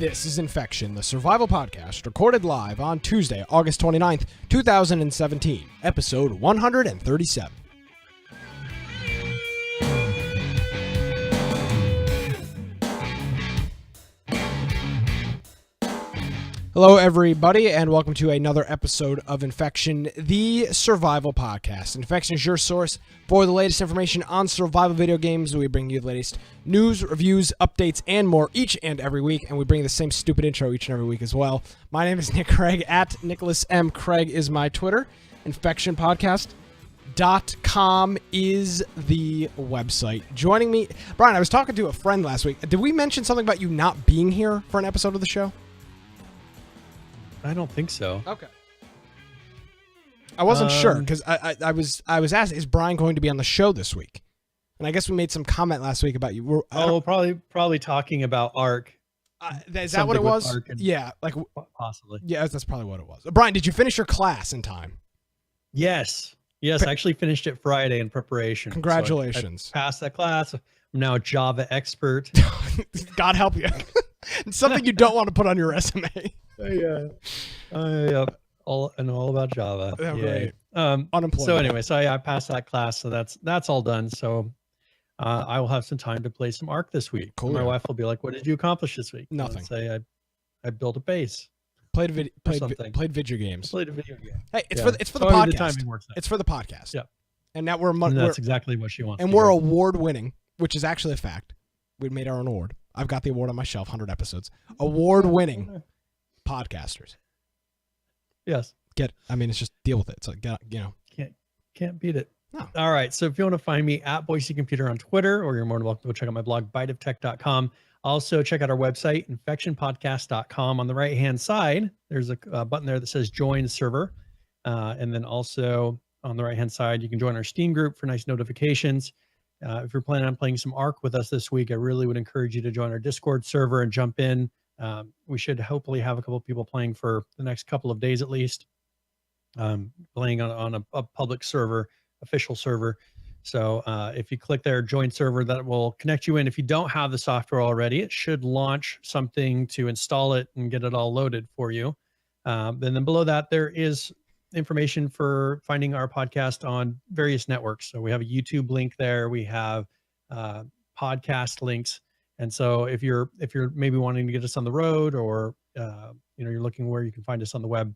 This is Infection, the survival podcast, recorded live on Tuesday, August 29th, 2017, episode 137. Hello, everybody, and welcome to another episode of Infection, the survival podcast. Infection is your source for the latest information on survival video games. We bring you the latest news, reviews, updates, and more each and every week, and we bring the same stupid intro each and every week as well. My name is Nick Craig, at Nicholas M. Craig is my Twitter. InfectionPodcast.com is the website. Joining me, Brian, I was talking to a friend last week. Did we mention something about you not being here for an episode of the show? I don't think so. Okay. I wasn't sure because I was asked, is Brian going to be on the show this week? And I guess we made some comment last week about you. Probably talking about ARK. Is that what it was? Yeah, like possibly. Yeah, that's probably what it was. Brian, did you finish your class in time? Yes. I actually finished it Friday in preparation. Congratulations. So I passed that class. I'm now a Java expert. God help you. It's something you don't want to put on your resume. Yeah. I know all about Java. Oh, great. Unemployment. So anyway, I passed that class, so that's all done. So I will have some time to play some ARK this week. Cool. My wife will be like, "What did you accomplish this week?" Nothing. I'll say I built a base. Played video games. Played a video game. Hey, it's for the podcast. The timing works out. It's for the podcast. Yeah. And now that's exactly what she wants. And we're award winning, which is actually a fact. We made our own award. I've got the award on my shelf, 100 episodes. Award winning podcasters. Yes. It's just deal with it. So Can't beat it. No. All right. So if you want to find me at Boise Computer on Twitter, or you're more than welcome to go check out my blog, biteoftech.com. Also check out our website, infectionpodcast.com. On the right-hand side, there's a button there that says join server. And then also on the right-hand side, you can join our Steam group for nice notifications. If you're planning on playing some ARK with us this week, I really would encourage you to join our Discord server and jump in. We should hopefully have a couple of people playing for the next couple of days at least, playing on a public server, official server. So if you click there, join server, that will connect you in. If you don't have the software already, it should launch something to install it and get it all loaded for you. And then below that, there is information for finding our podcast on various networks. So we have a YouTube link there. We have podcast links. And so if you're maybe wanting to get us on the road, or you're looking where you can find us on the web,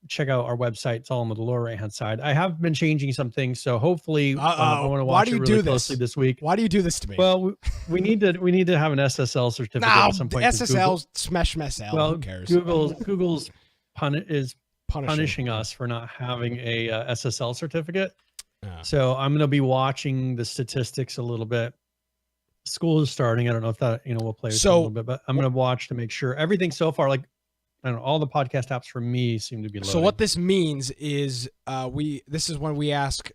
check out our website. It's all on the lower right hand side. I have been changing some things, so hopefully I want to watch it really closely this week. Why do you do this to me? Well, we need to have an SSL certificate at some point. SSL smash messl. Well, who cares? Google's punishing us for not having a SSL certificate. So I'm going to be watching the statistics a little bit. School is starting. I don't know if that, we'll play with it a little bit, but I'm going to watch to make sure everything so far, like, I don't know, all the podcast apps for me seem to be loading. So what this means is this is when we ask,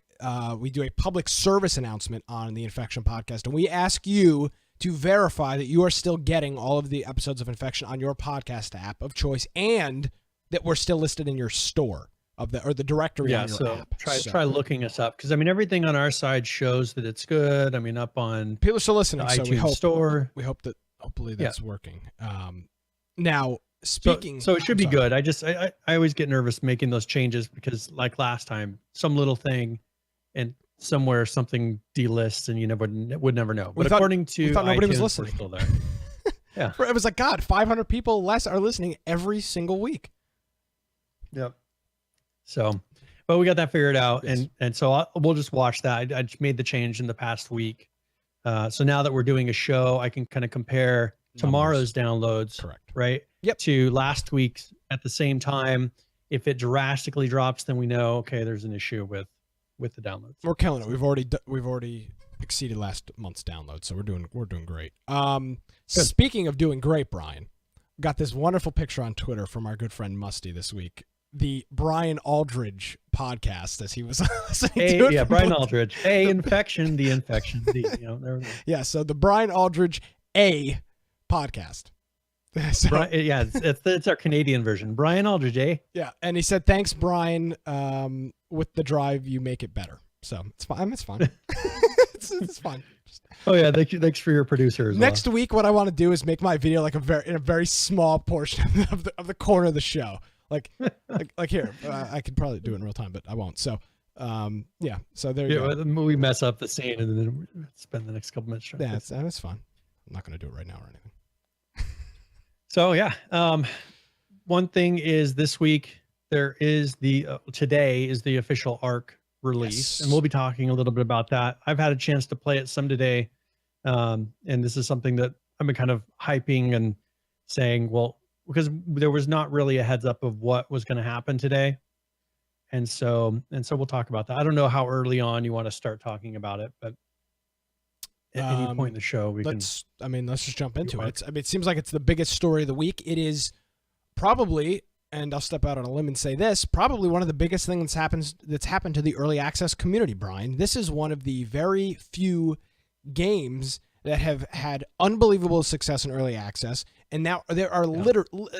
we do a public service announcement on the Infection podcast, and we ask you to verify that you are still getting all of the episodes of Infection on your podcast app of choice, and that we're still listed in your store or the directory on your app. Try looking us up, because everything on our side shows that it's good. Up on people are still listening, so we hope store. We hope that hopefully that's working. Now speaking, so it should be good. I always get nervous making those changes, because like last time, some little thing and somewhere something delists and you would never know. But according to we thought nobody was iTunes, listening. we're still there. Yeah, it was like, God, 500 people less are listening every single week. Yep. So, but we got that figured out, yes. and so we'll just watch that. I just made the change in the past week. So now that we're doing a show, I can kind of compare tomorrow's downloads, correct, right? Yep. To last week's at the same time. If it drastically drops, then we know, okay, there's an issue with the downloads. We're killing it. We've already exceeded last month's download, so we're doing great. Speaking of doing great, Brian, got this wonderful picture on Twitter from our good friend Musty this week. The Brian Aldridge podcast, as he was listening to it. Yeah, Brian Aldridge. Infection, the infection. Yeah, so the Brian Aldridge A podcast. So, Brian, it's our Canadian version. Brian Aldridge, eh? Yeah, and he said, "Thanks, Brian. With the drive, you make it better." So it's fine. It's fine. it's fine. Oh yeah, thanks for your producer as Next week, what I want to do is make my video like in a very small portion of the corner of the show. Like here, I could probably do it in real time, but I won't. So, yeah. So there you go. We mess up the scene and then spend the next couple minutes trying. Yeah, that's fine. I'm not going to do it right now or anything. So yeah, one thing is this week there is today is the official ARK release, and we'll be talking a little bit about that. I've had a chance to play it some today, and this is something that I've been kind of hyping and saying, well, because there was not really a heads up of what was going to happen today, and so we'll talk about that. I don't know how early on you want to start talking about it, but at any point in the show, let's just jump into it. It seems like it's the biggest story of the week. It is probably, and I'll step out on a limb and say this, probably one of the biggest things that's happened to the early access community, Brian. This is one of the very few games that have had unbelievable success in early access, and now there are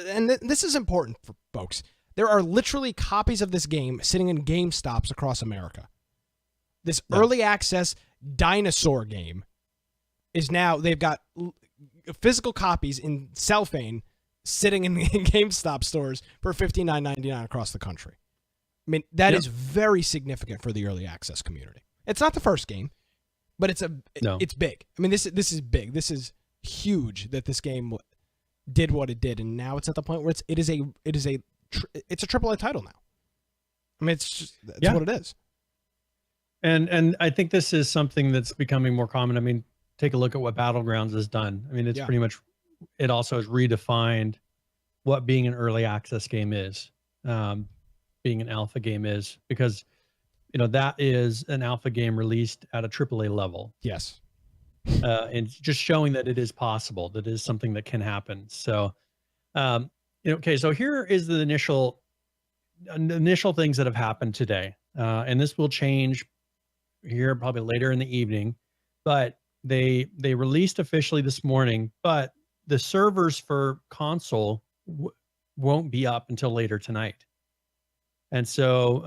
and this is important for folks. There are literally copies of this game sitting in GameStops across America. This early access dinosaur game is now, they've got physical copies in cellophane sitting in GameStop stores for $59.99 across the country. I mean, that is very significant for the early access community. It's not the first game, but it's big. I mean, this is big. This is huge that this game did what it did, and now it's at the point where it's a AAA title now. I mean, it's what it is. And I think this is something that's becoming more common. I mean, take a look at what Battlegrounds has done. I mean, it's pretty much, it also has redefined what being an early access game is, being an alpha game is, because, that is an alpha game released at a AAA level. Yes. And just showing that it is possible, that is something that can happen. So, okay, so here is the initial things that have happened today. And this will change here probably later in the evening, but they released officially this morning, but the servers for console won't be up until later tonight. And so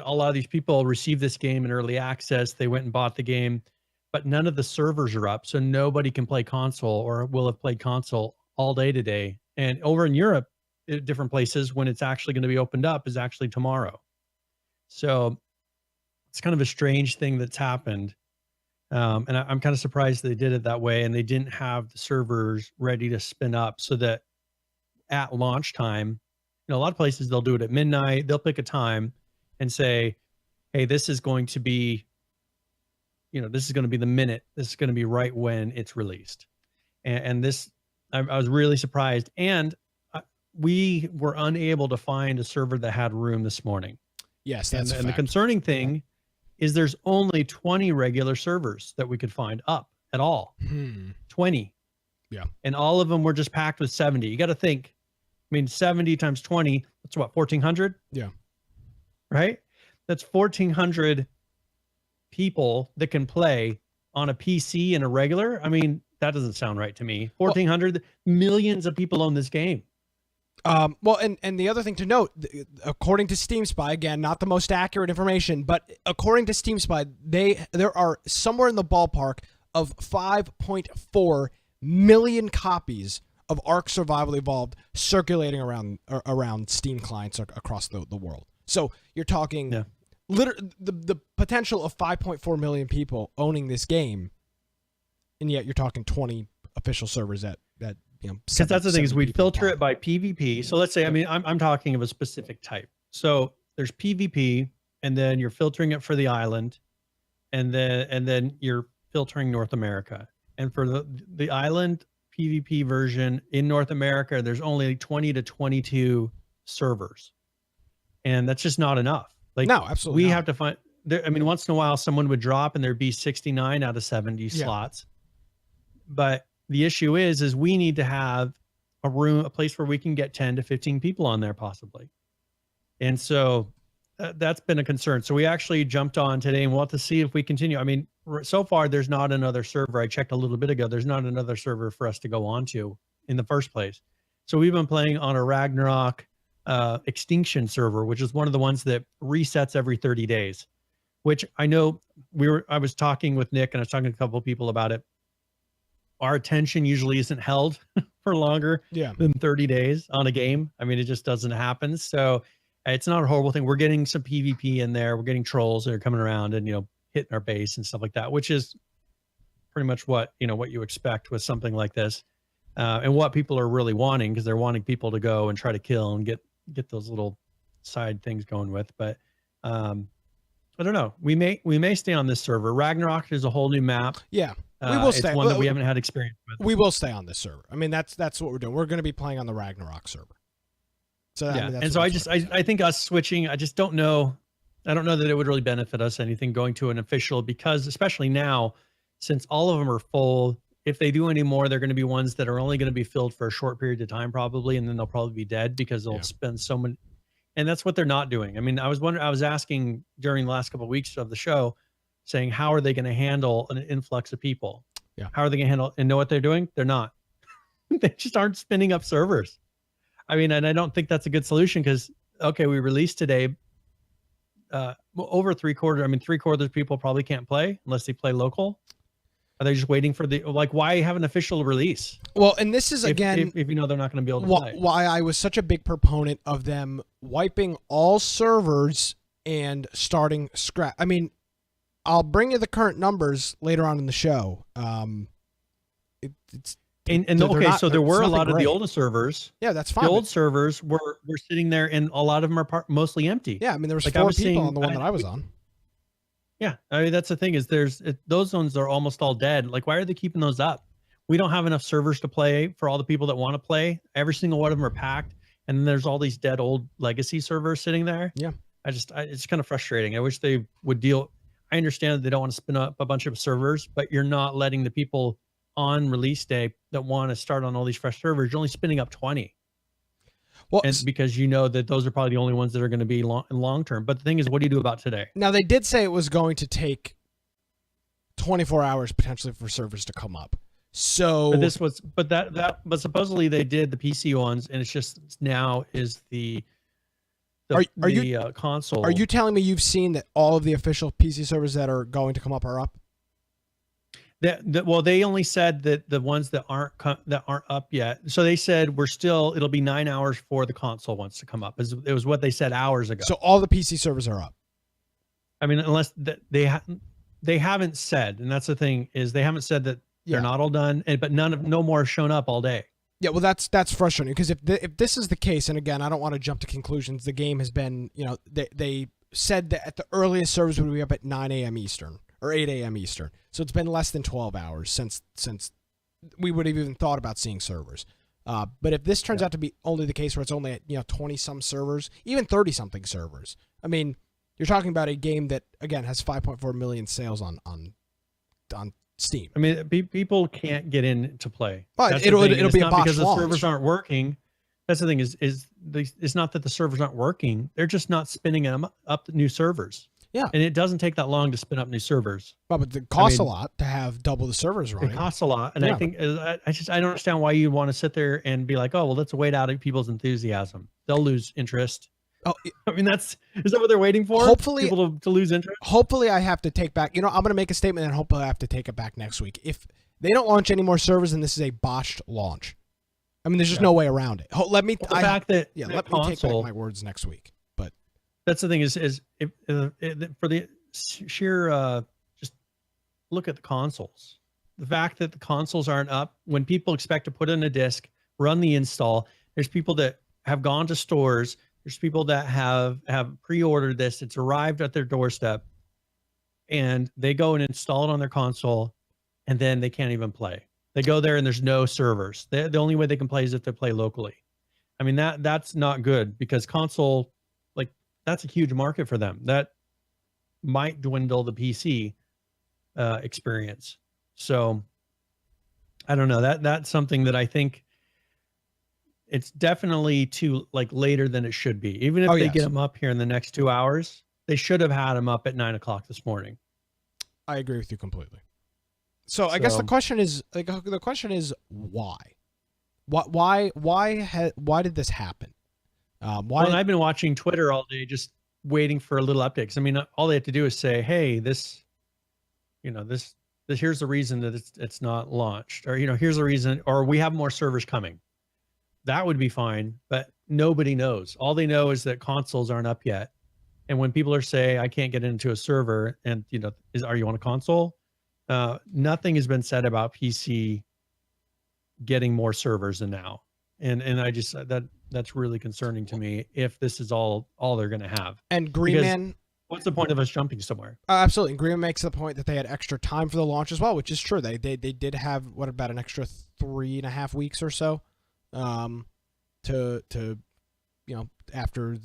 a lot of these people received this game in early access. They went and bought the game, but none of the servers are up. So nobody can play console or will have played console all day today. And over in Europe, at different places, when it's actually going to be opened up is actually tomorrow. So it's kind of a strange thing that's happened. And I'm kind of surprised they did it that way, and they didn't have the servers ready to spin up so that at launch time, a lot of places they'll do it at midnight. They'll pick a time and say, hey, this is going to be, this is going to be the minute. This is going to be right when it's released. And this, I was really surprised. And we were unable to find a server that had room this morning. Yes, that's and the concerning thing is there's only 20 regular servers that we could find up at all. 20. Yeah. And all of them were just packed with 70. You got to think, 70 times 20, that's what, 1,400? Yeah. Right? That's 1,400 people that can play on a PC and a regular. That doesn't sound right to me. 1,400, millions of people own this game. Well, and the other thing to note, according to Steam Spy, again, not the most accurate information, but according to Steam Spy, there are somewhere in the ballpark of 5.4 million copies of ARK Survival Evolved circulating around Steam clients across the world. So you're talking the potential of 5.4 million people owning this game, and yet you're talking 20 official servers that because that's the thing is we filter it by PvP. So let's say, I'm talking of a specific type. So there's PvP, and then you're filtering it for the island, and then you're filtering North America. And for the island PvP version in North America, there's only 20 to 22 servers, and that's just not enough. No, absolutely. We have to find there. Once in a while, someone would drop, and there'd be 69 out of 70 slots, but the issue is we need to have a place where we can get 10 to 15 people on there possibly. And so that's been a concern. So we actually jumped on today, and we'll have to see if we continue. So far there's not another server. I checked a little bit ago. There's not another server for us to go on to in the first place. So we've been playing on a Ragnarok Extinction server, which is one of the ones that resets every 30 days. which I know I was talking with Nick and I was talking to a couple of people about it. Our attention usually isn't held for longer than 30 days on a game. I mean, it just doesn't happen. So it's not a horrible thing. We're getting some PvP in there. We're getting trolls that are coming around and, hitting our base and stuff like that, which is pretty much what you expect with something like this. And what people are really wanting, because they're wanting people to go and try to kill and get those little side things going with. But I don't know. We may stay on this server. Ragnarok is a whole new map. Yeah. We will stay. It's one that we haven't had experience with. We will stay on this server. I mean, that's what we're doing. We're going to be playing on the Ragnarok server. So yeah. I mean, and so I think us switching, I just don't know. I don't know that it would really benefit us anything going to an official, because especially now, since all of them are full, if they do any more, they're going to be ones that are only going to be filled for a short period of time probably, and then they'll probably be dead because they'll spend so many. And that's what they're not doing. I mean, I was asking during the last couple of weeks of the show, saying, how are they going to handle an influx of people? Yeah. How are they going to handle, and know what they're doing? They're not. They just aren't spinning up servers. I mean, and I don't think that's a good solution, because, okay, we released today over 3/4. I mean, 3/4 of people probably can't play unless they play local. Are they just waiting for why have an official release? Well, and this is, again, if you know they're not going to be able to play. Why I was such a big proponent of them wiping all servers and starting scratch. I mean, I'll bring you the current numbers later on in the show. Okay, so there were a lot of the oldest servers. Yeah, that's fine. The old servers were sitting there, and a lot of them are mostly empty. Yeah, I mean, there was 4 people on the one that I was on. Yeah, I mean, that's the thing, is those ones are almost all dead. Like, why are they keeping those up? We don't have enough servers to play for all the people that want to play. Every single one of them are packed, and then there's all these dead old legacy servers sitting there. Yeah, it's kind of frustrating. I wish they would deal. I understand that they don't want to spin up a bunch of servers, but you're not letting the people on release day that want to start on all these fresh servers. You're only spinning up 20. Well, and because you know that those are probably the only ones that are going to be long term. But the thing is, what do you do about today? Now, they did say it was going to take 24 hours potentially for servers to come up. So but supposedly they did the PC ones, and it's just now is the console. Are you telling me you've seen that all of the official PC servers that are going to come up are up? Well, they only said that the ones that aren't up yet. So they said it'll be 9 hours for the console ones to come up. It was what they said hours ago. So all the PC servers are up. I mean, unless they haven't said, and that's the thing, is they haven't said that they're not all done, but no more have shown up all day. Yeah, well, that's frustrating, because if this is the case, and again, I don't want to jump to conclusions. The game has been, they said that at the earliest servers would be up at 9 a.m. Eastern. Or 8 a.m. Eastern. So it's been less than 12 hours since we would have even thought about seeing servers. But if this turns out to be only the case where it's only at 20-some servers, even 30-something servers, I mean, you're talking about a game that, again, has 5.4 million sales on Steam. I mean, people can't get in to play. But it'll be a botched because launch. The servers aren't working. That's the thing, it's not that the servers aren't working. They're just not spinning them up new servers. Yeah, and it doesn't take that long to spin up new servers. Well, but it costs a lot to have double the servers running. It costs a lot, and I think I don't understand why you want to sit there and be like, oh, well, let's wait out people's enthusiasm. They'll lose interest. Oh, I mean, is that what they're waiting for? Hopefully, people to lose interest. Hopefully, I have to take back. I'm going to make a statement, and hopefully, I have to take it back next week. If they don't launch any more servers, and this is a botched launch, I mean, there's just no way around it. Let me take back my words next week. That's the thing, is if for the sheer just look at the consoles. The fact that the consoles aren't up when people expect to put in a disc, run the install. There's people that have gone to stores. There's people that have pre-ordered this. It's arrived at their doorstep, and they go and install it on their console, and then they can't even play. They go there and there's no servers. The only way they can play is if they play locally. I mean, that's not good, because console, that's a huge market for them. That might dwindle the PC experience. So I don't know. That's something that I think it's definitely too later than it should be. Even if they get them up here in the next 2 hours, they should have had them up at 9 o'clock this morning. I agree with you completely. So I guess the question is why? Why did this happen? Well, I've been watching Twitter all day, just waiting for a little updates. I mean, all they have to do is say, hey, this, here's the reason that it's not launched, or, here's the reason, or we have more servers coming. That would be fine, but nobody knows. All they know is that consoles aren't up yet. And when people are saying, I can't get into a server, and, are you on a console? Nothing has been said about PC getting more servers than now. And I just, that's really concerning to me if this is all they're going to have. And Greenman, what's the point of us jumping somewhere? Absolutely. Greenman makes the point that they had extra time for the launch as well, which is true. They did have, about an extra 3.5 weeks or so to after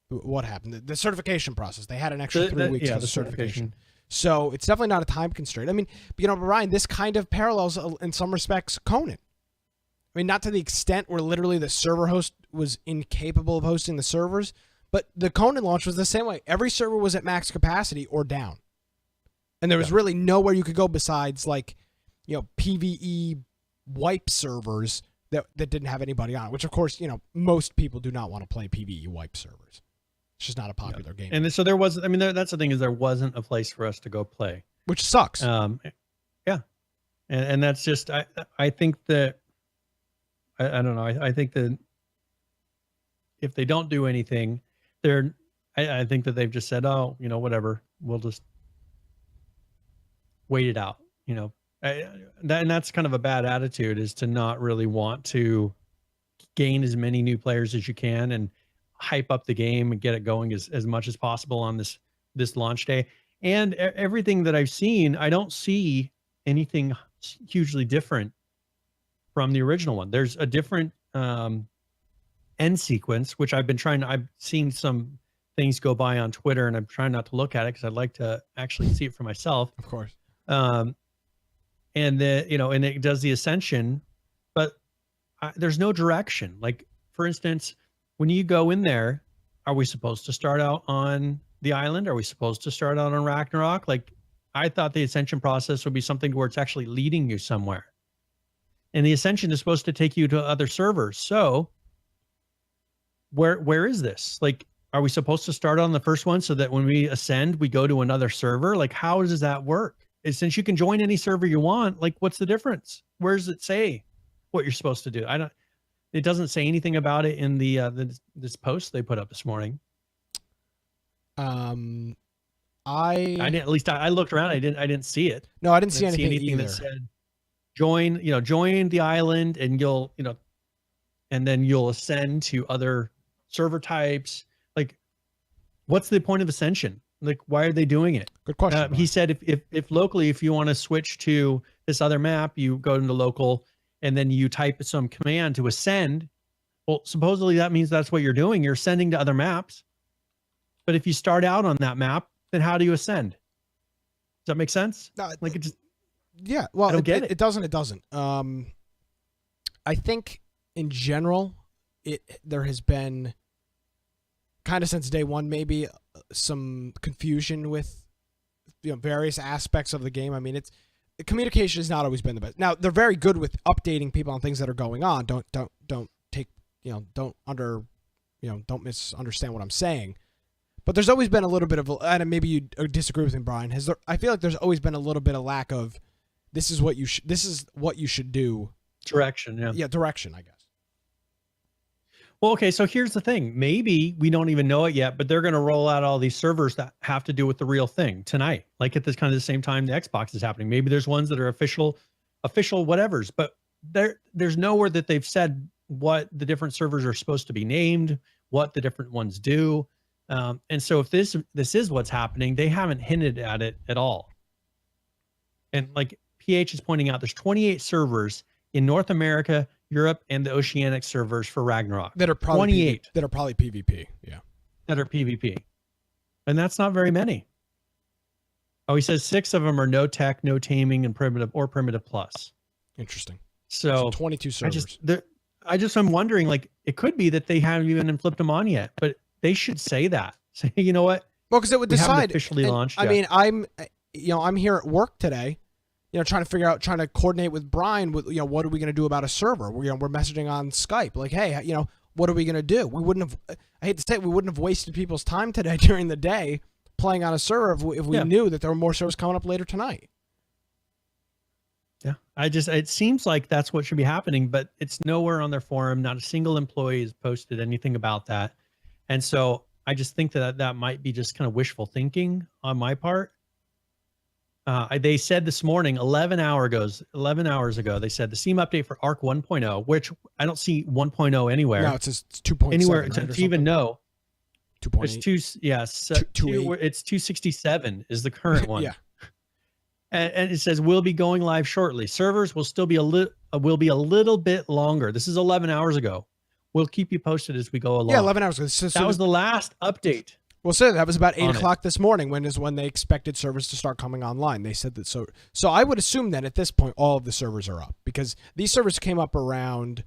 what happened, the certification process. They had an extra 3 weeks for the certification. So it's definitely not a time constraint. I mean, Ryan, this kind of parallels in some respects Conan. I mean, not to the extent where literally the server host was incapable of hosting the servers, but the Conan launch was the same way. Every server was at max capacity or down. And there was really nowhere you could go besides PvE wipe servers that didn't have anybody on it, which of course, most people do not want to play PvE wipe servers. It's just not a popular game. And so there wasn't, that's the thing, is there wasn't a place for us to go play. Which sucks. Yeah. And that's just, I think that, I don't know. I think that if they don't do anything, I think that they've just said, oh, whatever, we'll just wait it out. And that's kind of a bad attitude, is to not really want to gain as many new players as you can and hype up the game and get it going as much as possible on this launch day. And everything that I've seen, I don't see anything hugely different from the original one. There's a different end sequence, which I've seen some things go by on Twitter, and I'm trying not to look at it because I'd like to actually see it for myself. Of course. And it does the ascension, but there's no direction. Like, for instance, when you go in there, are we supposed to start out on the island? Are we supposed to start out on Ragnarok? Like, I thought the ascension process would be something where it's actually leading you somewhere. And the ascension is supposed to take you to other servers. So where is this? Like, are we supposed to start on the first one so that when we ascend, we go to another server? Like, how does that work? Since you can join any server you want, like, what's the difference? Where does it say what you're supposed to do? It doesn't say anything about it in this post they put up this morning. I didn't, at least I looked around. I didn't see it. No, I didn't see anything either. That said, join the island, and you'll, and then you'll ascend to other server types. Like, what's the point of ascension? Like, why are they doing it? Good question. He said if locally, if you want to switch to this other map, you go into local and then you type some command to ascend. Well, supposedly that means that's what you're doing. You're ascending to other maps. But if you start out on that map, then how do you ascend? Does that make sense? Like, it just, yeah. Well, I don't get it. It doesn't. It doesn't. I think in general, there has been kind of since day one, maybe some confusion with various aspects of the game. I mean, communication has not always been the best. Now, they're very good with updating people on things that are going on. Don't take, don't misunderstand what I'm saying. But there's always been a little bit of, and maybe you disagree with me, Brian. I feel like there's always been a little bit of lack of, this is what you should do. Direction, yeah. Yeah, direction, I guess. Well, okay, so here's the thing. Maybe we don't even know it yet, but they're going to roll out all these servers that have to do with the real thing tonight, like at this kind of the same time the Xbox is happening. Maybe there's ones that are official whatevers, but there's nowhere that they've said what the different servers are supposed to be named, what the different ones do. And so if this is what's happening, they haven't hinted at it at all. And like PH is pointing out, there's 28 servers in North America, Europe, and the Oceanic servers for Ragnarok. That are probably 28 that are probably PvP. Yeah. That are PvP. And that's not very many. Oh, he says 6 of them are no tech, no taming, and primitive or primitive plus. Interesting. So 22 servers. I'm wondering, like, it could be that they haven't even flipped them on yet, but they should say that. Say, you know what? Well, because it would decide. Officially launched. I mean, I'm here at work today, trying to coordinate with Brian with, what are we going to do about a server? We're messaging on Skype, like, hey, what are we going to do? We wouldn't have, I hate to say it, we wouldn't have wasted people's time today during the day playing on a server if we knew that there were more servers coming up later tonight. Yeah. It seems like that's what should be happening, but it's nowhere on their forum. Not a single employee has posted anything about that. And so I just think that might be just kind of wishful thinking on my part. They said this morning, 11 hours ago, they said the Steam update for ARK 1.0, which I don't see 1.0 anywhere. No, it's 2.7. Anywhere right, to even know. 2.8. It's 267 is the current one. Yeah. And it says we'll be going live shortly. Servers will still be a little bit longer. This is 11 hours ago. We'll keep you posted as we go along. Yeah, 11 hours ago. So that was the last update. Well, so that was about 8 o'clock this morning when they expected servers to start coming online. They said that so I would assume that at this point all of the servers are up because these servers came up around,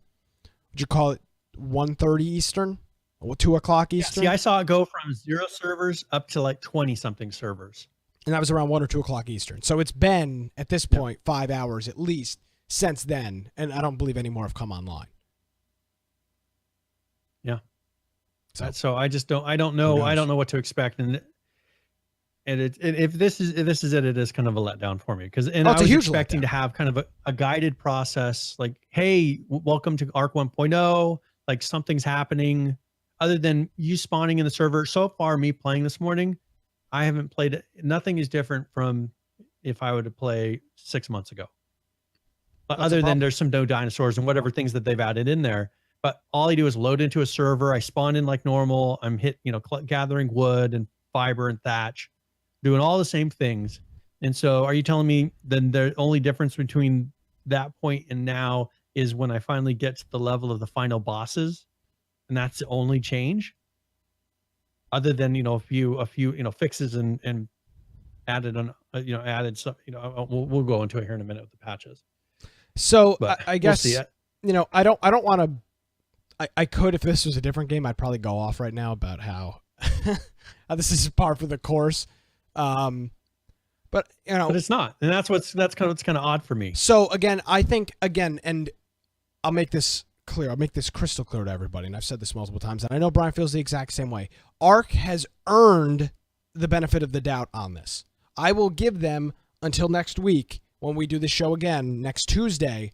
would you call it 1:30 Eastern? Or 2 o'clock Eastern? Yeah, see, I saw it go from 0 servers up to like 20-something servers. And that was around 1 or 2 o'clock Eastern. So it's been, at this point, 5 hours at least since then, and I don't believe any more have come online. Yeah. So I just don't know. I don't know what to expect. And if this is it, it is kind of a letdown for me because I was expecting to have kind of a guided process, like, hey, welcome to ARK 1.0. Like something's happening, other than you spawning in the server. So far, me playing this morning, I haven't played it. Nothing is different from if I were to play 6 months ago. Other than there's some no dinosaurs and whatever things that they've added in there. But all I do is load into a server. I spawn in like normal. I'm gathering wood and fiber and thatch, doing all the same things. And so are you telling me then the only difference between that point and now is when I finally get to the level of the final bosses, and that's the only change? Other than, a few fixes and added on, added stuff, we'll go into it here in a minute with the patches. So I guess, I don't want to, I could, if this was a different game, I'd probably go off right now about how this is par for the course. But it's not. And that's kind of odd for me. So again, I think and I'll make this clear. I'll make this crystal clear to everybody. And I've said this multiple times, and I know Brian feels the exact same way. ARK has earned the benefit of the doubt on this. I will give them until next week when we do the show again, next Tuesday.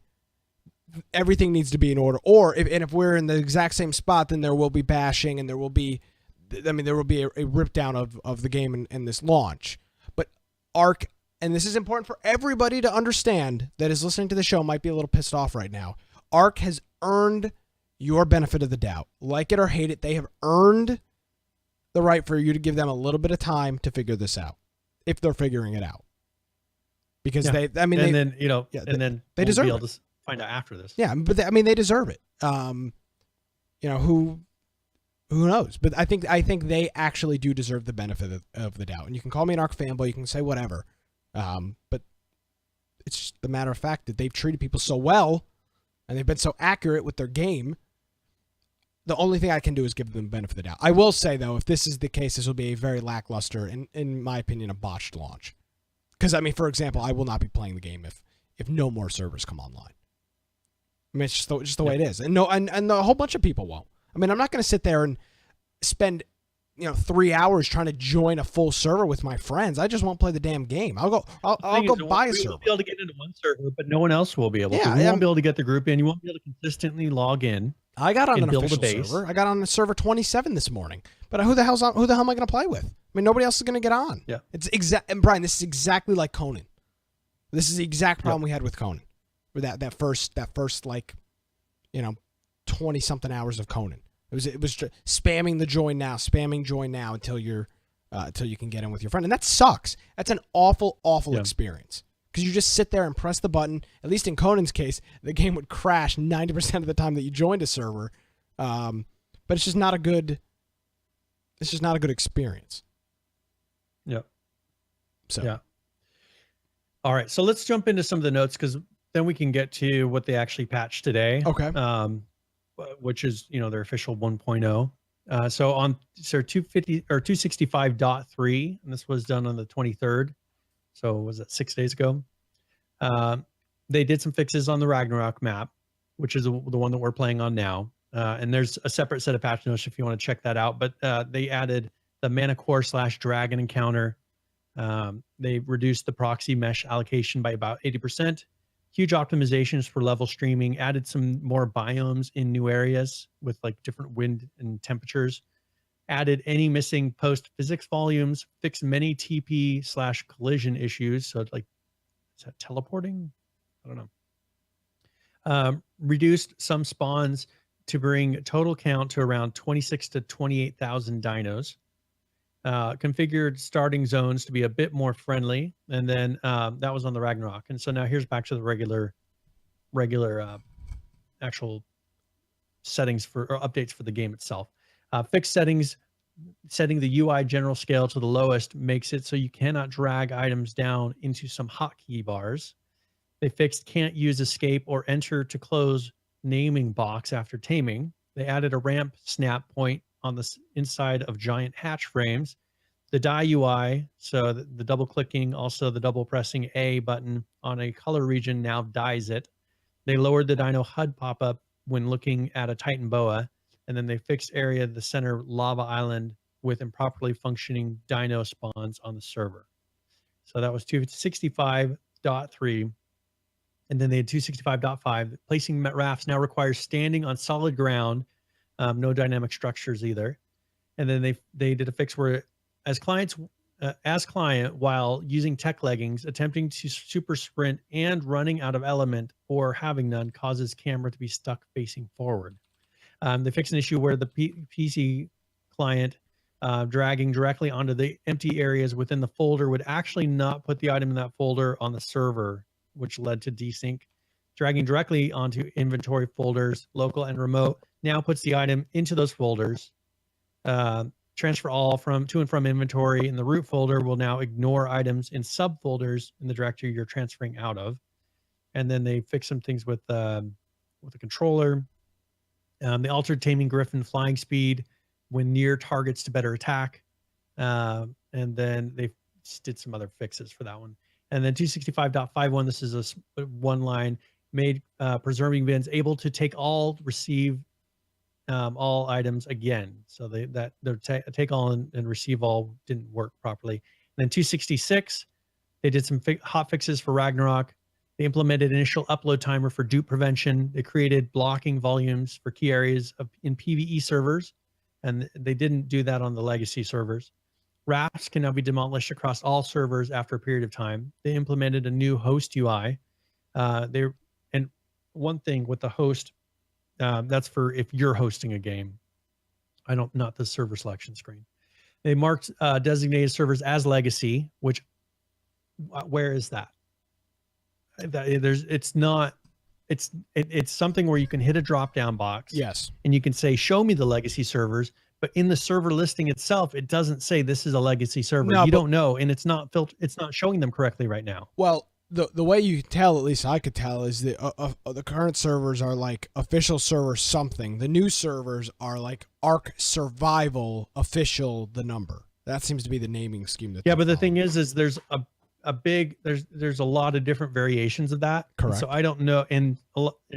Everything needs to be in order. Or if we're in the exact same spot, then there will be bashing and there will be a rip down of the game in this launch. But ARK, and this is important for everybody to understand that is listening to the show, might be a little pissed off right now. ARK has earned your benefit of the doubt. Like it or hate it, they have earned the right for you to give them a little bit of time to figure this out, if they're figuring it out. Because they deserve it. Find out after this. Yeah, but they deserve it. Who knows? But I think they actually do deserve the benefit of the doubt. And you can call me an ARK fanboy, you can say whatever. But it's just the matter of fact that they've treated people so well and they've been so accurate with their game. The only thing I can do is give them the benefit of the doubt. I will say, though, if this is the case, this will be a very lackluster, and in my opinion, a botched launch. Because, for example, I will not be playing the game if no more servers come online. It's just the way it is. And a whole bunch of people won't. I'm not going to sit there and spend 3 hours trying to join a full server with my friends. I just won't play the damn game. I'll go buy a server. You'll be able to get into one server, but no one else will be able to. You won't be able to get the group in. You won't be able to consistently log in. I got on an official server. I got on server 27 this morning. But who the hell am I going to play with? Nobody else is going to get on. Yeah. And Brian, this is exactly like Conan. This is the exact problem we had with Conan. With that first 20 something hours of Conan. It was just spamming the join now until you can get in with your friend. And that sucks. That's an awful experience. Because you just sit there and press the button. At least in Conan's case, the game would crash 90% of the time that you joined a server. But it's just not a good experience. Yep. So yeah. All right. So let's jump into some of the notes because then we can get to what they actually patched today. Okay. Which is, their official 1.0. So 250 or 265.3, and this was done on the 23rd. So was it 6 days ago? They did some fixes on the Ragnarok map, which is the one that we're playing on now. And there's a separate set of patch notes if you want to check that out. But they added the Mana Core / Dragon encounter. They reduced the proxy mesh allocation by about 80%. Huge optimizations for level streaming, added some more biomes in new areas with like different wind and temperatures, added any missing post physics volumes, fixed many TP / collision issues. So like, is that teleporting? I don't know. Reduced some spawns to bring total count to around 26 to 28,000 dinos. Configured starting zones to be a bit more friendly, and then that was on the Ragnarok. And so now here's back to the regular actual settings or updates for the game itself. Fixed settings, setting the UI general scale to the lowest makes it so you cannot drag items down into some hotkey bars. They fixed can't use escape or enter to close naming box after taming. They added a ramp snap point on the inside of giant hatch frames. The die UI, so the double clicking, also the double pressing A button on a color region now dies it. They lowered the dino HUD pop-up when looking at a Titan boa, and then they fixed area the center lava island with improperly functioning dino spawns on the server. So that was 265.3. And then they had 265.5. Placing rafts now requires standing on solid ground, no dynamic structures either. And then they did a fix where as client, while using tech leggings, attempting to super sprint and running out of element or having none causes camera to be stuck facing forward. They fixed an issue where the PC client dragging directly onto the empty areas within the folder would actually not put the item in that folder on the server, which led to desync. Dragging directly onto inventory folders, local and remote, now puts the item into those folders. Transfer all to and from inventory in the root folder will now ignore items in subfolders in the directory you're transferring out of. And then they fix some things with the controller. They altered taming griffin flying speed when near targets to better attack. And then they did some other fixes for that one. And then 265.51, this is a one line, made preserving bins able to take all, receive all items again. So their take all and receive all didn't work properly. And then 266, they did some hot fixes for Ragnarok. They implemented initial upload timer for dupe prevention. They created blocking volumes for key areas in PvE servers, and they didn't do that on the legacy servers. Rafts can now be demolished across all servers after a period of time. They implemented a new host UI. And one thing with the host, that's for if you're hosting a game. Not the server selection screen. They marked designated servers as legacy, which where is that? It's something where you can hit a drop down box. Yes. And you can say, show me the legacy servers. But in the server listing itself, it doesn't say this is a legacy server. No, you don't know, and it's not it's not showing them correctly right now. Well, the way you can tell, at least I could tell, is that the current servers are like official server something. The new servers are like ARK Survival official the number. That seems to be the naming scheme. But the thing is there's there's a lot of different variations of that. Correct. And so I don't know, and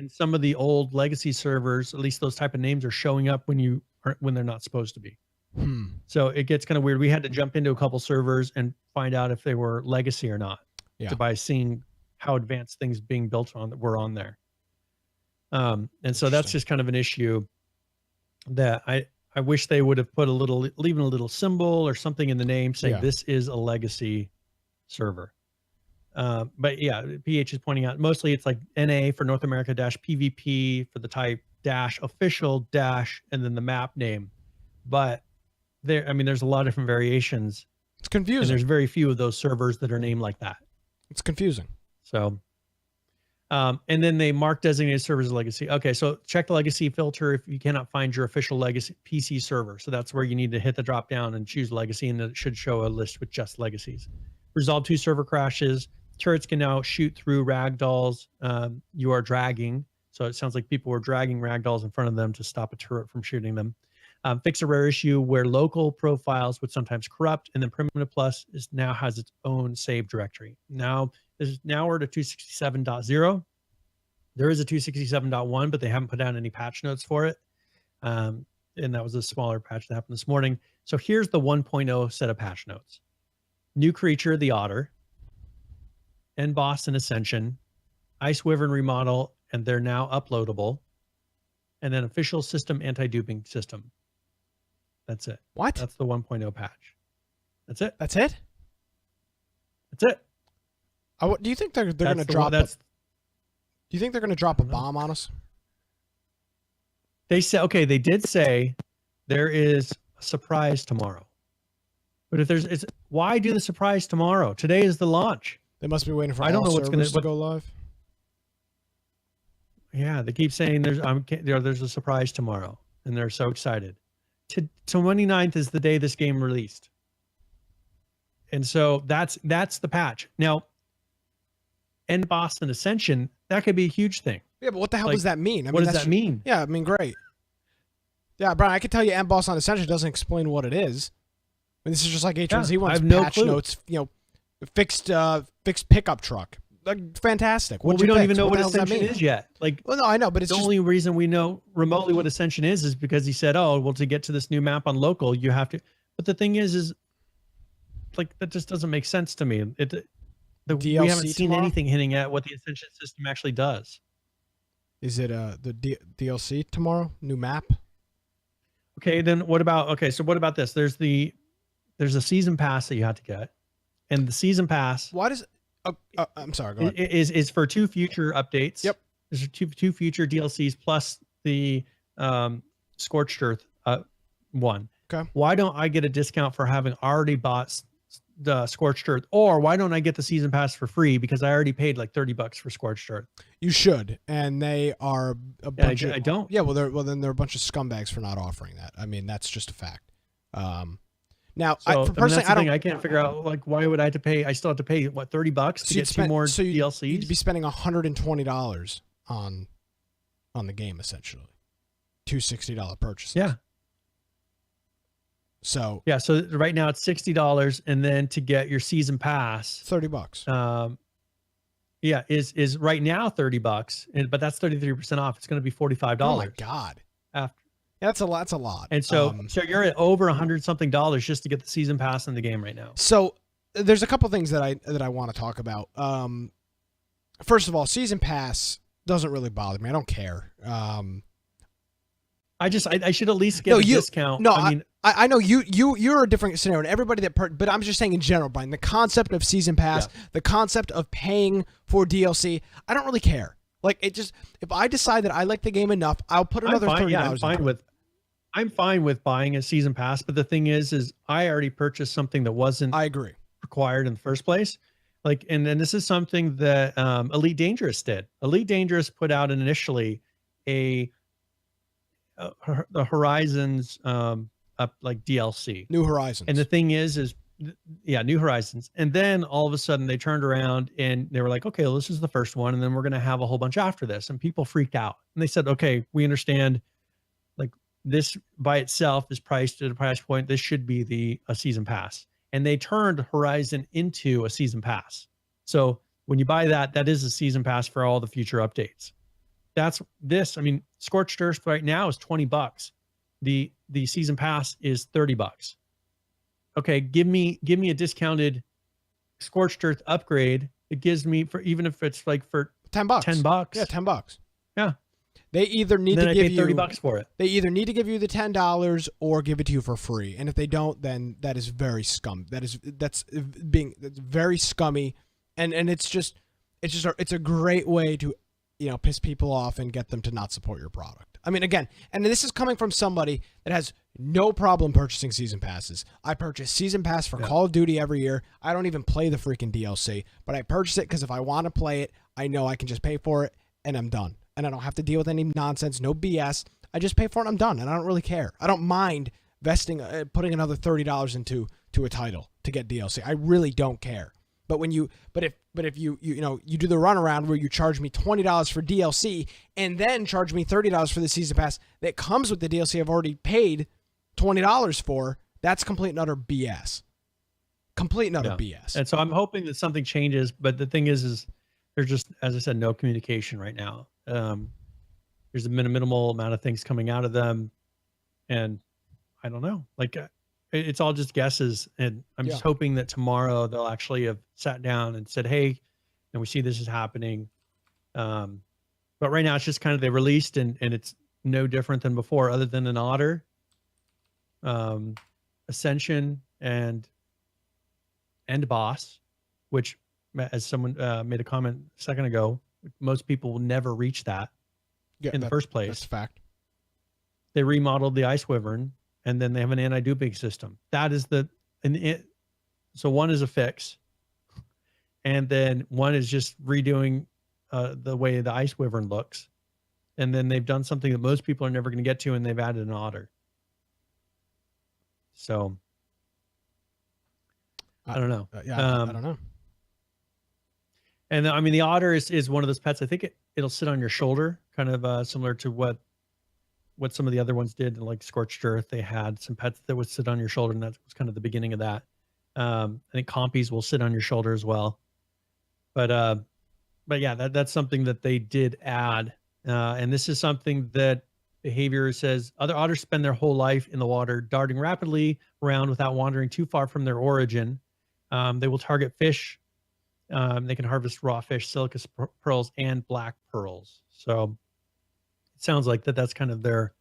some of the old legacy servers, at least those type of names are showing up when they're not supposed to be. So it gets kind of weird. We had to jump into a couple servers and find out if they were legacy or not. Yeah. By seeing how advanced things being built were on there. And so that's just kind of an issue that I wish they would have put leaving a little symbol or something in the name saying this is a legacy server. But yeah, PH is pointing out mostly it's like NA for North America -PVP for the type -official and then the map name. But there's a lot of different variations. It's confusing. And there's very few of those servers that are named like that. It's confusing. So, and then they mark designated servers as legacy. Okay, so check the legacy filter if you cannot find your official legacy PC server. So that's where you need to hit the drop down and choose legacy, and it should show a list with just legacies. Resolve 2 server crashes. Turrets can now shoot through ragdolls you are dragging. So it sounds like people were dragging ragdolls in front of them to stop a turret from shooting them. Fix a rare issue where local profiles would sometimes corrupt, and then Primitive Plus now has its own save directory. Now we're to 267.0. There is a 267.1, but they haven't put down any patch notes for it. And that was a smaller patch that happened this morning. So here's the 1.0 set of patch notes. New creature, the Otter, End Boss and Ascension, Ice Wyvern remodel, and they're now uploadable. And then official system anti-duping system. That's it. What? That's the 1.0 patch. That's it. That's it? That's it. Do you think they're going to drop? Do you think they're going to drop a bomb on us? They said, okay, they did say there is a surprise tomorrow. But if there's, why do the surprise tomorrow? Today is the launch. They must be waiting for I don't know all what's going servers to go live. Yeah, they keep saying there's a surprise tomorrow, and they're so excited. 29th is the day this game released. And so that's the patch. Now, End Boss and Ascension, that could be a huge thing. Yeah, but what the hell does that mean? What does that mean? Yeah, I mean, great. Yeah, Brian, I can tell you End Boss on Ascension doesn't explain what it is. I mean, this is just like H1Z1's patch notes, fixed pickup truck. Like, fantastic. Well, we don't even know what Ascension is yet. Well, no, I know, but it's the only reason we know remotely what Ascension is because he said, oh, well, to get to this new map on local, you have to. But the thing is like, that just doesn't make sense to me. We haven't seen anything hinting at what the Ascension system actually does. Is it the DLC tomorrow? New map? Okay, then what about this? There's a season pass that you have to get, and the season pass. Why does? I'm sorry. Go ahead. Is for 2 future updates. Yep. There's two future DLCs plus the Scorched Earth one. Okay. Why don't I get a discount for having already bought the Scorched Earth, or why don't I get the season pass for free because I already paid like $30 for Scorched Earth? You should, and they are a bunch. I don't. Yeah, then they're a bunch of scumbags for not offering that. I mean, that's just a fact. Now, personally, I can't figure out like why would I have to pay? I still have to pay what $30 to get 2 more DLCs. You'd be spending $120 on the game essentially, 2 $60 purchases. Yeah. So right now it's $60, and then to get your season pass, $30. Is right now $30, but that's 33% off. It's going to be $45. Oh my God! After that's a lot. And so you're at over $100-something just to get the season pass in the game right now. So there's a couple things that I want to talk about. First of all, season pass doesn't really bother me. I don't care. I should at least get a discount. No, I know you're a different scenario. And everybody but I'm just saying in general, Brian, the concept of season pass, the concept of paying for DLC, I don't really care. Like, it just, if I decide that I like the game enough, I'll put another $30. I'm fine with buying a season pass, but the thing is I already purchased something that wasn't required in the first place. Like, and this is something that Elite Dangerous did. Elite Dangerous put out initially the Horizons like DLC. New Horizons. And the thing is New Horizons. And then all of a sudden they turned around and they were like, okay, well, this is the first one, and then we're going to have a whole bunch after this. And people freaked out. And they said, okay, we understand, like, this by itself is priced at a price point. This should be a season pass. And they turned Horizon into a season pass. So when you buy that is a season pass for all the future updates. Scorched Earth right now is $20. The season pass is $30. Okay, give me a discounted Scorched Earth upgrade. It gives me, for even if it's like for $10. $10. Yeah, $10. Yeah. They either need to give you $30 for it. They either need to give you the $10 or give it to you for free. And if they don't, then that is very scum. That's very scummy, and it's a great way to piss people off and get them to not support your product. I mean, again, and this is coming from somebody that has no problem purchasing season passes. I purchase season pass for Call of Duty every year. I don't even play the freaking DLC, but I purchase it because if I want to play it, I know I can just pay for it and I'm done. And I don't have to deal with any nonsense, no BS. I just pay for it and I'm done, and I don't really care. I don't mind putting another $30 into a title to get DLC. I really don't care. But if you do the runaround where you charge me $20 for DLC and then charge me $30 for the season pass that comes with the DLC I've already paid $20 for, that's complete and utter BS. Complete and utter BS. And so I'm hoping that something changes, but the thing is there's just, as I said, no communication right now. There's a minimal amount of things coming out of them. And I don't know, like it's all just guesses. And I'm just hoping that tomorrow they'll actually have sat down and said, hey, and we see this is happening. But right now it's just kind of, they released and it's no different than before, other than an otter, Ascension and boss, which, as someone made a comment a second ago, most people will never reach that in the first place. That's a fact. They remodeled the Ice Wyvern, and then they have an anti-duping system. That is so one is a fix, and then one is just redoing the way the Ice Wyvern looks. And then they've done something that most people are never going to get to, and they've added an otter. So I don't know. I don't know. And I mean, the otter is one of those pets. I think it'll sit on your shoulder, kind of similar to what some of the other ones did. Like Scorched Earth, they had some pets that would sit on your shoulder, and that was kind of the beginning of that. I think compies will sit on your shoulder as well. But yeah, that's something that they did add. And this is something that behavior says other otters spend their whole life in the water, darting rapidly around without wandering too far from their origin. They will target fish. They can harvest raw fish, silica pearls, and black pearls. So it sounds like that's kind of their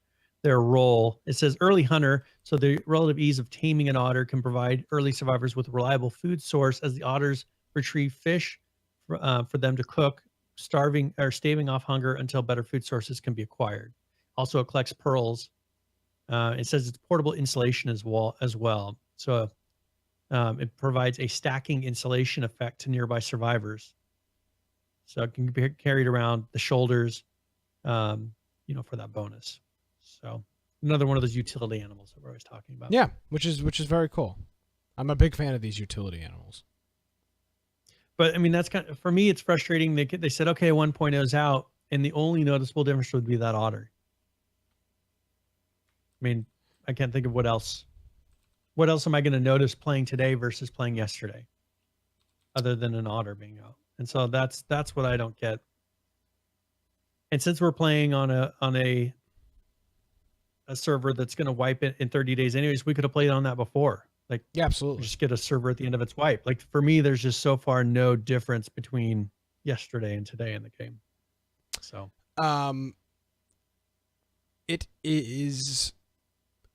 role. It says early hunter. So the relative ease of taming an otter can provide early survivors with a reliable food source, as the otters retrieve fish for them to cook, staving off hunger until better food sources can be acquired. Also, it collects pearls. It says it's portable insulation as well. So it provides a stacking insulation effect to nearby survivors. So it can be carried around the shoulders, for that bonus. So another one of those utility animals that we're always talking about. Yeah, which is very cool. I'm a big fan of these utility animals. But I mean, that's kind of, for me, it's frustrating. They said, okay, 1.0 is out, and the only noticeable difference would be that otter. I mean, I can't think of what else. What else am I going to notice playing today versus playing yesterday, other than an otter being out? And so that's what I don't get. And since we're playing on a server that's going to wipe it in 30 days anyways, we could have played on that before. Like, yeah, absolutely. Just get a server at the end of its wipe. Like, for me, there's just so far no difference between yesterday and today in the game. So, it is.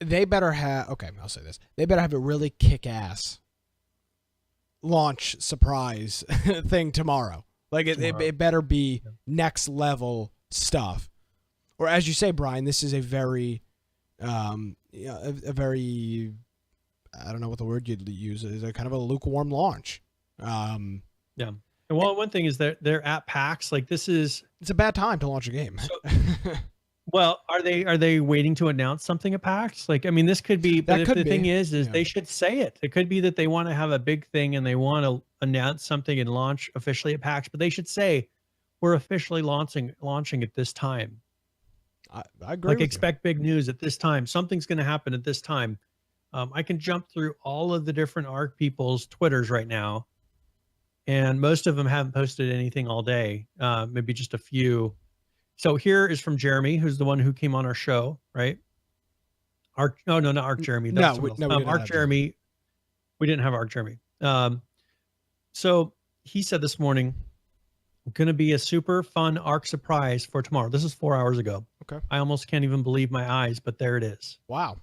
They better have. Okay, I'll say this. They better have a really kick-ass launch surprise thing tomorrow. Like it better be next level stuff. Or as you say, Brian, this is a very, a very. I don't know what the word you'd use, is a kind of a lukewarm launch. Yeah. And well, one thing is that they're at PAX. Like, it's a bad time to launch a game. So, well, are they waiting to announce something at PAX? Like, I mean, this could be, but the thing is they should say it. It could be that they want to have a big thing and they want to announce something and launch officially at PAX, but they should say, we're officially launching at this time. I agree. Like, expect big news at this time. Something's going to happen at this time. I can jump through all of the different ARK people's Twitters right now, and most of them haven't posted anything all day. Maybe just a few. So here is from Jeremy, who's the one who came on our show, right? ARK. No, not ARK Jeremy. That's we didn't ARK Jeremy. We didn't have ARK Jeremy. So he said this morning, going to be a super fun ARK surprise for tomorrow. This is 4 hours ago. Okay. I almost can't even believe my eyes, but there it is. Wow.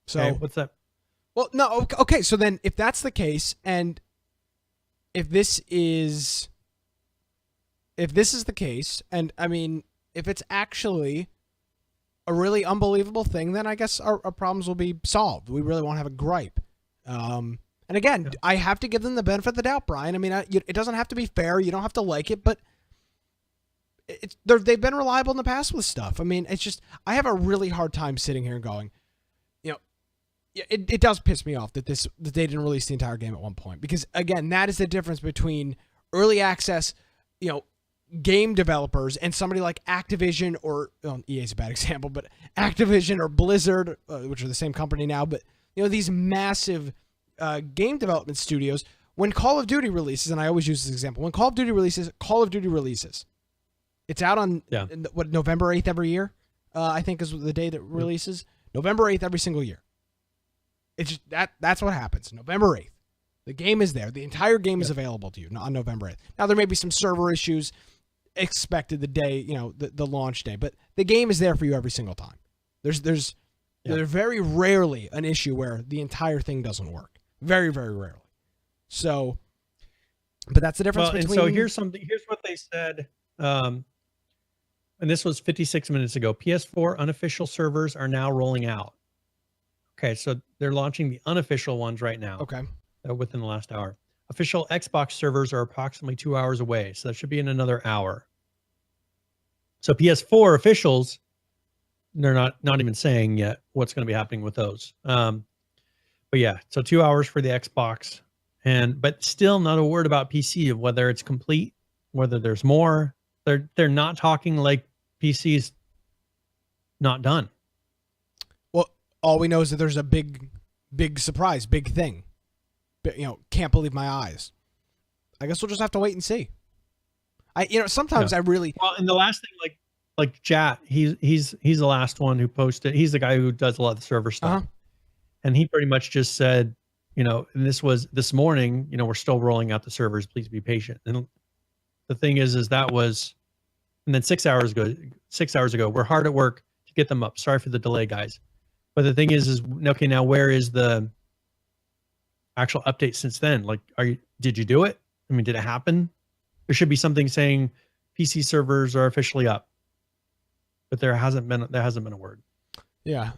So okay, what's that? Well, no. Okay. So then if that's the case, and if this is the case, and I mean, if it's actually a really unbelievable thing, then I guess our problems will be solved. We really won't have a gripe. And again, I have to give them the benefit of the doubt, Brian. I mean, it doesn't have to be fair. You don't have to like it, but they've been reliable in the past with stuff. I mean, it's just, I have a really hard time sitting here and going, it does piss me off that they didn't release the entire game at one point, because again, that is the difference between early access, game developers and somebody like Activision or EA is a bad example, but Activision or Blizzard, which are the same company now, but these massive game development studios. When Call of Duty releases, and I always use this example, when Call of Duty releases, it's out on November 8th every year. I think is the day that releases. November 8th every single year. It's just that's what happens. November 8th. The game is there. The entire game is available to you on November 8th. Now, there may be some server issues expected the day, the launch day, but the game is there for you every single time. There's very rarely an issue where the entire thing doesn't work. Very, very rarely. So, but that's the difference between... And so here's what they said. And this was 56 minutes ago. PS4 unofficial servers are now rolling out. Okay, so they're launching the unofficial ones right now. Okay. Within the last hour. Official Xbox servers are approximately 2 hours away, so that should be in another hour. So PS4 officials, they're not even saying yet what's going to be happening with those. But yeah, so 2 hours for the Xbox, but still not a word about PC of whether it's complete, whether there's more. They're not talking like PC's not done. Well, all we know is that there's a big surprise, big thing. Can't believe my eyes. I guess we'll just have to wait and see. Sometimes I really... Well, and the last thing, like Jat, he's the last one who posted. He's the guy who does a lot of the server stuff. And he pretty much just said, and this was this morning, we're still rolling out the servers. Please be patient. And the thing is that was, and then 6 hours ago, we're hard at work to get them up. Sorry for the delay, guys. But the thing is okay, now where is the actual update since then? Like, did you do it? I mean, did it happen? There should be something saying PC servers are officially up, but there hasn't been a word. Yeah.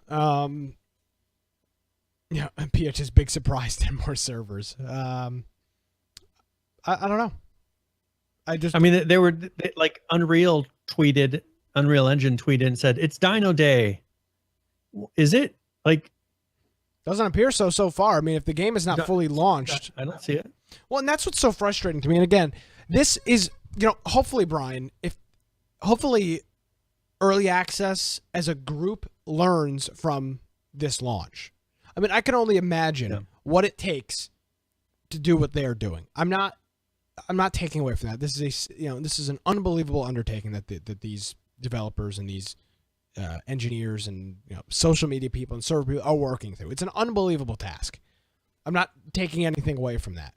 PH's big surprise, 10 more servers. I don't know. They were like Unreal Engine tweeted and said, it's Dino Day. Is it? Like, doesn't appear so far. I mean, if the game is not fully launched, I don't see it. Well, and that's what's so frustrating to me. And again, this is, hopefully, Brian, hopefully early access as a group learns from this launch. I mean, I can only imagine what it takes to do what they're doing. I'm not taking away from that. This is an unbelievable undertaking that these developers and these engineers and social media people and server people are working through. It's an unbelievable task. I'm not taking anything away from that.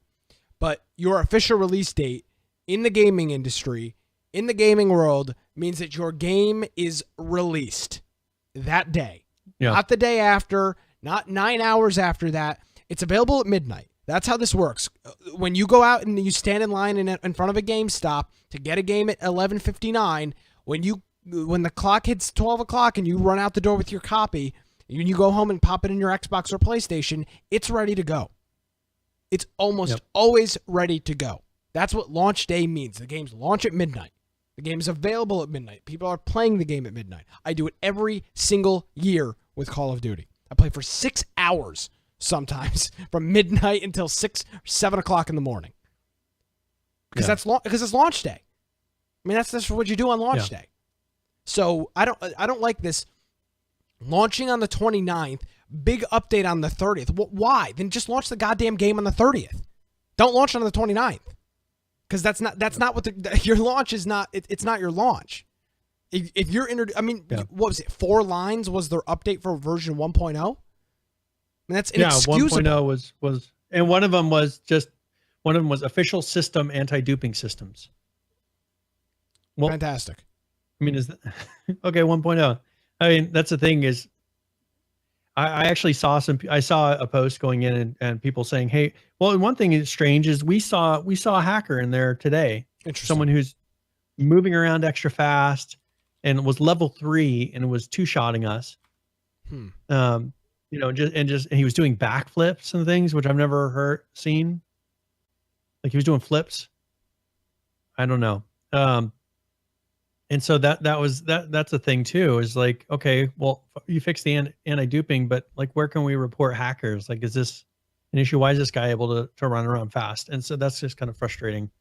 But your official release date in the gaming industry, in the gaming world, means that your game is released that day. Yeah. Not the day after, not 9 hours after that. It's available at midnight. That's how this works. When you go out and you stand in line in front of a GameStop to get a game at 11:59, when the clock hits 12 o'clock and you run out the door with your copy, and you go home and pop it in your Xbox or PlayStation, it's ready to go. It's almost always ready to go. That's what launch day means. The games launch at midnight. The game is available at midnight. People are playing the game at midnight. I do it every single year with Call of Duty. I play for 6 hours sometimes from midnight until 6 or 7 o'clock in the morning. Because it's launch day. I mean, that's what you do on launch day. So I don't like this launching on the 29th, big update on the 30th. Why? Then just launch the goddamn game on the 30th. Don't launch on the 29th. Because that's not what your launch is not. It's not your launch. If you're what was it? 4 lines was their update for version 1.0. I mean, that's inexcusable. 1.0 was, and one of them was official system anti-duping systems. Well, fantastic. I mean, is that okay? 1.0. I mean, that's the thing is, I actually saw a post going in and people saying, hey, well, one thing is strange is we saw a hacker in there today. Someone who's moving around extra fast and was level 3 and was 2-shotting us. And he was doing backflips and things, which I've never seen. Like he was doing flips. I don't know. And so that's the thing too, is like, okay, well, you fix the anti-duping, but like, where can we report hackers? Like, is this an issue? Why is this guy able to run around fast? And so that's just kind of frustrating.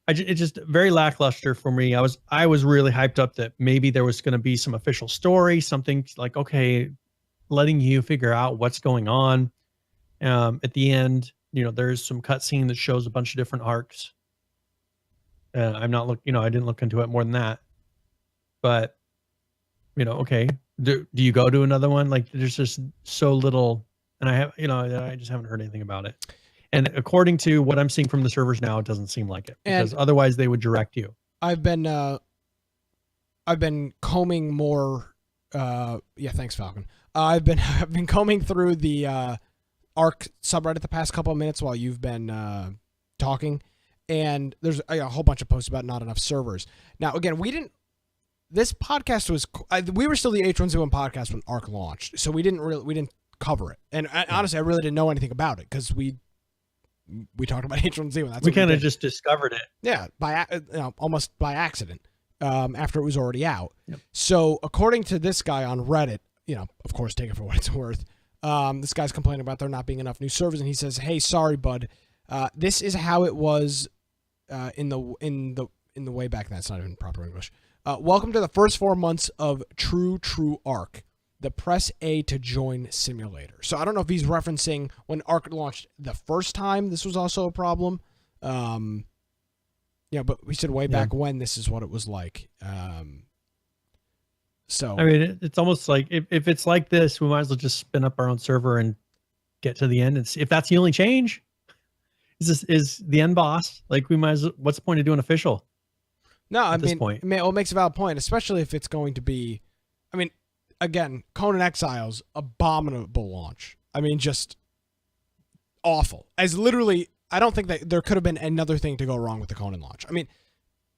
It's just very lackluster for me. I was really hyped up that maybe there was going to be some official story, something like, okay, letting you figure out what's going on. At the end, there's some cutscene that shows a bunch of different arcs. I didn't look into it more than that, but okay, do you go to another one? Like, there's just so little, and I just haven't heard anything about it. And according to what I'm seeing from the servers now, it doesn't seem like it, because otherwise they would direct you. I've been combing more. Yeah, thanks, Falcon. I've been combing through the ARK subreddit the past couple of minutes while you've been talking, and there's a whole bunch of posts about not enough servers. Now, again, this podcast was we were still the H1Z1 podcast when ARK launched, so we didn't cover it, and honestly, I really didn't know anything about it because we talked about H1Z1. We kind of just discovered it. Yeah, almost by accident. After it was already out. Yep. So according to this guy on Reddit, of course, take it for what it's worth. This guy's complaining about there not being enough new servers, and he says, "Hey, sorry, bud. This is how it was in the way back then." That's not even proper English. Welcome to the first 4 months of True ARK, the press A to join simulator. So I don't know if he's referencing when ARK launched the first time. This was also a problem. But we said way back when this is what it was like. So I mean, it's almost like if it's like this, we might as well just spin up our own server and get to the end. And if that's the only change, is the end boss, like, we might as well, what's the point of doing official? No, I mean, point? It makes a valid point, especially if it's going to be. I mean, again, Conan Exiles, abominable launch. I mean, just awful. As literally. I don't think that there could have been another thing to go wrong with the Conan launch. I mean,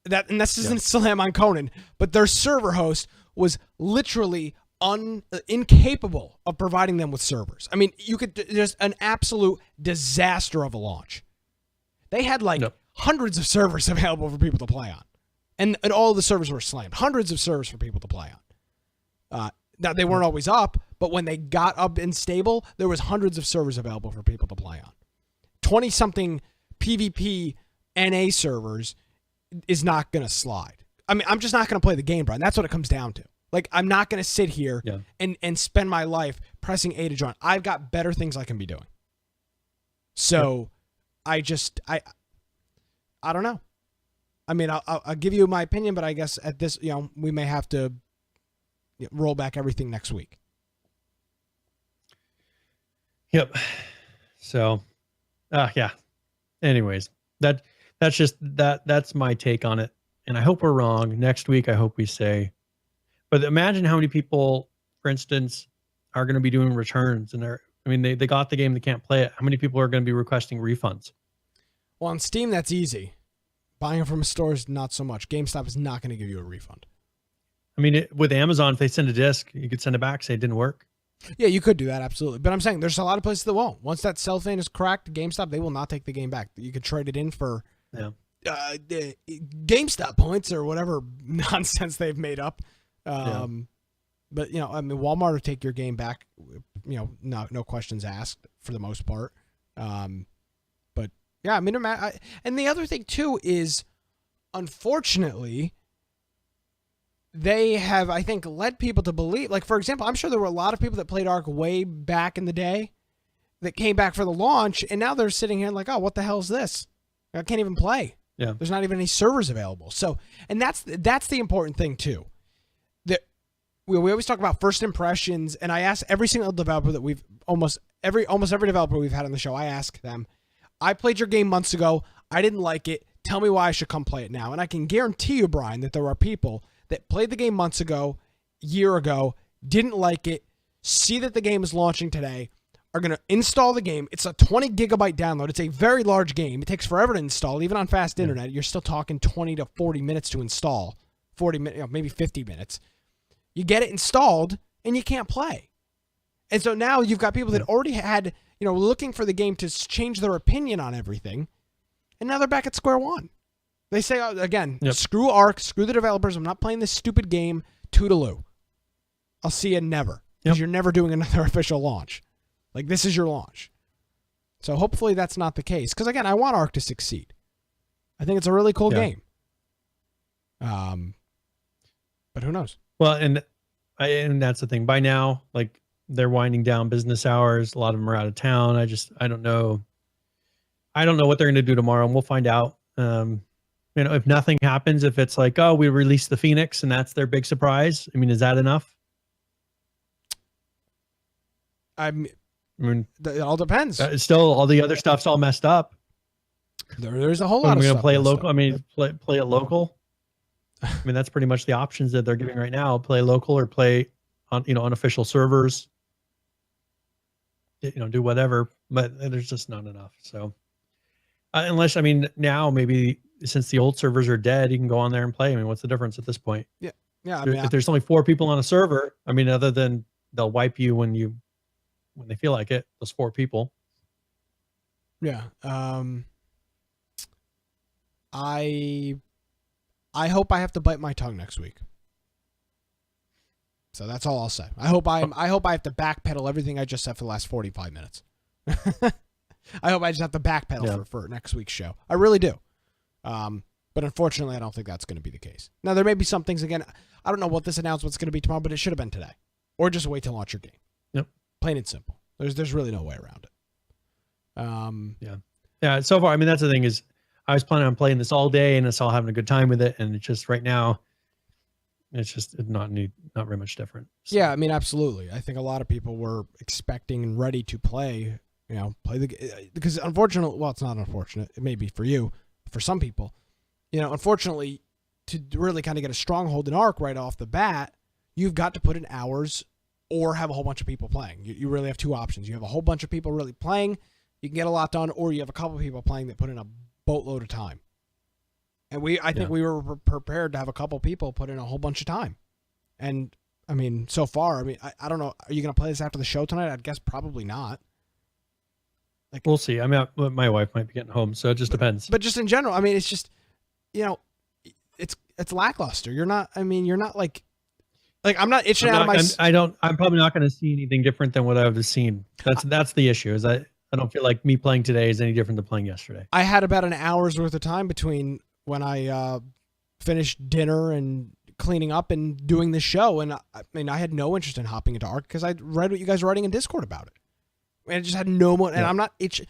this isn't slam on Conan, but their server host was literally incapable of providing them with servers. I mean, just an absolute disaster of a launch. They had hundreds of servers available for people to play on, and all the servers were slammed. Hundreds of servers for people to play on. Now they weren't always up, but when they got up and stable, there was hundreds of servers available for people to play on. 20-something PvP NA servers is not going to slide. I mean, I'm just not going to play the game, Brian. That's what it comes down to. Like, I'm not going to sit here and spend my life pressing A to join. I've got better things I can be doing. So I don't know. I mean, I'll give you my opinion, but I guess at this, we may have to roll back everything next week. Yep. So... yeah. Anyways, that's my take on it. And I hope we're wrong. Next week, I hope we say, but imagine how many people, for instance, are going to be doing returns, and they got the game, they can't play it. How many people are going to be requesting refunds? Well, on Steam, that's easy. Buying it from a store is not so much. GameStop is not going to give you a refund. I mean, with Amazon, if they send a disc, you could send it back, say it didn't work. Yeah, you could do that, absolutely. But I'm saying there's a lot of places that won't. Once that cellophane is cracked, GameStop, they will not take the game back. You could trade it in for GameStop points or whatever nonsense they've made up. But, Walmart will take your game back, no questions asked for the most part. But, yeah, I mean, and the other thing, too, is, unfortunately, they have, I think, led people to believe, like, for example, I'm sure there were a lot of people that played ARK way back in the day that came back for the launch, and now they're sitting here like, oh, what the hell is this? I can't even play. Yeah. There's not even any servers available. So, and that's the important thing, too. That we always talk about first impressions, and I ask every single developer that almost every developer we've had on the show, I ask them, I played your game months ago, I didn't like it, tell me why I should come play it now. And I can guarantee you, Brian, that there are people that played the game months ago, year ago, didn't like it, see that the game is launching today, are going to install the game. It's a 20 gigabyte download. It's a very large game. It takes forever to install. Even on fast internet, you're still talking 20 to 40 minutes to install. 40 minutes, maybe 50 minutes. You get it installed, and you can't play. And so now you've got people that already had, looking for the game to change their opinion on everything, and now they're back at square one. They say, again, screw ARK, screw the developers. I'm not playing this stupid game. Toodaloo. I'll see you never. Because you're never doing another official launch. Like, this is your launch. So hopefully that's not the case. Because, again, I want ARK to succeed. I think it's a really cool game. But who knows? Well, and that's the thing. By now, like, they're winding down business hours. A lot of them are out of town. I don't know. I don't know what they're going to do tomorrow, and we'll find out. if nothing happens, if it's like, oh, we released the Phoenix and that's their big surprise. I mean, is that enough? I mean, it all depends. Still, all the other stuff's all messed up. There's a whole lot of stuff. We're going to play a local. I mean, play a local. I mean, that's pretty much the options that they're giving right now. Play local or play on, unofficial servers. Do whatever, but there's just not enough. So unless, now maybe since the old servers are dead, you can go on there and play. I mean, what's the difference at this point? Yeah. If there's only 4 people on a server, other than they'll wipe you when they feel like it, those 4 people. Yeah. I hope I have to bite my tongue next week. So that's all I'll say. I hope I have to backpedal everything I just said for the last 45 minutes. I hope I just have to backpedal for next week's show. I really do. But unfortunately, I don't think that's going to be the case. Now, there may be some things, again, I don't know what this announcement's going to be tomorrow, but it should have been today. Or just wait to launch your game. Yep. Plain and simple. There's really no way around it. Yeah. So far, that's the thing is, I was planning on playing this all day and us all having a good time with it, and it's just right now, it's just not very much different. So. Yeah, absolutely. I think a lot of people were expecting and ready to play. Because unfortunately, well, it's not unfortunate. It may be for you, for some people. Unfortunately, to really kind of get a stronghold in ARK right off the bat, you've got to put in hours or have a whole bunch of people playing. You really have 2 options. You have a whole bunch of people really playing, you can get a lot done, or you have a couple of people playing that put in a boatload of time. And I think we were prepared to have a couple people put in a whole bunch of time. And so far, I don't know. Are you going to play this after the show tonight? I'd guess probably not. We'll see. My wife might be getting home, so it just depends. But just in general, it's just, it's lackluster. You're not like I'm not itching out of my. I'm probably not going to see anything different than what I've seen. That's the issue. Is I don't feel like me playing today is any different than playing yesterday. I had about an hour's worth of time between when I finished dinner and cleaning up and doing this show, and I had no interest in hopping into ARK because I read what you guys were writing in Discord about it. I just had no more, and I'm not itching.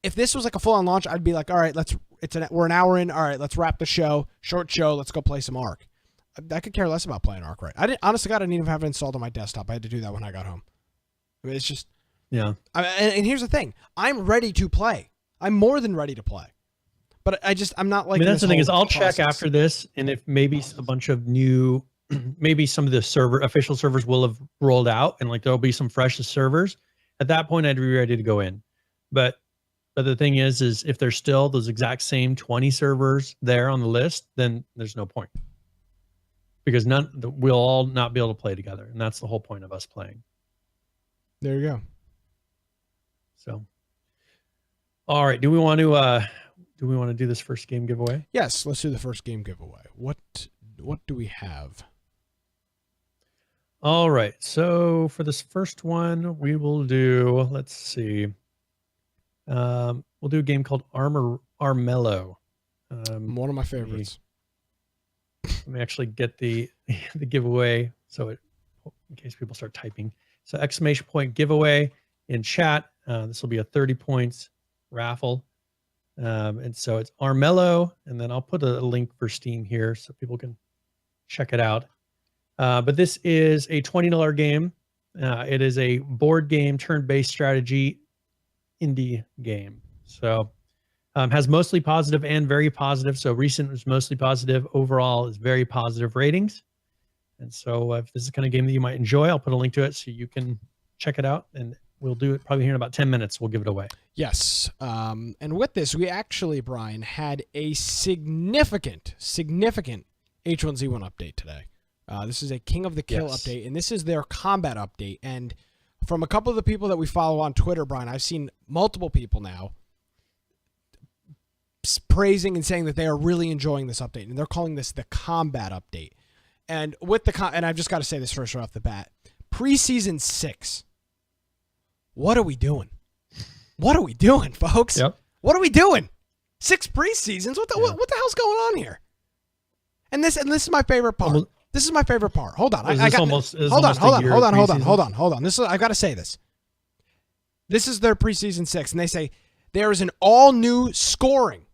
If this was like a full-on launch, I'd be like, all right, we're an hour in. All right, let's wrap the show. Short show. Let's go play some ARK. I could care less about playing ARK, right? Honest to God, I didn't even have it installed on my desktop. I had to do that when I got home. It's just, yeah. And here's the thing: I'm ready to play. I'm more than ready to play. But I'm not like. That's the thing is, I'll check after this, and if maybe a bunch of new, maybe some of the official servers will have rolled out, and there'll be some fresh servers. At that point, I'd be ready to go in. But the thing is if there's still those exact same 20 servers there on the list, then there's no point. Because we'll all not be able to play together, and that's the whole point of us playing. There you go. So, all right. Do we want to do this first game giveaway? Yes, let's do the first game giveaway. What do we have? All right. So for this first one, we will do. Let's see. We'll do a game called Armello. One of my favorites. Let me actually get the giveaway, in case people start typing. So ! giveaway in chat. This will be a 30 points raffle. And so it's Armello, and then I'll put a link for Steam here so people can check it out. But this is a $20 game. It is a board game, turn-based strategy indie game. So has mostly positive and very positive. So recent was mostly positive. Overall is very positive ratings. And so if this is the kind of game that you might enjoy, I'll put a link to it so you can check it out. And we'll do it probably here in about 10 minutes. We'll give it away. Yes. And with this, we actually, Brian, had a significant H1Z1 update today. This is a King of the Kill update, and this is their combat update. And from a couple of the people that we follow on Twitter, Brian, I've seen multiple people now praising and saying that they are really enjoying this update, and they're calling this the combat update. And with and I've just got to say this first right off the bat, preseason 6. What are we doing? What are we doing, folks? Yep. What are we doing? 6 preseasons? What the hell's going on here? And this is my favorite part. This is my favorite part. Hold on. Hold on. I've got to say this. This is their preseason 6, and they say there is an all-new scoring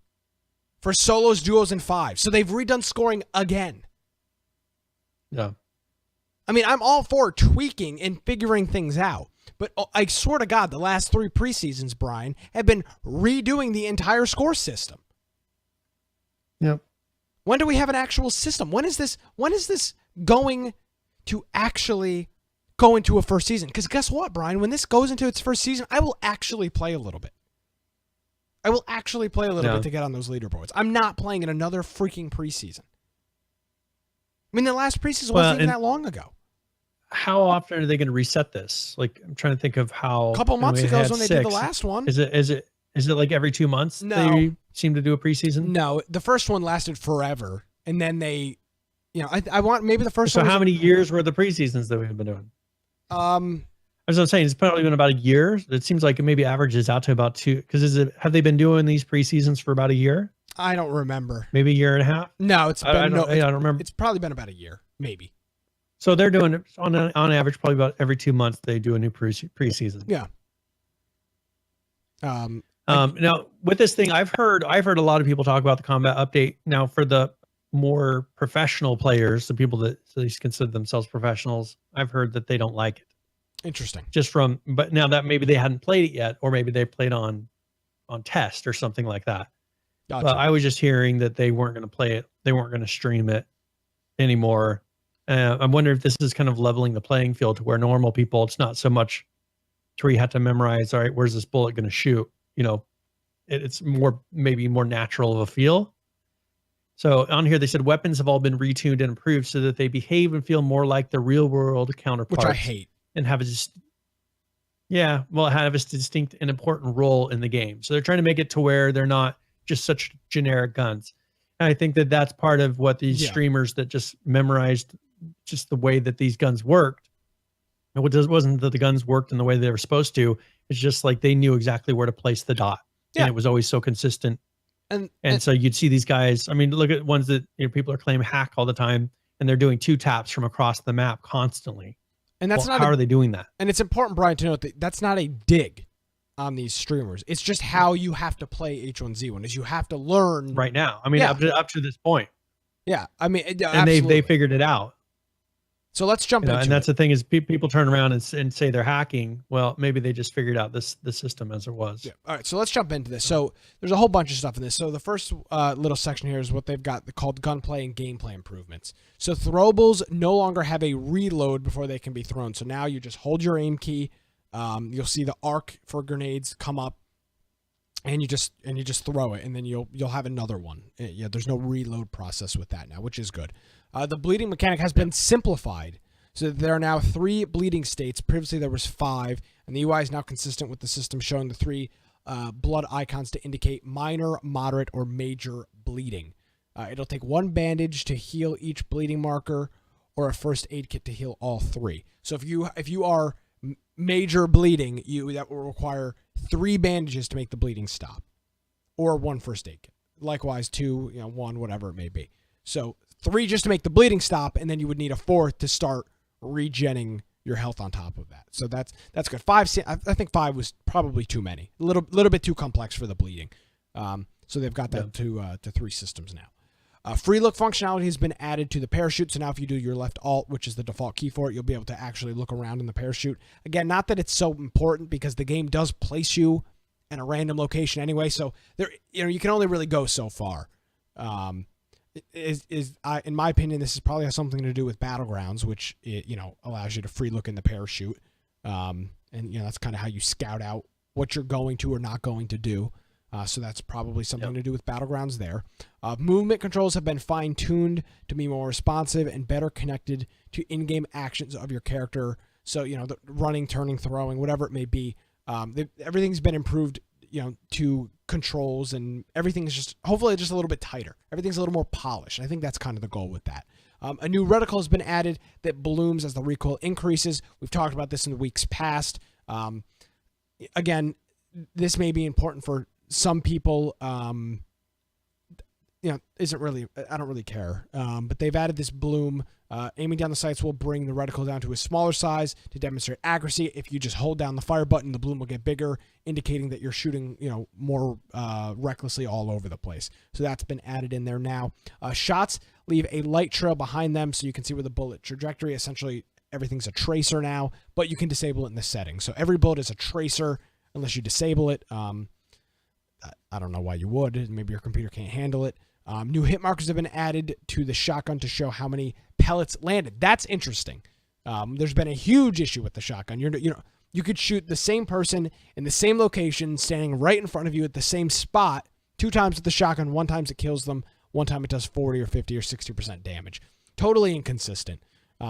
for solos, duos, and fives. So they've redone scoring again. Yeah. I mean, I'm all for tweaking and figuring things out. But I swear to God, the last 3 preseasons, Brian, have been redoing the entire score system. Yep. When do we have an actual system? When is this going to actually go into a first season? Because guess what, Brian? When this goes into its first season, I will actually play a little bit. I will actually play a little bit to get on those leaderboards. I'm not playing in another freaking preseason. I mean, the last preseason wasn't even that long ago. How often are they going to reset this? Like, I'm trying to think of how. A couple months ago is when they did the last one. Is it like every 2 months? No. They seem to do a preseason? No, the first one lasted forever. And then they, I want maybe the first one. So how many years were the preseasons that we've been doing? As I was saying, it's probably been about a year. It seems like it maybe averages out to about 2. Because have they been doing these preseasons for about a year? I don't remember. Maybe a year and a half? No, it's been I don't remember. It's probably been about a year, maybe. So they're doing it on average, probably about every 2 months. They do a new preseason. Yeah. Now with this thing, I've heard a lot of people talk about the combat update. Now for the more professional players, the people that at least consider themselves professionals, I've heard that they don't like it. Interesting. But now that maybe they hadn't played it yet, or maybe they played on test or something like that. Gotcha. But I was just hearing that they weren't going to play it. They weren't going to stream it anymore. I'm wondering if this is kind of leveling the playing field to where normal people, it's not so much to where you have to memorize, all right, where's this bullet going to shoot? It's maybe more natural of a feel. So on here, they said weapons have all been retuned and improved so that they behave and feel more like the real world counterparts. Which I hate. And have a distinct and important role in the game. So they're trying to make it to where they're not just such generic guns. And I think that that's part of what these streamers that just memorized just the way that these guns worked. And wasn't that the guns worked in the way they were supposed to. It's just like they knew exactly where to place the dot. Yeah. And it was always so consistent. And so you'd see these guys. I mean, look at ones that people are claiming hack all the time, and they're doing 2 taps from across the map constantly. And that's how are they doing that? And it's important, Brian, to note that that's not a dig on these streamers. It's just how you have to play H1Z1 is you have to learn right now. I mean, up to this point. Yeah. I mean, and they figured it out. So let's jump into it. And that's the thing is people turn around and say they're hacking. Well, maybe they just figured out the system as it was. Yeah. All right. So let's jump into this. So there's a whole bunch of stuff in this. So the first little section here is what they've got called gunplay and gameplay improvements. So throwables no longer have a reload before they can be thrown. So now you just hold your aim key. You'll see the ARK for grenades come up, and you just throw it, and then you'll have another one. Yeah, there's no reload process with that now, which is good. The bleeding mechanic has been simplified, so that there are now 3 bleeding states. Previously there was 5, and the UI is now consistent with the system showing the 3 blood icons to indicate minor, moderate, or major bleeding. It'll take 1 bandage to heal each bleeding marker, or a first aid kit to heal all 3. So if you are major bleeding, that will require 3 bandages to make the bleeding stop, or 1 first aid kit. Likewise, 2, 1, whatever it may be. So 3 just to make the bleeding stop, and then you would need a 4th to start regenning your health on top of that. So that's good. 5, I think 5 was probably too many, a little bit too complex for the bleeding. So they've got that to 3 systems now. Free look functionality has been added to the parachute. So now if you do your left alt, which is the default key for it, you'll be able to actually look around in the parachute. Again, not that it's so important because the game does place you in a random location anyway. So there, you can only really go so far. In my opinion, this is probably has something to do with Battlegrounds, which allows you to free look in the parachute. And that's kind of how you scout out what you're going to or not going to do. So that's probably something to do with Battlegrounds there. Movement controls have been fine-tuned to be more responsive and better connected to in-game actions of your character. So, the running, turning, throwing, whatever it may be, everything's been improved, to controls, and everything is hopefully just a little bit tighter. Everything's a little more polished. I think that's kind of the goal with that. A new reticle has been added that blooms as the recoil increases. We've talked about this in the weeks past. Again, this may be important for some people. isn't really, I don't really care. But they've added this bloom. Aiming down the sights will bring the reticle down to a smaller size to demonstrate accuracy. If you just hold down the fire button, the bloom will get bigger, indicating that you're shooting, more recklessly all over the place. So that's been added in there now. Shots leave a light trail behind them so you can see where the bullet trajectory, essentially everything's a tracer now, but you can disable it in the settings. So every bullet is a tracer unless you disable it. I don't know why you would. Maybe your computer can't handle it. New hit markers have been added to the shotgun to show how many pellets landed. That's interesting. There's been a huge issue with the shotgun. You could shoot the same person in the same location, standing right in front of you at the same spot, 2 times with the shotgun. 1 time it kills them. 1 time it does 40 or 50 or 60% damage. Totally inconsistent.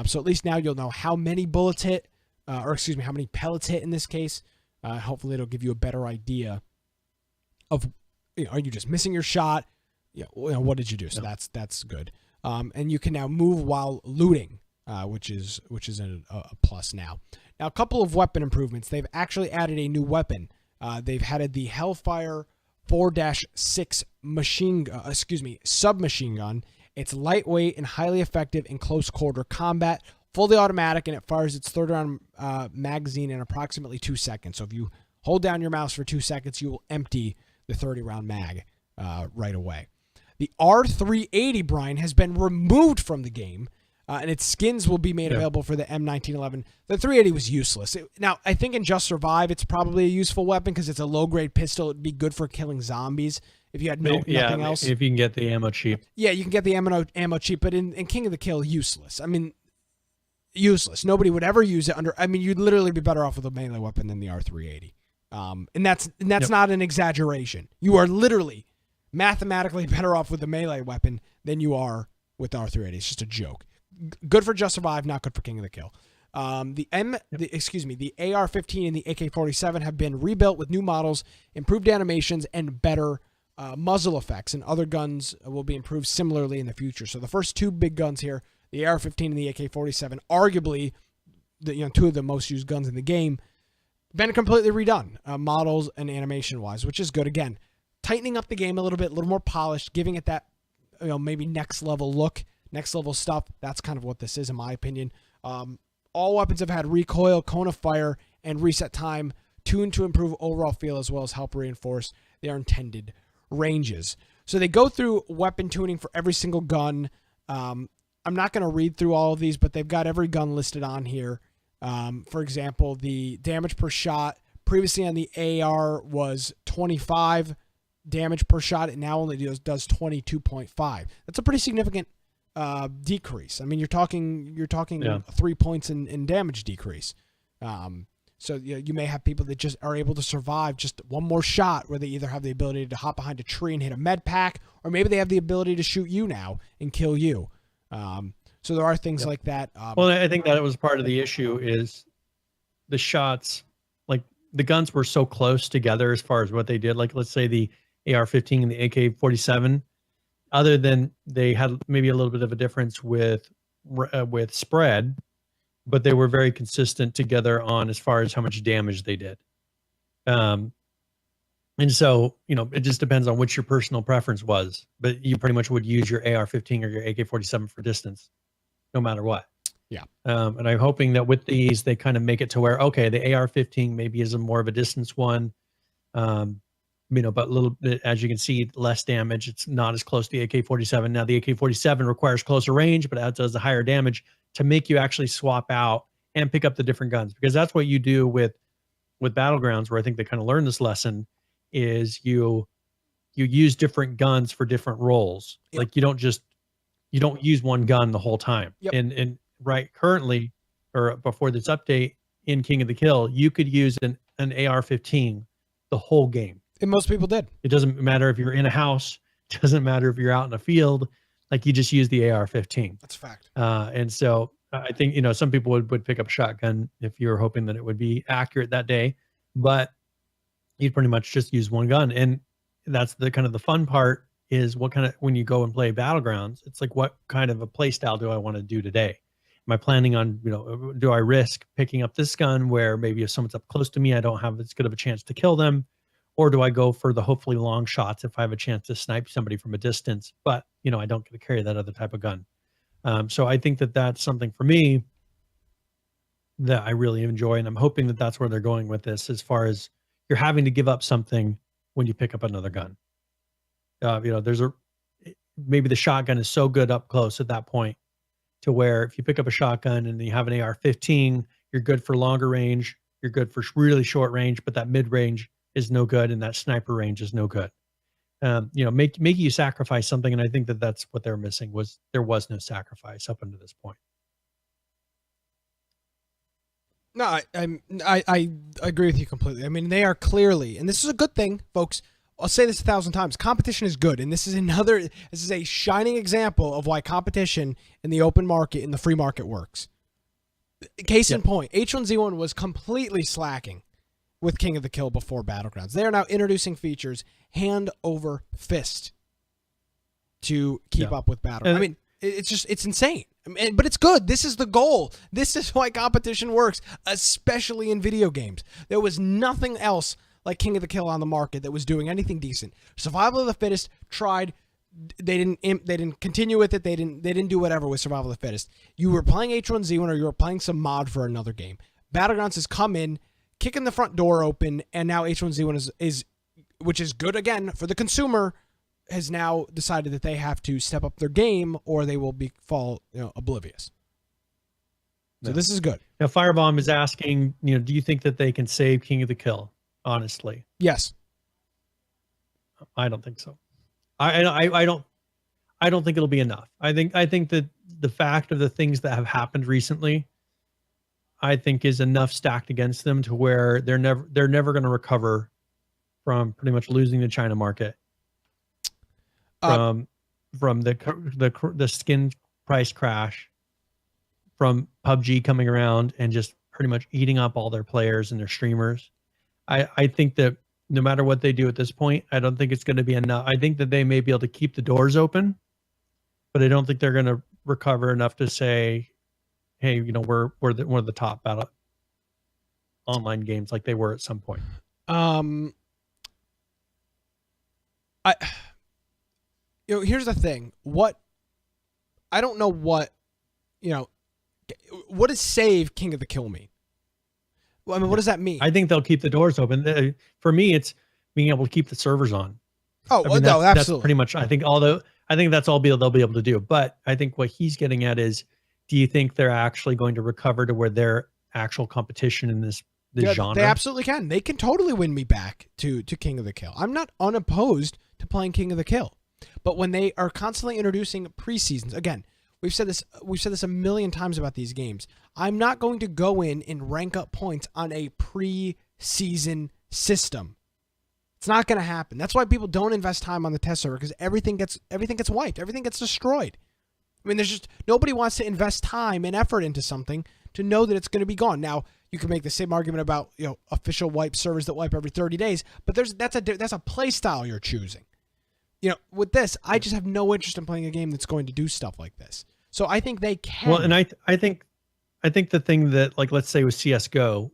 So at least now you'll know how many bullets hit, how many pellets hit in this case. Hopefully it'll give you a better idea of, are you just missing your shot? What did you do? So that's good. And you can now move while looting, which is a plus now. Now, a couple of weapon improvements. They've actually added a new weapon. They've added the Hellfire 4-6 submachine gun. It's lightweight and highly effective in close quarter combat, fully automatic, and it fires its 3rd round magazine in approximately 2 seconds. So if you hold down your mouse for 2 seconds, you will empty the 30 round mag right away. The R380, Brian, has been removed from the game, and its skins will be made available for the M1911. The 380 was useless. Now, I think in Just Survive, it's probably a useful weapon because it's a low-grade pistol. It'd be good for killing zombies if you had nothing else. If you can get the ammo cheap. Yeah, you can get the ammo cheap, but in King of the Kill, useless. I mean, useless. Nobody would ever use it you'd literally be better off with a melee weapon than the R380. And that's not an exaggeration. You are literally mathematically better off with the melee weapon than you are with the R380. It's just a joke. Good for Just Survive, not good for King of the Kill. The AR-15 and the AK-47 have been rebuilt with new models, improved animations, and better muzzle effects. And other guns will be improved similarly in the future. So the first 2 big guns here, the AR-15 and the AK-47, arguably the 2 of the most used guns in the game, been completely redone, models and animation-wise, which is good. Again, tightening up the game a little bit, a little more polished, giving it that, maybe next level look, next level stuff. That's kind of what this is, in my opinion. All weapons have had recoil, cone of fire, and reset time, tuned to improve overall feel as well as help reinforce their intended ranges. So they go through weapon tuning for every single gun. I'm not going to read through all of these, but they've got every gun listed on here. For example, the damage per shot previously on the AR was 25 damage per shot. It now only does 22.5. That's a pretty significant decrease. I mean, you're talking 3 points in damage decrease. So you may have people that just are able to survive just one more shot, where they either have the ability to hop behind a tree and hit a med pack, or maybe they have the ability to shoot you now and kill you. So there are things like that. Well, I think that was part of the issue is the shots, like the guns were so close together as far as what they did. Like, let's say the AR-15 and the AK-47, other than they had maybe a little bit of a difference with spread, but they were very consistent together on as far as how much damage they did. And so, it just depends on which your personal preference was, but you pretty much would use your AR-15 or your AK-47 for distance, no mamatter what. Yeah. And I'm hoping that with these, they kind of make it to where, okay, the AR-15 maybe is a more of a distance one, but a little bit, as you can see, less damage. It's not as close to the AK-47. Now, the AK-47 requires closer range, but that does the higher damage to make you actually swap out and pick up the different guns, because that's what you do with Battlegrounds, where I think they kind of learned this lesson, is you use different guns for different roles. Yep. Like you don't use one gun the whole time. Yep. And right currently, or before this update in King of the Kill, you could use an AR-15 the whole game. And most people did. It doesn't matter if you're in a house. It doesn't matter if you're out in a field. Like, you just use the AR-15. That's a fact. And so I think, some people would pick up a shotgun if you were hoping that it would be accurate that day, but you'd pretty much just use one gun. And that's the kind of the fun part, is when you go and play Battlegrounds, it's like, what kind of a play style do I want to do today? Am I planning on, do I risk picking up this gun where maybe if someone's up close to me, I don't have as good of a chance to kill them? Or do I go for the hopefully long shots if I have a chance to snipe somebody from a distance, but I don't get to carry that other type of gun. So I think that that's something for me that I really enjoy. And I'm hoping that that's where they're going with this, as far as you're having to give up something when you pick up another gun. Maybe the shotgun is so good up close at that point to where if you pick up a shotgun and you have an AR-15, you're good for longer range. You're good for really short range, but that mid range is no good, and that sniper range is no good. Making you sacrifice something, and I think that that's what they're missing. There was no sacrifice up until this point. No, I agree with you completely. I mean, they are clearly, and this is a good thing, folks. I'll say this 1,000 times. Competition is good, and this is a shining example of why competition in the open market, in the free market, works. Case in point, H1Z1 was completely slacking with King of the Kill before Battlegrounds. They are now introducing features hand over fist to keep up with Battlegrounds. I mean, it's insane. But it's good. This is the goal. This is why competition works, especially in video games. There was nothing else like King of the Kill on the market that was doing anything decent. Survival of the Fittest tried. They didn't continue with it. They didn't do whatever with Survival of the Fittest. You were playing H1Z1 or you were playing some mod for another game. Battlegrounds has come in, kicking the front door open, and now H1Z1 is which is good again for the consumer, has now decided that they have to step up their game or they will fall oblivious. So this is good. Now Firebomb is asking, do you think that they can save King of the Kill? Honestly, yes. I don't think so. I don't think it'll be enough. I think that the fact of the things that have happened recently, I think, is enough stacked against them to where they're never going to recover from pretty much losing the China market, from the skin price crash, from PUBG coming around and just pretty much eating up all their players and their streamers. I think that no matter what they do at this point, I don't think it's going to be enough. I think that they may be able to keep the doors open, but I don't think they're going to recover enough to say, hey, we're one of the top battle online games like they were at some point. Here's the thing. I don't know what does save King of the Kill mean? Well, I mean, what does that mean? I think they'll keep the doors open. For me, it's being able to keep the servers on. Oh, no, absolutely. That's pretty much, I think that's all they'll be able to do. But I think what he's getting at is, do you think they're actually going to recover to where they're actual competition in this genre? They absolutely can. They can totally win me back to King of the Kill. I'm not unopposed to playing King of the Kill. But when they are constantly introducing preseasons, again, we've said this a million times about these games. I'm not going to go in and rank up points on a preseason system. It's not going to happen. That's why people don't invest time on the test server, because everything gets wiped. Everything gets destroyed. I mean, nobody wants to invest time and effort into something to know that it's going to be gone. Now, you can make the same argument about official wipe servers that wipe every 30 days, but that's a play style you're choosing. With this, I just have no interest in playing a game that's going to do stuff like this. So I think they can. Well, and I think the thing that, like, let's say with CS:GO,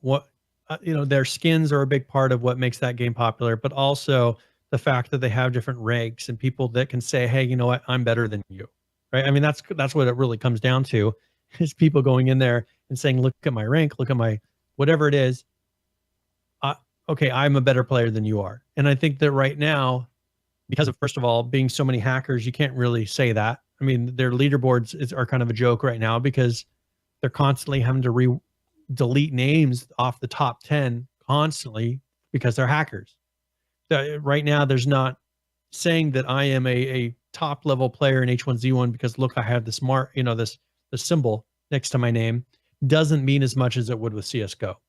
their skins are a big part of what makes that game popular, but also the fact that they have different ranks and people that can say, hey, you know what, I'm better than you, right? I mean, that's what it really comes down to, is people going in there and saying, look at my rank, look at my whatever it is. Okay, I'm a better player than you are. And I think that right now, because of, first of all, being so many hackers, you can't really say that. I mean, their leaderboards are kind of a joke right now because they're constantly having to delete names off the top 10 constantly because they're hackers. Right now, there's not saying that I am a top level player in H1Z1 because look, I have this the symbol next to my name, doesn't mean as much as it would with CS:GO.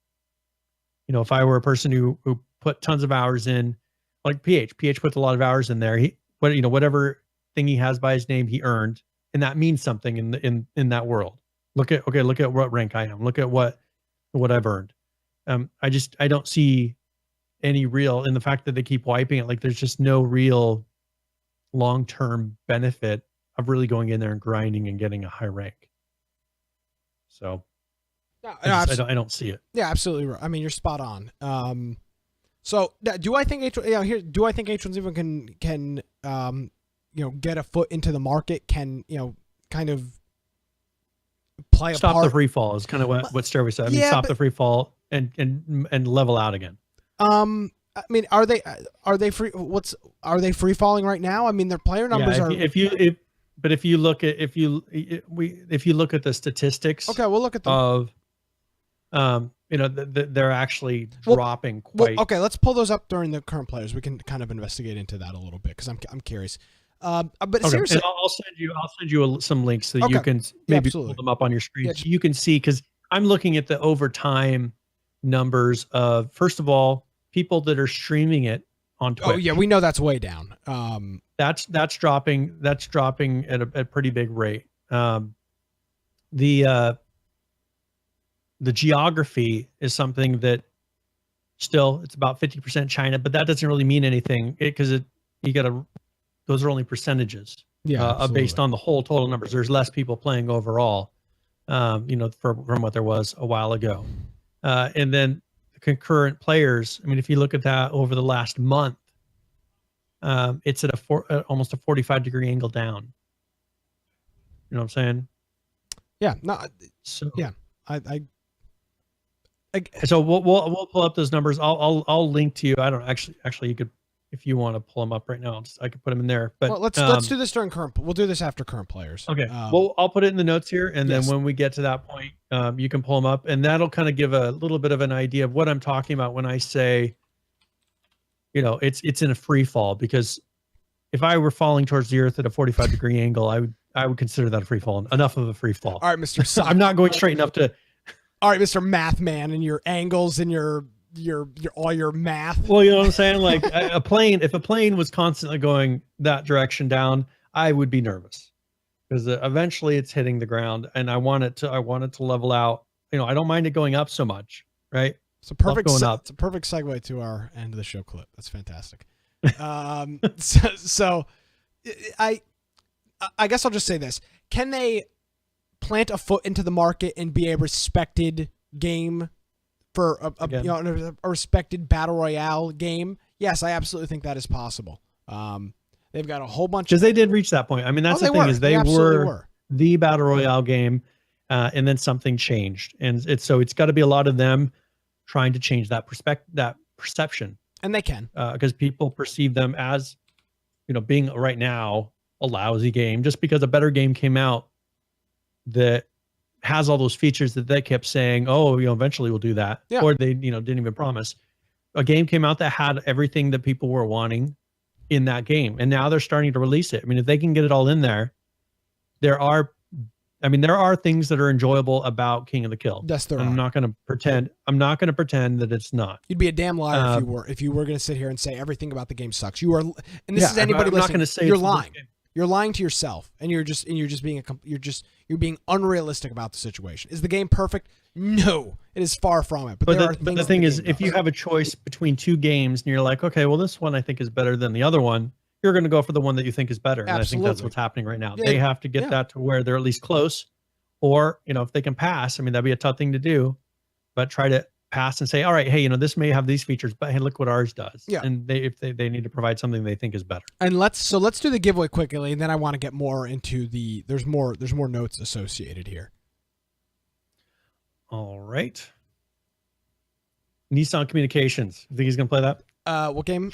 If I were a person who put tons of hours in, like PH puts a lot of hours in there. Whatever thing he has by his name, he earned, and that means something in that world. Look at what rank I am. Look at what I've earned. I don't see any real, in the fact that they keep wiping it. Like, there's just no real long-term benefit of really going in there and grinding and getting a high rank. So I don't see it. Yeah, absolutely. I mean, you're spot on. So do I think do I think H1Z1 can get a foot into the market? Can kind of play a Stop part? the free fall is kind of what Stairway said. I mean, stop the free fall and level out again. I mean, are they free? Are they free falling right now? I mean, their player numbers are. If you look at the statistics, okay, we'll look at them. They're actually dropping quite. Well, okay, let's pull those up during the current players. We can kind of investigate into that a little bit because I'm curious. But okay. seriously, and I'll send you some links so that you can maybe pull them up on your screen so you can see, because I'm looking at the overtime numbers of, first of all, people that are streaming it on Twitch. Oh yeah, we know that's way down. That's dropping at a pretty big rate. The geography is something that still, it's about 50% China, but that doesn't really mean anything because those are only percentages. Based on the whole total numbers. There's less people playing overall, from what there was a while ago. And then the concurrent players, I mean, if you look at that over the last month, it's at almost a 45-degree angle down. You know what I'm saying? Yeah. No. So yeah, so we'll pull up those numbers. I'll link to you. I don't actually you could, if you want to pull them up right now, I could put them in there. But let's do this during current. We'll do this after current players. Okay. Well, I'll put it in the notes here, and then when we get to that point, you can pull them up, and that'll kind of give a little bit of an idea of what I'm talking about when I say, it's in a free fall. Because if I were falling towards the earth at a 45-degree angle, I would consider that a free fall. Enough of a free fall. All right, Mr. I'm not going straight enough to. All right, Mr. Math Man, and your angles and your all your math. Well, you know what I'm saying? Like if a plane was constantly going that direction down, I would be nervous, because eventually it's hitting the ground, and I want it to level out. I don't mind it going up so much, right? It's a perfect It's a perfect segue to our end of the show clip. That's fantastic. So I guess I'll just say this: can they plant a foot into the market and be a respected game for a respected battle royale game? Yes, I absolutely think that is possible. They've got a whole bunch, because they did reach that point. I mean, that's the thing, is they were the battle royale game, and then something changed, and it's got to be a lot of them trying to change that perception, and they can, because people perceive them as being right now a lousy game, just because a better game came out that has all those features that they kept saying, eventually we'll do that. Yeah. Or they, didn't even promise. A game came out that had everything that people were wanting in that game. And now they're starting to release it. I mean, if they can get it all in there are things that are enjoyable about King of the Kill. Yes, there are. I'm not going to pretend that it's not. You'd be a damn liar if you were going to sit here and say everything about the game sucks. You are, and this is anybody listening. Not going to say you're lying. You're lying to yourself, and you're being unrealistic about the situation. Is the game perfect? No, it is far from it. But the thing is, if you have a choice between two games and you're like, okay, well, this one I think is better than the other one, you're going to go for the one that you think is better. And I think that's what's happening right now. They have to get that to where they're at least close, or if they can pass. I mean, that'd be a tough thing to do, but try to pass and say, all right, hey, this may have these features, but hey, look what ours does. Yeah. And if they need to provide something they think is better. And let's do the giveaway quickly, and then I want to get more into there's more notes associated here. All right. Nissan Communications. You think he's gonna play that? What game?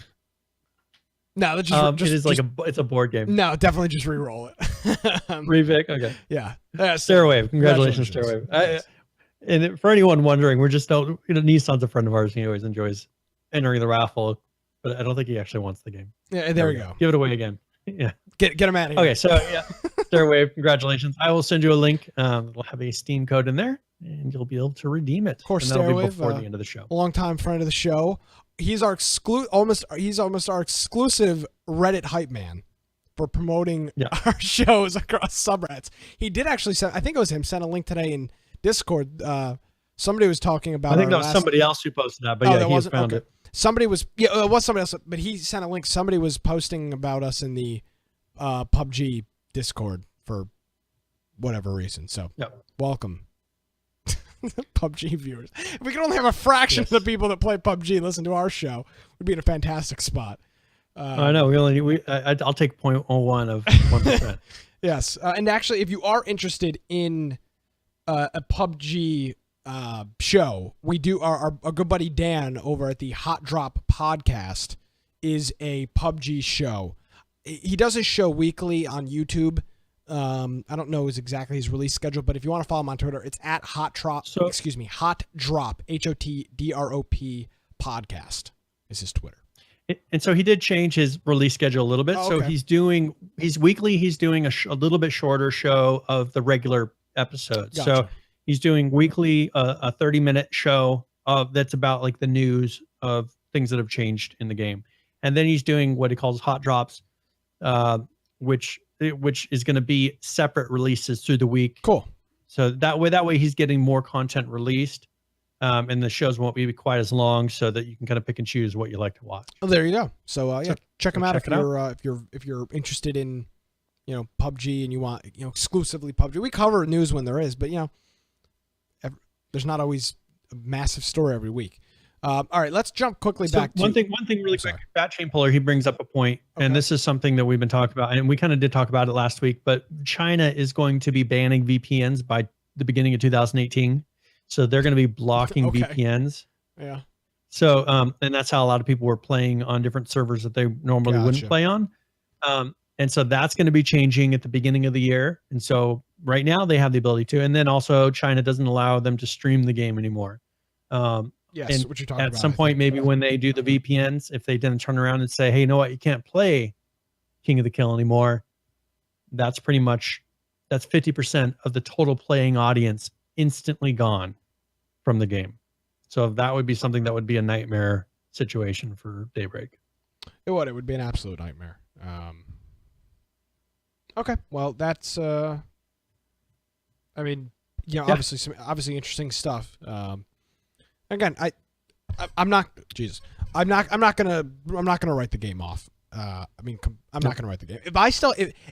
No, it is it's a board game. No, definitely just re-roll it. Revic. Okay. Yeah. Stairwave. Congratulations, Stairwave. And for anyone wondering, we're just Nissan's a friend of ours. He always enjoys entering the raffle, but I don't think he actually wants the game. Yeah, there we go. Give it away again. Yeah. Get him out of here. Okay, so yeah, Stairwave, congratulations. I will send you a link. We'll have a Steam code in there, and you'll be able to redeem it. Of course, and that'll Stairwave, be before the end of the show. A long-time friend of the show. He's our almost our exclusive Reddit hype man for promoting our shows across subreddits. He did actually send, I think it was him, sent a link today in Discord. Somebody was talking about. I think that was somebody else who posted that, but he found it. Somebody was it was somebody else, but he sent a link. Somebody was posting about us in the PUBG Discord for whatever reason. So welcome. PUBG viewers. If we could only have a fraction of the people that play PUBG listen to our show, we'd be in a fantastic spot. I know. I'll take 0.01 of 1%. Yes. And actually, if you are interested in a PUBG show, we do our good buddy Dan over at the Hot Drop podcast is a PUBG show. He does his show weekly on YouTube. I don't know exactly his release schedule, but if you want to follow him on Twitter, it's at Hot Drop. Hot Drop, HOTDROP podcast is his Twitter. And so he did change his release schedule a little bit. So he's doing a little bit shorter show of the regular episodes. Gotcha. So he's doing weekly a 30-minute show that's about like the news of things that have changed in the game. And then he's doing what he calls hot drops, which is going to be separate releases through the week. Cool. So that way he's getting more content released. And the shows won't be quite as long, so that you can kind of pick and choose what you like to watch. Oh, there you go. So check them out if you're interested in, PUBG and you want exclusively PUBG. We cover news when there is, but there's not always a massive story every week. All right, let's jump quickly back. One thing really quick. Fat Chain Puller, he brings up a point, and this is something that we've been talking about, and we kind of did talk about it last week. But China is going to be banning VPNs by the beginning of 2018. So they're going to be blocking VPNs. Yeah. So, and that's how a lot of people were playing on different servers that they normally wouldn't play on. And so that's going to be changing at the beginning of the year. And so right now they have the ability to, and then also China doesn't allow them to stream the game anymore. Yes. And what you're talking at about, some point, maybe when they do the VPNs, if they then turn around and say, hey, you know what? You can't play King of the Kill anymore. That's 50% of the total playing audience instantly gone from the game. So that would be something that would be a nightmare situation for Daybreak. It would be an absolute nightmare. Okay, well that's obviously interesting stuff. Again, I'm not gonna write the game off. I'm not gonna write the game.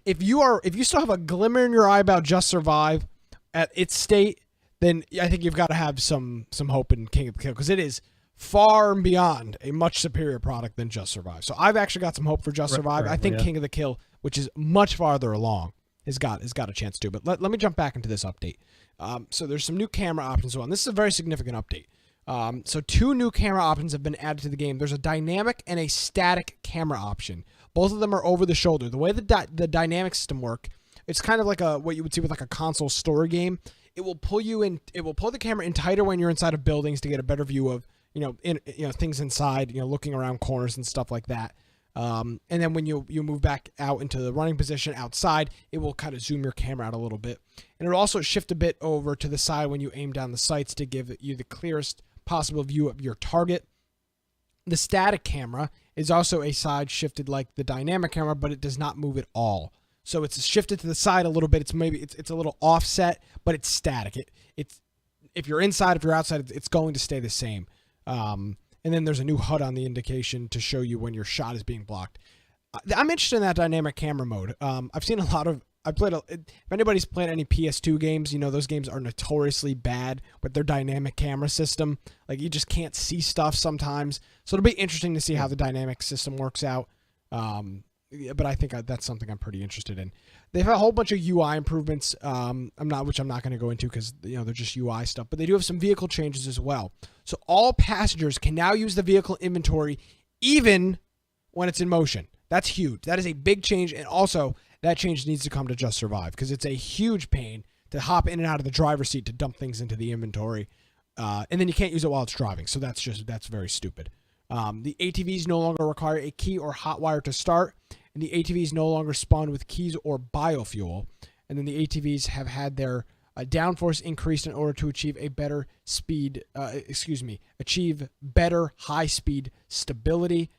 If you still have a glimmer in your eye about Just Survive at its state, then I think you've got to have some hope in King of the Kill, because it is far and beyond a much superior product than Just Survive. So I've actually got some hope for Just Survive. I think King of the Kill, which is much farther along, has got a chance to. But let me jump back into this update. So there's some new camera options on. This is a very significant update. So 2 new camera options have been added to the game. There's a dynamic and a static camera option. Both of them are over the shoulder. The way the dynamic system work, it's kind of like what you would see with like a console story game. It will pull you in. It will pull the camera in tighter when you're inside of buildings to get a better view of things inside. Looking around corners and stuff like that. And then when you move back out into the running position outside, it will kind of zoom your camera out a little bit, and it'll also shift a bit over to the side when you aim down the sights to give you the clearest possible view of your target. The static camera is also a side shifted like the dynamic camera, but it does not move at all. So it's shifted to the side a little bit. It's a little offset, but it's static. It's if you're inside, if you're outside, it's going to stay the same. And then there's a new HUD on the indication to show you when your shot is being blocked. I'm interested in that dynamic camera mode. I've seen if anybody's played any PS2 games, those games are notoriously bad with their dynamic camera system. Like, you just can't see stuff sometimes. So it'll be interesting to see how the dynamic system works out. But I think that's something I'm pretty interested in. They've had a whole bunch of UI improvements, which I'm not going to go into because they're just UI stuff. But they do have some vehicle changes as well. So all passengers can now use the vehicle inventory even when it's in motion. That's huge. That is a big change, and also that change needs to come to Just Survive, because it's a huge pain to hop in and out of the driver's seat to dump things into the inventory, and then you can't use it while it's driving. So that's very stupid. The ATVs no longer require a key or hot wire to start, and the ATVs no longer spawn with keys or biofuel. And then the ATVs have had their downforce increased in order to achieve achieve better high-speed stability.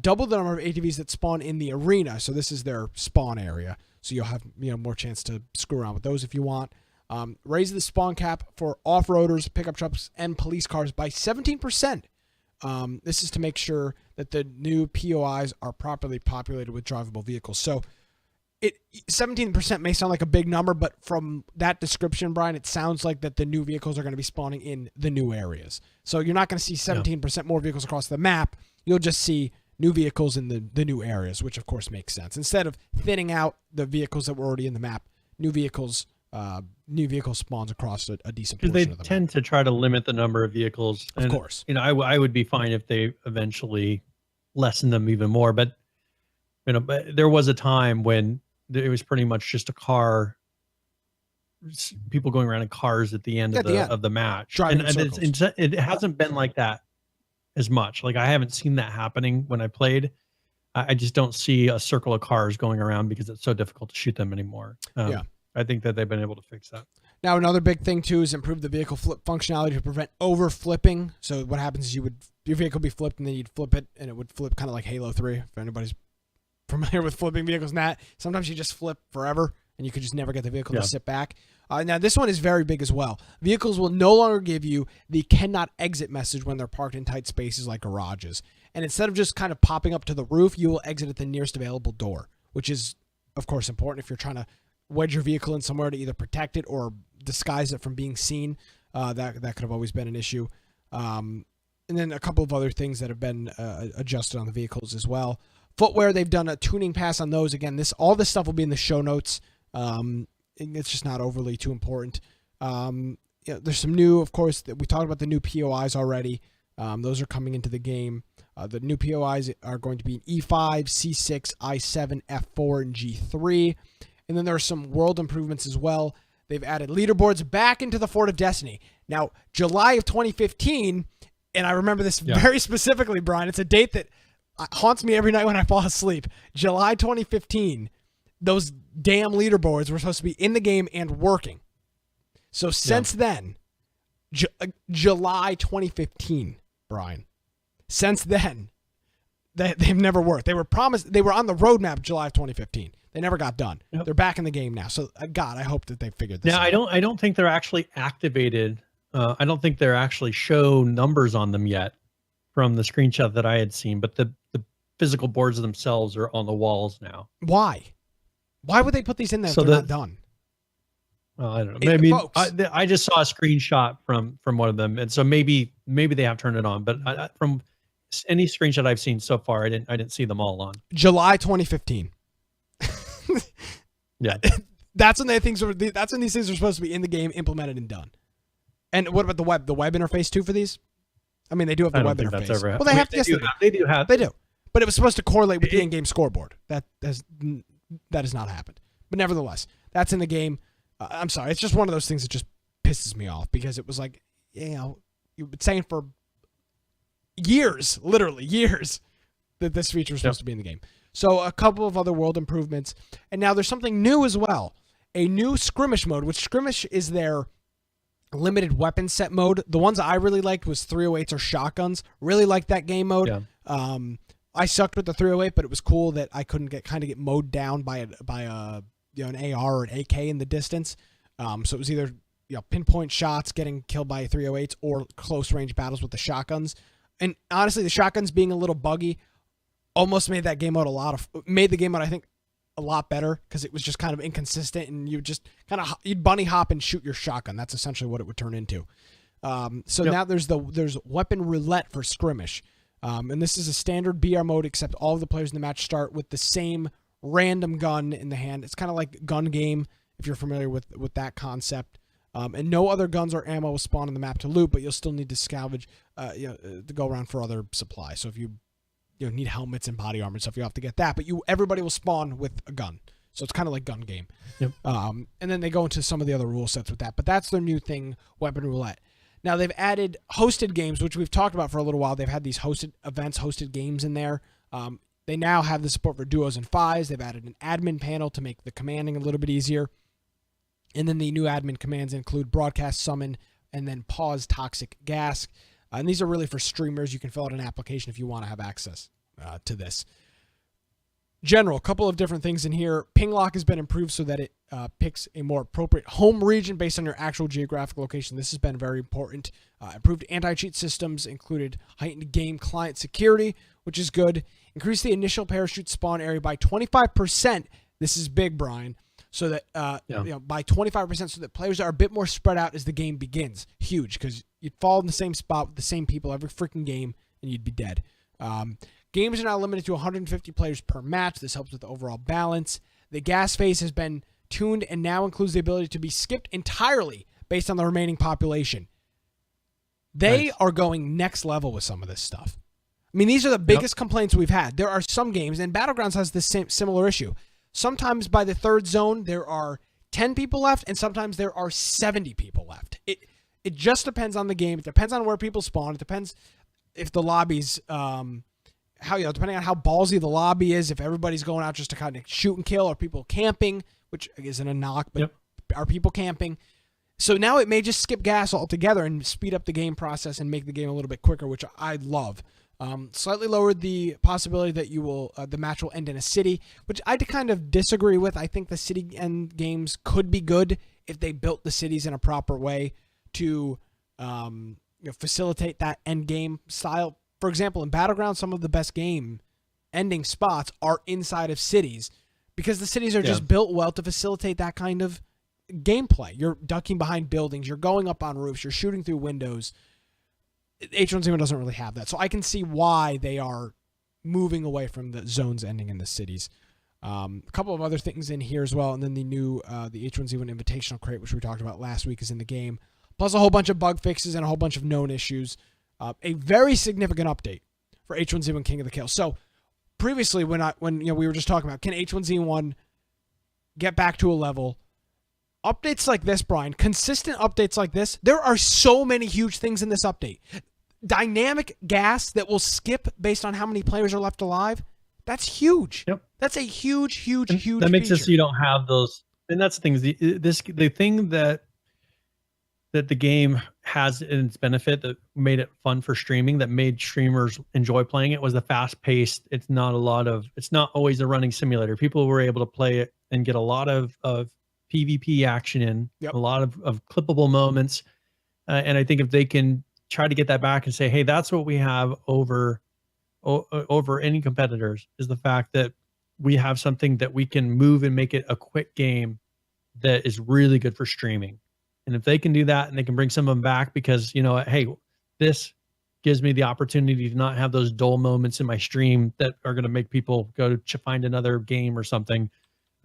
Double the number of ATVs that spawn in the arena, so this is their spawn area. So you'll have more chance to screw around with those if you want. Raise the spawn cap for off-roaders, pickup trucks, and police cars by 17%. This is to make sure that the new POIs are properly populated with drivable vehicles. So it 17% may sound like a big number, but from that description, Brian, it sounds like that the new vehicles are going to be spawning in the new areas. So you're not going to see 17% more vehicles across the map. You'll just see new vehicles in the new areas, which of course makes sense. Instead of thinning out the vehicles that were already in the map, new vehicles spawns across a decent portion of the map. They tend to try to limit the number of vehicles. Of course. I would be fine if they eventually lessen them even more. But but there was a time when it was pretty much just a car, people going around in cars at the end of the match. And it hasn't been like that as much. Like I haven't seen that happening when I played. I just don't see a circle of cars going around because it's so difficult to shoot them anymore. I think that they've been able to fix that. Now, another big thing too is improve the vehicle flip functionality to prevent over flipping. So what happens is your vehicle would be flipped and then you'd flip it and it would flip kind of like Halo 3. If anybody's familiar with flipping vehicles, sometimes you just flip forever and you could just never get the vehicle to sit back. Now this one is very big as well. Vehicles will no longer give you the cannot exit message when they're parked in tight spaces like garages. And instead of just kind of popping up to the roof, you will exit at the nearest available door, which is of course important if you're trying to wedge your vehicle in somewhere to either protect it or disguise it from being seen. That could have always been an issue. And then a couple of other things that have been adjusted on the vehicles as well. Footwear, they've done a tuning pass on those. Again, all this stuff will be in the show notes. It's just not overly too important. There's some new, of course, we talked about the new POIs already. Those are coming into the game. The new POIs are going to be in E5, C6, I7, F4, and G3. And then there are some world improvements as well. They've added leaderboards back into the Fort of Destiny. Now, July of 2015, and I remember this very specifically, Brian. It's a date that haunts me every night when I fall asleep. July 2015, those damn leaderboards were supposed to be in the game and working. So since then, July 2015, Brian, since then, they've never worked. They were promised, they were on the roadmap July of 2015. They never got done. Yep. They're back in the game now. So God, I hope that they figured this out. I don't think they're actually activated. I don't think they're actually show numbers on them yet from the screenshot that I had seen, but the physical boards themselves are on the walls now. Why? Why would they put these in there if they're not done? Well, I don't know. Maybe I just saw a screenshot from one of them, and so maybe they have turned it on. But from any screenshot I've seen so far, I didn't see them all on. July 2015. Yeah, that's when that's when these things are supposed to be in the game, implemented and done. And what about the web? The web interface too for these? I mean, they do have the web interface. Well, they have. Yes, they do have. They do. But it was supposed to correlate with the in-game scoreboard. That has not happened. But nevertheless, that's in the game. I'm sorry. It's just one of those things that just pisses me off because it was like, you've been saying for years, literally years, that this feature was supposed to be in the game. So a couple of other world improvements. And now there's something new as well. A new skirmish mode, which skirmish is their limited weapon set mode. The ones I really liked was 308s or shotguns. Really liked that game mode. Yeah. I sucked with the 308, but it was cool that I couldn't get mowed down by an AR or an AK in the distance. So it was either pinpoint shots, getting killed by 308s, or close range battles with the shotguns. And honestly, the shotguns being a little buggy almost made that game mode I think a lot better because it was just kind of inconsistent and you just you'd bunny hop and shoot your shotgun. That's essentially what it would turn into. Now there's weapon roulette for skirmish. And this is a standard BR mode, except all of the players in the match start with the same random gun in the hand. It's kind of like gun game, if you're familiar with that concept. And no other guns or ammo will spawn on the map to loot, but you'll still need to scavenge, to go around for other supplies. So if you need helmets and body armor and stuff, you have to get that. But everybody will spawn with a gun. So it's kind of like gun game. Yep. And then they go into some of the other rule sets with that. But that's their new thing, weapon roulette. Now, they've added hosted games, which we've talked about for a little while. They've had these hosted events, hosted games in there. They now have the support for duos and fives. They've added an admin panel to make the commanding a little bit easier. And then the new admin commands include broadcast, summon, and then pause toxic gas. And these are really for streamers. You can fill out an application if you want to have access to this. General, a couple of different things in here. Ping lock has been improved so that it picks a more appropriate home region based on your actual geographic location. This has been very important. Improved anti-cheat systems included heightened game client security, which is good. Increase the initial parachute spawn area by 25% This is big, Brian. So that by 25%, so that players are a bit more spread out as the game begins. Huge, because you'd fall in the same spot with the same people every freaking game, and you'd be dead. Games are now limited to 150 players per match. This helps with the overall balance. The gas phase has been tuned and now includes the ability to be skipped entirely based on the remaining population. They are going next level with some of this stuff. I mean, these are the biggest complaints we've had. There are some games, and Battlegrounds has this similar issue. Sometimes by the third zone, there are 10 people left, and sometimes there are 70 people left. It just depends on the game. It depends on where people spawn. It depends if the lobby's depending on how ballsy the lobby is. If everybody's going out just to kind of shoot and kill, or people camping, which isn't a knock, but are people camping? So now it may just skip gas altogether and speed up the game process and make the game a little bit quicker, which I love. Slightly lowered the possibility that the match will end in a city, which I kind of disagree with. I think the city end games could be good if they built the cities in a proper way to facilitate that end game style. For example, in Battlegrounds, some of the best game ending spots are inside of cities because the cities are just built well to facilitate that kind of gameplay. You're ducking behind buildings, you're going up on roofs, you're shooting through windows. H1Z1 doesn't really have that. So I can see why they are moving away from the zones ending in the cities. A couple of other things in here as well. And then the new the H1Z1 Invitational Crate, which we talked about last week, is in the game. Plus a whole bunch of bug fixes and a whole bunch of known issues. A very significant update for H1Z1 King of the Kill. So previously when we were just talking about, can H1Z1 get back to a level? Updates like this, Brian, consistent updates like this, there are so many huge things in this update. Dynamic gas that will skip based on how many players are left alive. That's huge. Yep. That's a huge that makes feature. it so you don't have those. And that's the thing. The thing that the game has in its benefit that made it fun for streaming, that made streamers enjoy playing it, was the fast paced. It's not always a running simulator. People were able to play it and get a lot of PvP action in, a lot of clippable moments. And I think if they can try to get that back and say, hey, that's what we have over any competitors, is the fact that we have something that we can move and make it a quick game that is really good for streaming. And if they can do that and they can bring some of them back, because, hey, this gives me the opportunity to not have those dull moments in my stream that are going to make people go to find another game or something.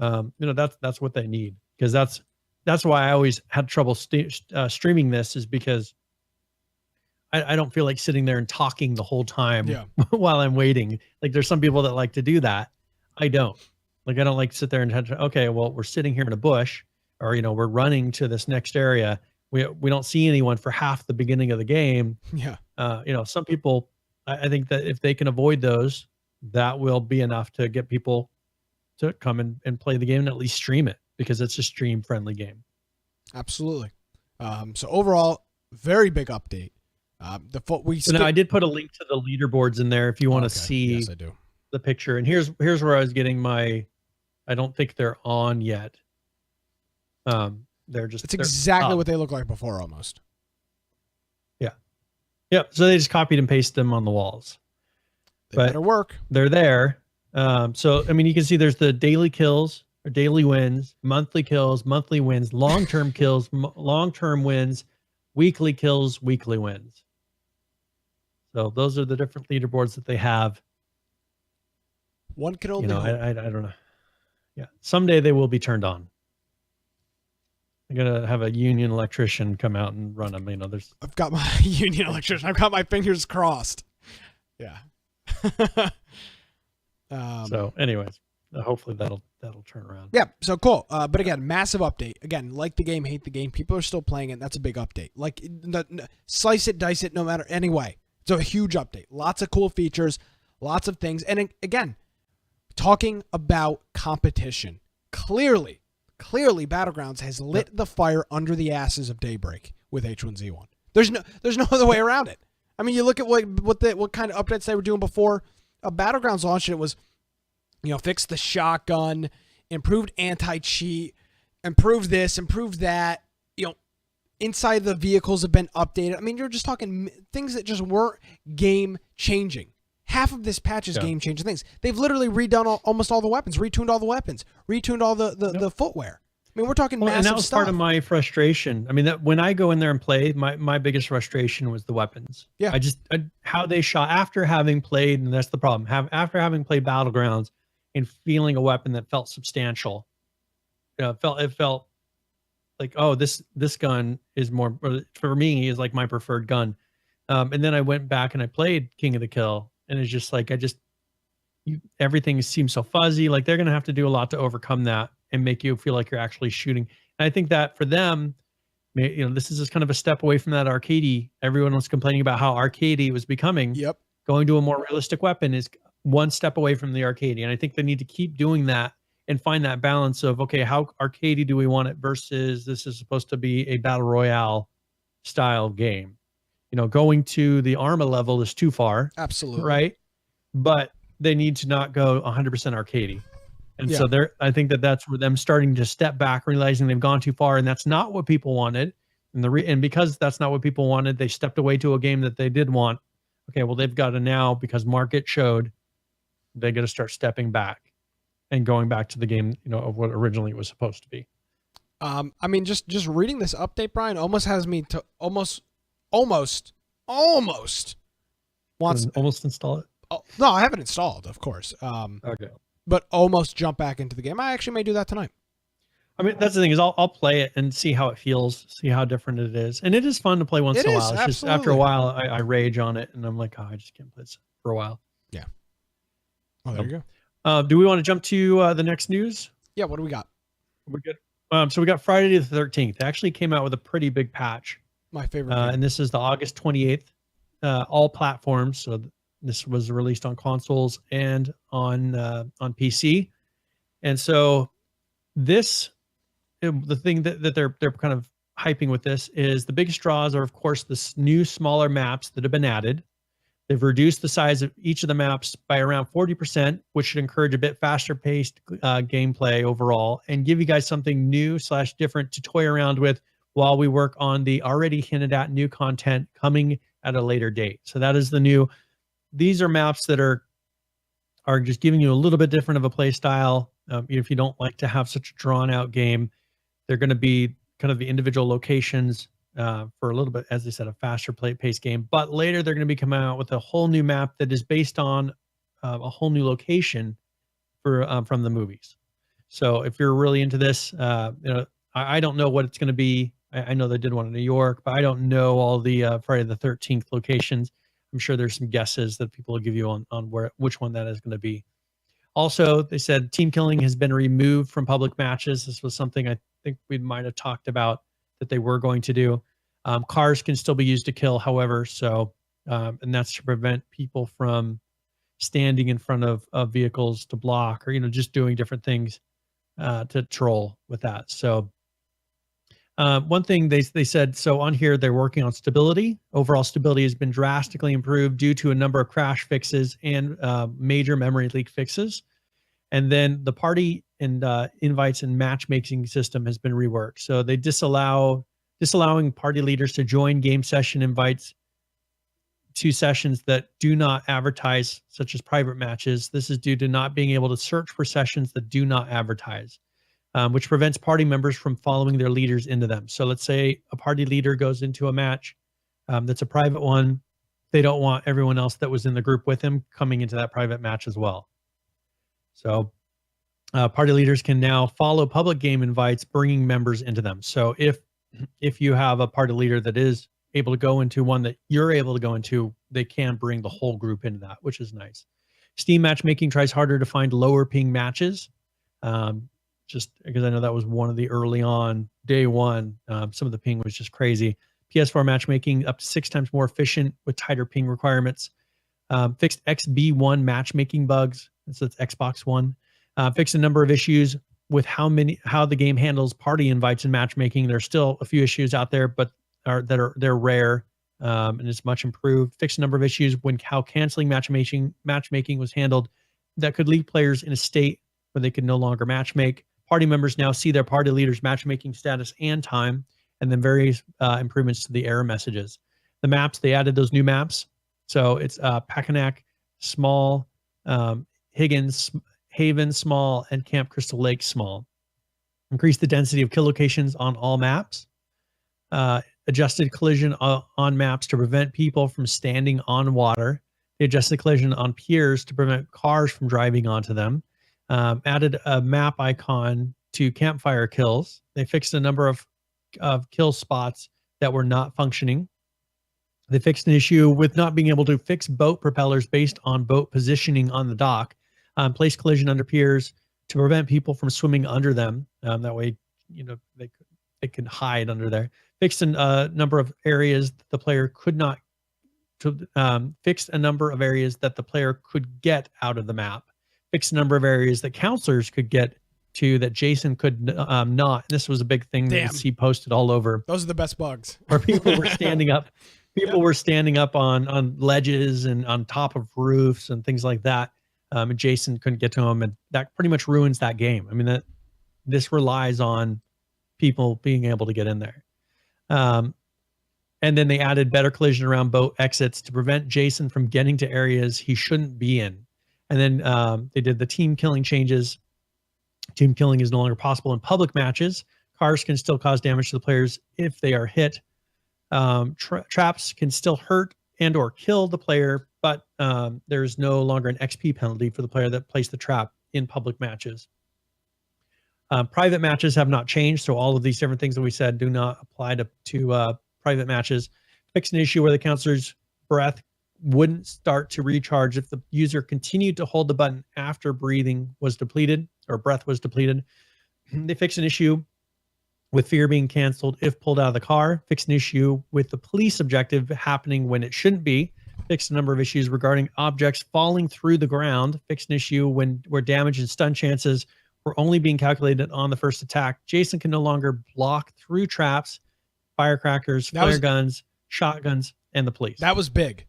That's what they need. Because that's why I always had trouble streaming this, is because I don't feel like sitting there and talking the whole time while I'm waiting. Like, there's some people that like to do that. I don't. Like, I don't like to sit there and okay, well, we're sitting here in a bush, or we're running to this next area. We don't see anyone for half the beginning of the game. Some people, I think that if they can avoid those, that will be enough to get people to come and play the game and at least stream it, because it's a stream friendly game. Absolutely. So overall, very big update. Now I did put a link to the leaderboards in there if you want to see the picture. And here's where I was getting I don't think they're on yet. It's exactly what they look like before, almost. Yeah. So they just copied and pasted them on the walls. They better work. They're there. So, I mean, you can see there's the daily kills or daily wins, monthly kills, monthly wins, long-term kills, long-term wins, weekly kills, weekly wins. So those are the different leaderboards that they have. One can only I don't know. Yeah. Someday they will be turned on. I'm going to have a union electrician come out and run them. I've got my union electrician. I've got my fingers crossed. Yeah. So anyways, hopefully that'll turn around. Yeah. So cool. But again, massive update. Again, like the game, hate the game. People are still playing it. That's a big update. Like, slice it, dice it, no matter. Anyway, it's a huge update. Lots of cool features, lots of things. And again, talking about competition, clearly Battlegrounds has lit the fire under the asses of Daybreak with H1Z1. There's no other way around it. I mean, you look at what kind of updates they were doing before Battlegrounds launched. It was, fix the shotgun, improved anti-cheat, improved this, improved that. Inside the vehicles have been updated. I mean, you're just talking things that just weren't game changing. half of this patch is game-changing things. They've literally redone almost all the weapons, retuned all the weapons, retuned all the footwear. I mean, we're talking massive and that was stuff. part of my frustration. I mean, that when I go in there and play, my biggest frustration was the weapons. Yeah. How they shot after having played, and that's the problem. After having played Battlegrounds and feeling a weapon that felt substantial, it felt like, oh, this gun is more, for me, is like my preferred gun. And then I went back and I played King of the Kill, and it's just like everything seems so fuzzy. Like they're gonna have to do a lot to overcome that and make you feel like you're actually shooting. And I think that for them, this is just kind of a step away from that arcadey. Everyone was complaining about how arcadey it was becoming. Yep. Going to a more realistic weapon is one step away from the arcadey. And I think they need to keep doing that and find that balance of, okay, how arcadey do we want it versus this is supposed to be a battle royale style game. Going to the Arma level is too far. Absolutely. Right. But they need to not go 100% arcadey. And so I think that's where them starting to step back, realizing they've gone too far, and that's not what people wanted. And because that's not what people wanted, they stepped away to a game that they did want. Okay, well, they've got to now, because market showed, they got to start stepping back and going back to the game, of what originally it was supposed to be. I mean, just reading this update, Brian, almost has me to almost wants almost install it. Oh, no, I haven't installed, of course. Okay. But almost jump back into the game. I actually may do that tonight. I mean, that's the thing is I'll play it and see how it feels, see how different it is. And it is fun to play once in a while. It's just after a while, I rage on it and I'm like, oh, I just can't play this for a while. Yeah. Oh, there you go. Do we want to jump to the next news? Yeah. What do we got? We're good. So we got Friday the 13th. It actually came out with a pretty big patch. My favorite. And this is the August 28th, all platforms. So this was released on consoles and on PC. And so the thing that they're kind of hyping with this is the biggest draws are, of course, the new smaller maps that have been added. They've reduced the size of each of the maps by around 40%, which should encourage a bit faster paced gameplay overall and give you guys something new / different to toy around with while we work on the already hinted at new content coming at a later date. So that is the new. These are maps that are just giving you a little bit different of a play style. If you don't like to have such a drawn out game, they're going to be kind of the individual locations for a little bit, as I said, a faster paced game. But later they're going to be coming out with a whole new map that is based on a whole new location from the movies. So if you're really into this, I don't know what it's going to be. I know they did one in New York, but I don't know all the Friday the 13th locations. I'm sure there's some guesses that people will give you on which one that is going to be. Also, they said team killing has been removed from public matches. This was something I think we might have talked about that they were going to do. Cars can still be used to kill, however, so and that's to prevent people from standing in front of vehicles to block or just doing different things to troll with that. So one thing they said, so on here they're working on stability. Overall stability has been drastically improved due to a number of crash fixes and major memory leak fixes. And then the party and invites and matchmaking system has been reworked. So they disallowing party leaders to join game session invites to sessions that do not advertise, such as private matches. This is due to not being able to search for sessions that do not advertise, which prevents party members from following their leaders into them. So let's say a party leader goes into a match that's a private one. They don't want everyone else that was in the group with him coming into that private match as well. So party leaders can now follow public game invites, bringing members into them. So if you have a party leader that is able to go into one that you're able to go into, they can bring the whole group into that, which is nice. Steam matchmaking tries harder to find lower ping matches. Just because I know that was one of the early on day one, some of the ping was just crazy. PS4 matchmaking up to 6 times more efficient with tighter ping requirements. Fixed XB1 matchmaking bugs. So it's Xbox One. Fixed a number of issues with how the game handles party invites and matchmaking. There's still a few issues out there, but they're rare, and it's much improved. Fixed a number of issues when how canceling matchmaking was handled that could leave players in a state where they could no longer matchmake. Party members now see their party leader's matchmaking status and time, and then various improvements to the error messages. The maps, they added those new maps. So it's Packanack, Small, Higgins, Haven Small, and Camp Crystal Lake Small. Increase the density of kill locations on all maps. Adjusted collision on maps to prevent people from standing on water. They adjusted collision on piers to prevent cars from driving onto them. Added a map icon to campfire kills. They fixed a number of kill spots that were not functioning. They fixed an issue with not being able to fix boat propellers based on boat positioning on the dock. Placed collision under piers to prevent people from swimming under them. That way, they can hide under there. Fixed a number of areas that the player could not. Fixed a number of areas that the player could get out of the map. Fixed a number of areas that counselors could get to that Jason could not. And this was a big thing that he posted all over. Those are the best bugs. Where people were standing up. People were standing up on ledges and on top of roofs and things like that. And Jason couldn't get to them, and that pretty much ruins that game. I mean, this relies on people being able to get in there. And then they added better collision around boat exits to prevent Jason from getting to areas he shouldn't be in. And then they did the team killing changes. Team killing is no longer possible in public matches. Cars can still cause damage to the players if they are hit. Traps can still hurt and or kill the player, but there's no longer an XP penalty for the player that placed the trap in public matches. Private matches have not changed, so all of these different things that we said do not apply to private matches. Fix an issue where the counselor's breath wouldn't start to recharge if the user continued to hold the button after breathing was depleted or breath was depleted. They fix an issue with fear being canceled if pulled out of the car. Fix an issue with the police objective happening when it shouldn't be. Fix a number of issues regarding objects falling through the ground. Fix an issue where damage and stun chances were only being calculated on the first attack. Jason can no longer block through traps, firecrackers, flare guns, shotguns, and the police. That was big.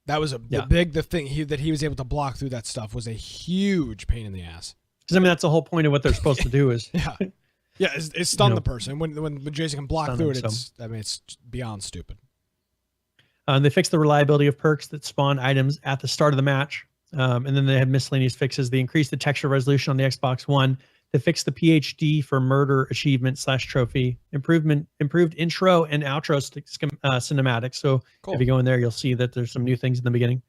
That was the thing that he was able to block through that stuff was a huge pain in the ass. Because I mean, that's the whole point of what they're supposed to do is it's stun the person. When Jason can block through it, it's beyond stupid. They fixed the reliability of perks that spawn items at the start of the match. And then they had miscellaneous fixes. They increased the texture resolution on the Xbox One. They fixed the PhD for murder achievement / trophy. Improved intro and outro cinematics. So if you go in there, you'll see that there's some new things in the beginning.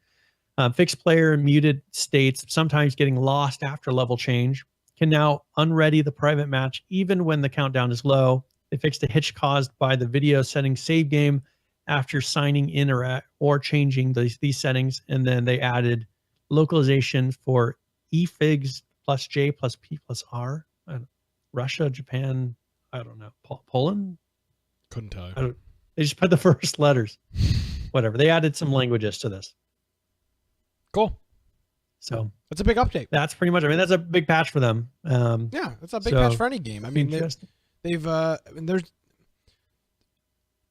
Fixed player muted states, sometimes getting lost after level change. Can now unready the private match even when the countdown is low. They fixed a hitch caused by the video setting save game after signing in or changing these settings. And then they added localization for efigs plus J plus P plus R. Russia, Japan, I don't know. Poland? Couldn't tell you. They just put the first letters. Whatever. They added some languages to this. Cool. So that's a big update. That's pretty much. I mean, that's a big patch for them. Yeah, that's a big patch for any game. I mean,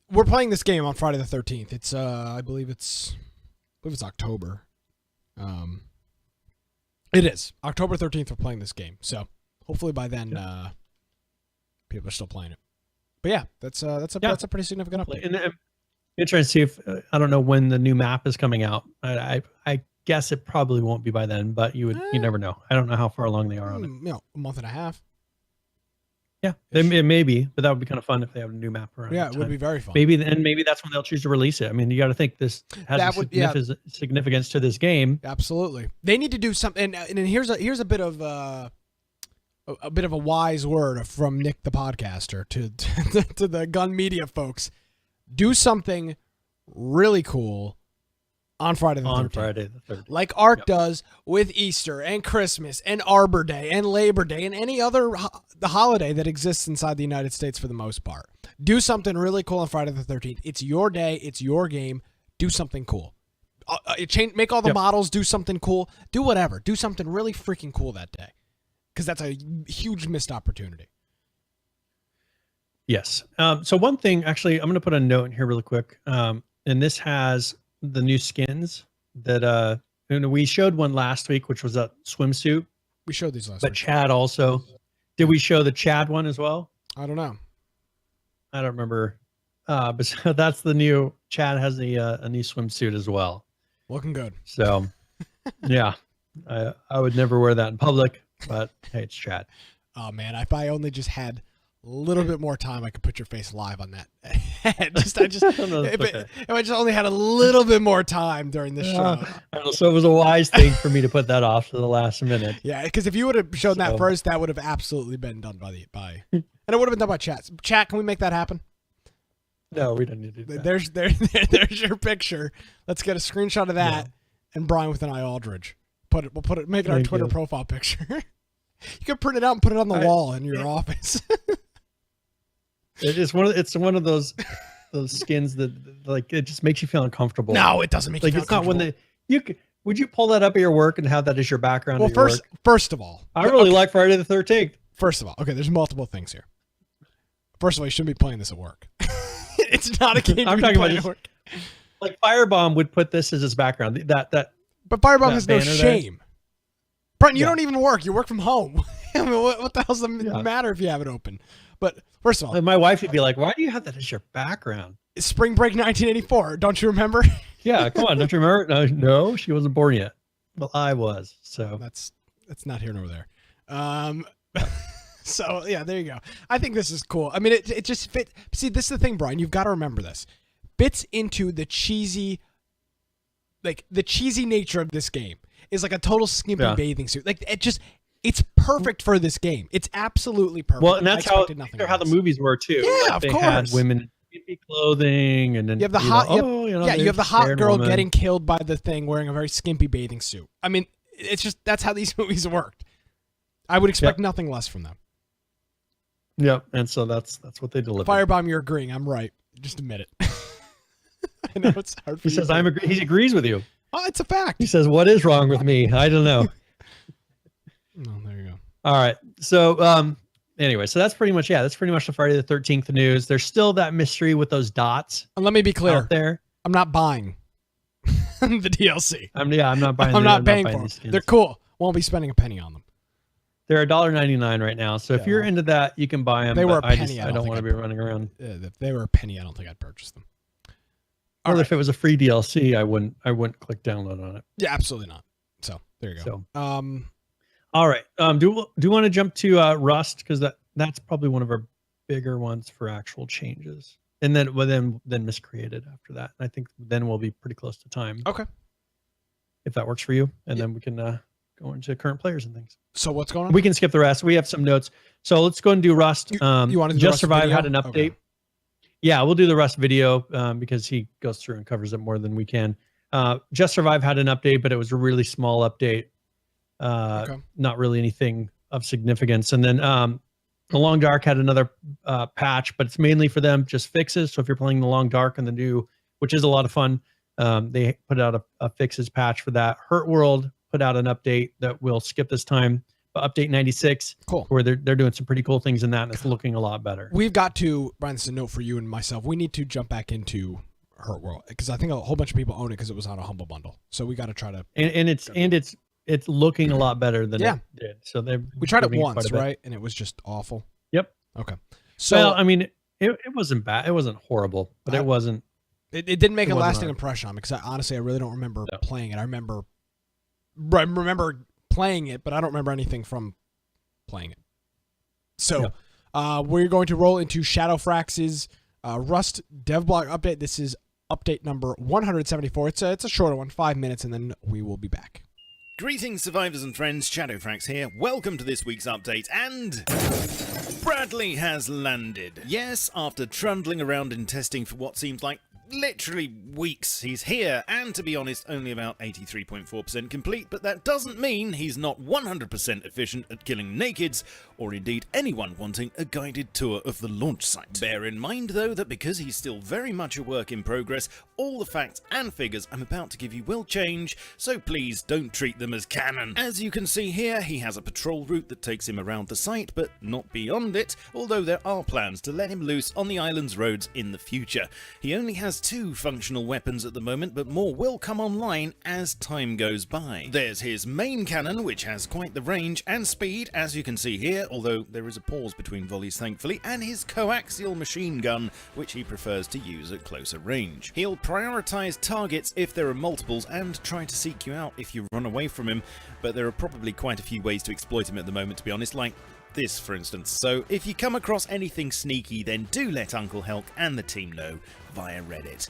we're playing this game on Friday the 13th. It's I believe it's October. It is October 13th. We're playing this game, so hopefully by then people are still playing it. But yeah, that's a pretty significant update. And interesting to see if I don't know when the new map is coming out. I guess it probably won't be by then, but you never know. I don't know how far along they are on it. A month and a half. Yeah, it may be, but that would be kind of fun if they have a new map around. Yeah, it would be very fun. Maybe that's when they'll choose to release it. I mean, you got to think this has significance to this game. Absolutely, they need to do something. And here's a bit of a wise word from Nick the podcaster to the gun media folks. Do something really cool on Friday the 13th. Like ARK does with Easter and Christmas and Arbor Day and Labor Day and any other the holiday that exists inside the United States for the most part. Do something really cool on Friday the 13th. It's your day. It's your game. Do something cool. Make all the models do something cool. Do whatever. Do something really freaking cool that day. Because that's a huge missed opportunity. Yes. So one thing, actually, I'm going to put a note in here really quick. And this has the new skins that we showed one last week, which was a swimsuit. We showed these last week. But Chad also. Did we show the Chad one as well? I don't know. I don't remember. But so that's the new. Chad has a new swimsuit as well. Looking good. So Yeah, I would never wear that in public, but hey, it's Chad. Oh man, if I only just had a little bit more time, I could put your face live on that. No, it's okay. If I just only had a little bit more time during this show. I don't know, so it was a wise thing for me to put that off to the last minute. Yeah, because if you would have shown that first, that would have absolutely been done by and it would have been done by chat. Chat, can we make that happen? No, we don't need to do that. There's your picture. Let's get a screenshot of that and Brian with an eye Aldridge. Make it our Twitter profile picture. You can print it out and put it on the wall in your office. It's one of those skins that like it just makes you feel uncomfortable. No, it doesn't make you feel uncomfortable. It's not when would you pull that up at your work and have that as your background? Well, first of all, I really like Friday the 13th. First of all, okay, there's multiple things here. First of all, you shouldn't be playing this at work. It's not a game. I'm talking about just, work. Like Firebomb would put this as his background. But Firebomb has no shame. Brian, you Yeah. don't even work. You work from home. I mean, what the hell's the matter if you have it open? But first of all, my wife would be like, "Why do you have that as your background?" Spring Break 1984. Don't you remember? Yeah, come on, don't you remember? No, she wasn't born yet. Well, I was. So that's not here nor there. So yeah, there you go. I think this is cool. I mean, it just fit. See, this is the thing, Brian. You've got to remember this. Fits into the cheesy nature of this game. Is like a total skimpy bathing suit. Like it's perfect for this game. It's absolutely perfect. Well, and that's how the movies were too. Yeah, like of course. They had women in skimpy clothing, and then you have the hot. You have the hot girl woman getting killed by the thing wearing a very skimpy bathing suit. I mean, it's just that's how these movies worked. I would expect nothing less from them. Yep, and so that's what they delivered. Firebomb, you're agreeing. I'm right. Just admit it. I know it's hard for you. He says he agrees with you. Oh, it's a fact. He says, "What is wrong with me? I don't know." Oh, there you go. All right. So anyway, so that's pretty much the Friday the 13th news. There's still that mystery with those dots. And let me be clear. Out there. I'm not buying the DLC. I'm not buying. I'm not paying for them. They're cool. Won't be spending a penny on them. They're $1.99 right now. So if you're into that, you can buy them. They were a penny. I don't want to be running around. If they were a penny, I don't think I'd purchase them. Or if it was a free DLC, I wouldn't click download on it. Yeah, absolutely not. So there you go. So, all right. Do you want to jump to Rust, because that's probably one of our bigger ones for actual changes, and then miscreated after that. And I think then we'll be pretty close to time. Okay. If that works for you, and then we can go into current players and things. So what's going on? We can skip the rest. We have some notes. So let's go and do Rust. You want to do Just Survive had an update. Okay. Yeah, we'll do the Rust video because he goes through and covers it more than we can. Just Survive had an update, but it was a really small update. Not really anything of significance. And then The Long Dark had another patch, but it's mainly for them just fixes. So if you're playing The Long Dark and the new, which is a lot of fun, they put out a fixes patch for that. Hurt World put out an update that we'll skip this time. Update 96, cool, where they're doing some pretty cool things in that, and it's looking a lot better. We've got to, Brian, this is a note for you and myself. We need to jump back into Hurt World because I think a whole bunch of people own it because it was on a Humble Bundle. So we got to try to. And it's looking a lot better than it did. So we tried it once, right? And it was just awful. Yep. Okay. So well, I mean, it wasn't bad. It wasn't horrible, but it wasn't. It didn't make a lasting impression on me because honestly, I really don't remember playing it. I remember playing it, but I don't remember anything from playing it. So we're going to roll into Shadowfrax's Rust devblog update. This is update number 174. It's a shorter one, 5 minutes, and then we will be back. Greetings, survivors and friends. Shadowfrax here. Welcome to this week's update, and Bradley has landed. Yes, after trundling around in testing for what seems like literally weeks, he's here, and to be honest, only about 83.4% complete, but that doesn't mean he's not 100% efficient at killing nakeds, or indeed anyone wanting a guided tour of the launch site. Bear in mind, though, that because he's still very much a work in progress, all the facts and figures I'm about to give you will change, so please don't treat them as canon. As you can see here, he has a patrol route that takes him around the site, but not beyond it, although there are plans to let him loose on the island's roads in the future. He only has has 2 functional weapons at the moment, but more will come online as time goes by. There's his main cannon, which has quite the range and speed, as you can see here, although there is a pause between volleys thankfully, and his coaxial machine gun, which he prefers to use at closer range. He'll prioritise targets if there are multiples and try to seek you out if you run away from him, but there are probably quite a few ways to exploit him at the moment, to be honest, like this for instance. So if you come across anything sneaky, then do let Uncle Helk and the team know via Reddit.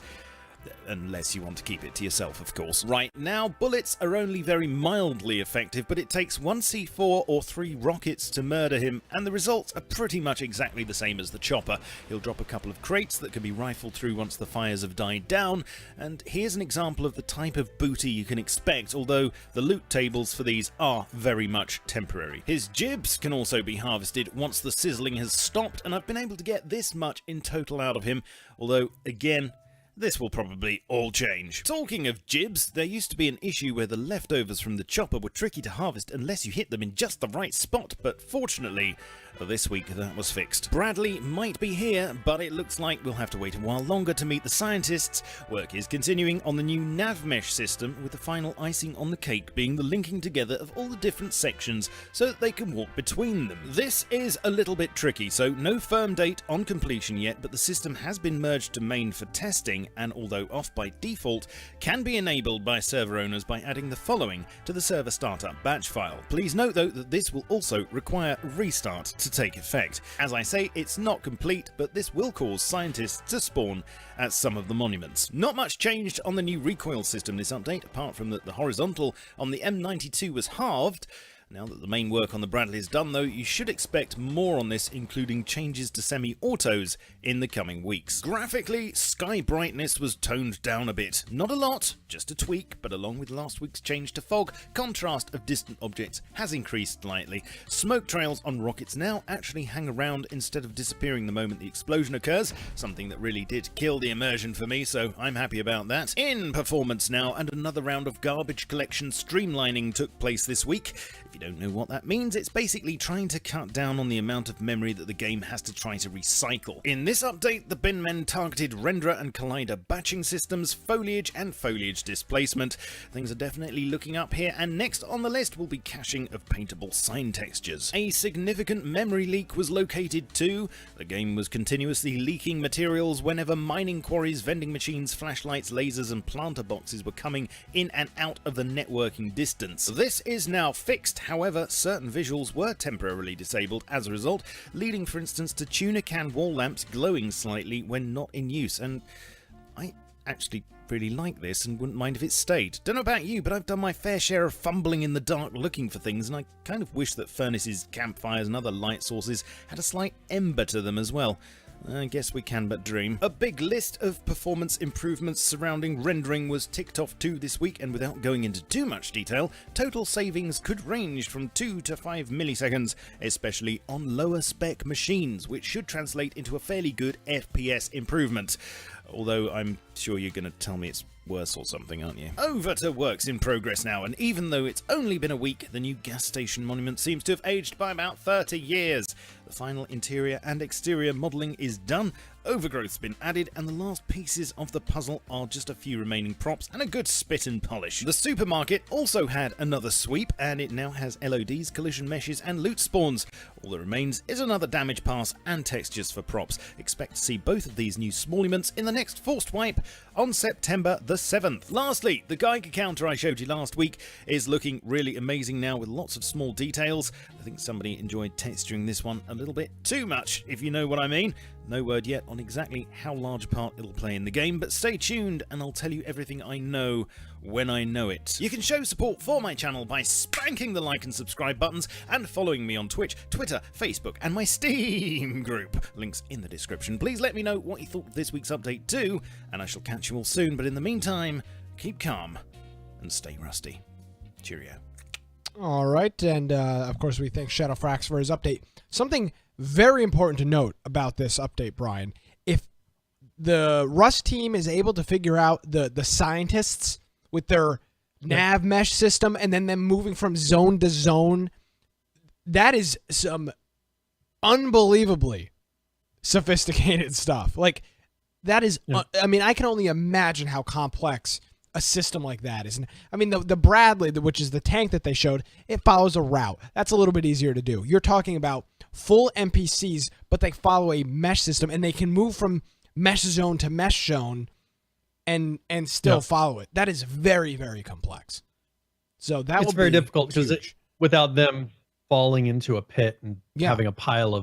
Unless you want to keep it to yourself, of course. Right now, bullets are only very mildly effective, but it takes 1 C4 or 3 rockets to murder him, and the results are pretty much exactly the same as the chopper. He'll drop a couple of crates that can be rifled through once the fires have died down, and here's an example of the type of booty you can expect, although the loot tables for these are very much temporary. His jibs can also be harvested once the sizzling has stopped, and I've been able to get this much in total out of him, although, again, this will probably all change. Talking of jibs, there used to be an issue where the leftovers from the chopper were tricky to harvest unless you hit them in just the right spot, but fortunately, this week that was fixed. Bradley might be here, but it looks like we'll have to wait a while longer to meet the scientists. Work is continuing on the new nav mesh system, with the final icing on the cake being the linking together of all the different sections so that they can walk between them. This is a little bit tricky, so no firm date on completion yet, but the system has been merged to main for testing, and although off by default, can be enabled by server owners by adding the following to the server startup batch file. Please note though that this will also require a restart to take effect. As I say, it's not complete, but this will cause scientists to spawn at some of the monuments. Not much changed on the new recoil system this update, apart from that the horizontal on the M92 was halved. Now that the main work on the Bradley is done though, you should expect more on this, including changes to semi-autos in the coming weeks. Graphically, sky brightness was toned down a bit. Not a lot, just a tweak, but along with last week's change to fog, contrast of distant objects has increased slightly. Smoke trails on rockets now actually hang around instead of disappearing the moment the explosion occurs, something that really did kill the immersion for me, so I'm happy about that. In performance now, and another round of garbage collection streamlining took place this week. If you don't know what that means, it's basically trying to cut down on the amount of memory that the game has to try to recycle. In this update, the binmen targeted renderer and collider batching systems, foliage and foliage displacement. Things are definitely looking up here, and next on the list will be caching of paintable sign textures. A significant memory leak was located too. The game was continuously leaking materials whenever mining quarries, vending machines, flashlights, lasers and planter boxes were coming in and out of the networking distance. This is now fixed. However, certain visuals were temporarily disabled as a result, leading for instance to tuna can wall lamps glowing slightly when not in use, and I actually really like this and wouldn't mind if it stayed. Don't know about you, but I've done my fair share of fumbling in the dark looking for things, and I kind of wish that furnaces, campfires and other light sources had a slight ember to them as well. I guess we can but dream. A big list of performance improvements surrounding rendering was ticked off too this week, and without going into too much detail, total savings could range from 2 to 5 milliseconds, especially on lower spec machines, which should translate into a fairly good FPS improvement. Although I'm sure you're going to tell me it's worse or something, aren't you? Over to works in progress now, and even though it's only been a week, the new gas station monument seems to have aged by about 30 years. The final interior and exterior modelling is done, overgrowth's been added, and the last pieces of the puzzle are just a few remaining props and a good spit and polish. The supermarket also had another sweep, and it now has LODs, collision meshes and loot spawns. All that remains is another damage pass and textures for props. Expect to see both of these new smallments in the next forced wipe on September the 7th. Lastly, the Geiger counter I showed you last week is looking really amazing now with lots of small details. I think somebody enjoyed texturing this one a little bit too much, if you know what I mean. No word yet on exactly how large a part it'll play in the game, but stay tuned and I'll tell you everything I know when I know it. You can show support for my channel by spanking the like and subscribe buttons and following me on Twitch, Twitter, Facebook and my Steam group. Links in the description. Please let me know what you thought of this week's update too, and I shall catch you all soon, but in the meantime, keep calm and stay rusty. Cheerio. All right, and of course we thank Shadowfrax for his update. Something very important to note about this update, Brian. If the Rust team is able to figure out the scientists with their nav mesh system and then them moving from zone to zone, that is some unbelievably sophisticated stuff. Like, That is, Yeah. I mean, I can only imagine how complex a system like that is. And I mean, the Bradley, which is the tank that they showed, it follows a route. That's a little bit easier to do. You're talking about full NPCs, but they follow a mesh system, and they can move from mesh zone to mesh zone and still follow it. That is very, very complex. So that it's very difficult because without them falling into a pit and having a pile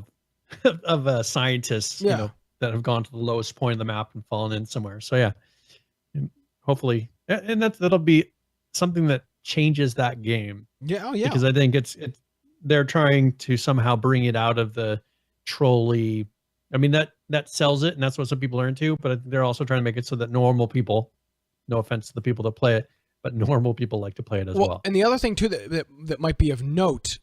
of scientists, you know, that have gone to the lowest point of the map and fallen in somewhere. So yeah, hopefully, and that'll be something that changes that game. Yeah, oh yeah. Because I think they're trying to somehow bring it out of the trolley. I mean that sells it, and that's what some people are into. But they're also trying to make it so that normal people, no offense to the people that play it, but normal people like to play it as well. And the other thing too that might be of note,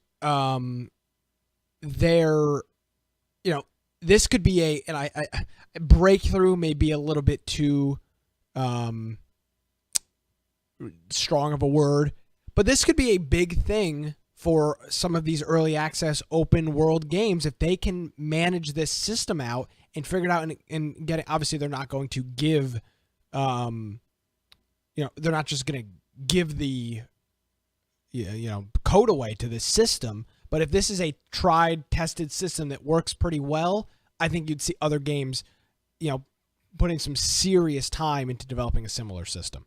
this could be a breakthrough may be a little bit too strong of a word, but this could be a big thing for some of these early access open world games if they can manage this system out and figure it out and get it. Obviously, they're not going to give, they're not just going to give the, code away to this system. But if this is a tried, tested system that works pretty well, I think you'd see other games, putting some serious time into developing a similar system.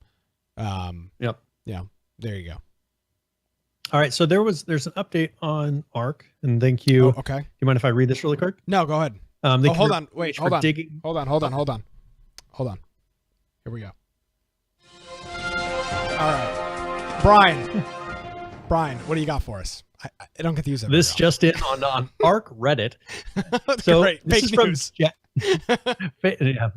Yep. Yeah. There you go. All right. So there's an update on ARK, and thank you. Oh, okay. Do you mind if I read this really quick? No, go ahead. Hold on. Wait, hold on. Hold on. Here we go. All right. Brian, what do you got for us? I don't get to use that. This just in on ARK Reddit. So great. This Fake is news. Yeah.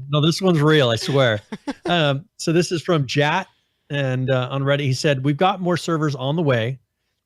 No, this one's real, I swear. So this is from Jat, and on Reddit he said, "We've got more servers on the way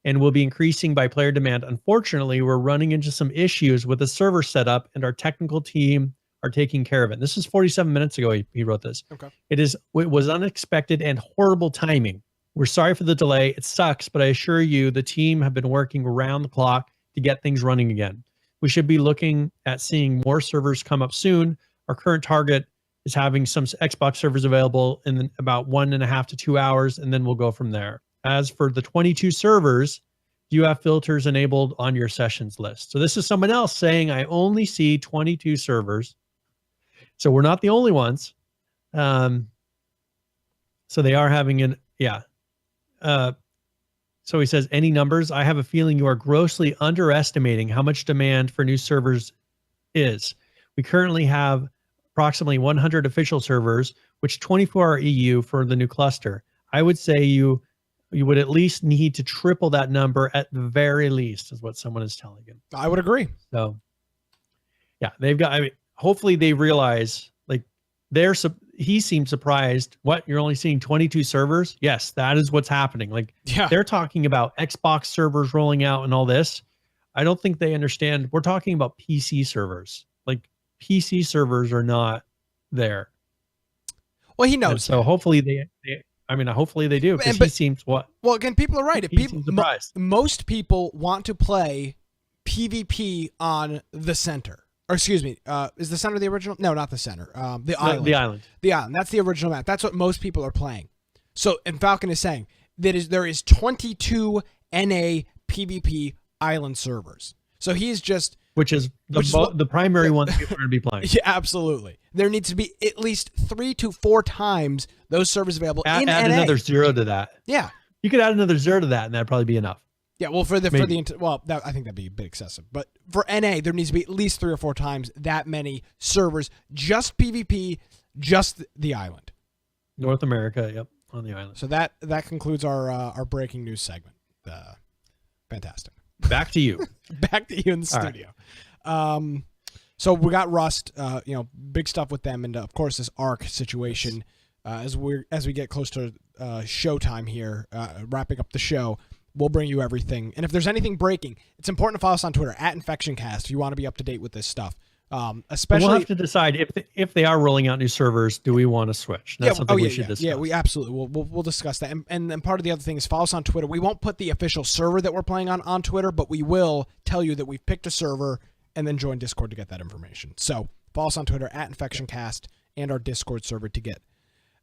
and will be increasing by player demand. Unfortunately, we're running into some issues with the server setup, and our technical team are taking care of it." This is 47 minutes ago he wrote this. Okay. It was unexpected and horrible timing. We're sorry for the delay. It sucks, but I assure you the team have been working around the clock to get things running again. We should be looking at seeing more servers come up soon. Our current target is having some Xbox servers available in about 1.5 to 2 hours, and then we'll go from there. As for the 22 servers, do you have filters enabled on your sessions list? So this is someone else saying, I only see 22 servers. So we're not the only ones. So they are having so he says, any numbers? I have a feeling you are grossly underestimating how much demand for new servers is. We currently have approximately 100 official servers, which 24 are EU for the new cluster. I would say you would at least need to triple that number at the very least, is what someone is telling him. I would agree. So yeah, hopefully they realize, like, he seemed surprised. What, you're only seeing 22 servers? Yes, that is what's happening. Like, they're talking about Xbox servers rolling out and all this. I don't think they understand. We're talking about PC servers. Like, PC servers are not there. Well, he knows. And so hopefully hopefully they do, because he seems Well, again, people are right. Most people want to play PvP on the center. Or excuse me, is the center the original? No, not the center. The island. The island. That's the original map. That's what most people are playing. So, and Falcon is saying that there is 22 NA PvP island servers. So he's just... Which is the primary one that people are going to be playing. Yeah, absolutely. There needs to be at least 3 to 4 times those servers available in NA. Add another 0 to that. Yeah. You could add another 0 to that, and that'd probably be enough. Yeah, well, I think that'd be a bit excessive. But for NA, there needs to be at least 3 or 4 times that many servers, just PvP, just the island. North America, yep, on the island. So that concludes our breaking news segment. Fantastic. Back to you. Back to you in the studio. Right. So we got Rust, big stuff with them, and of course this ARK situation. As we get close to showtime here, wrapping up the show. We'll bring you everything. And if there's anything breaking, it's important to follow us on Twitter, @InfectionCast, if you want to be up to date with this stuff. Especially, we'll have to decide if they are rolling out new servers, do we want to switch? That's something we should discuss. Yeah, we absolutely we'll discuss that. And then part of the other thing is follow us on Twitter. We won't put the official server that we're playing on Twitter, but we will tell you that we've picked a server and then join Discord to get that information. So follow us on Twitter, @InfectionCast, and our Discord server to get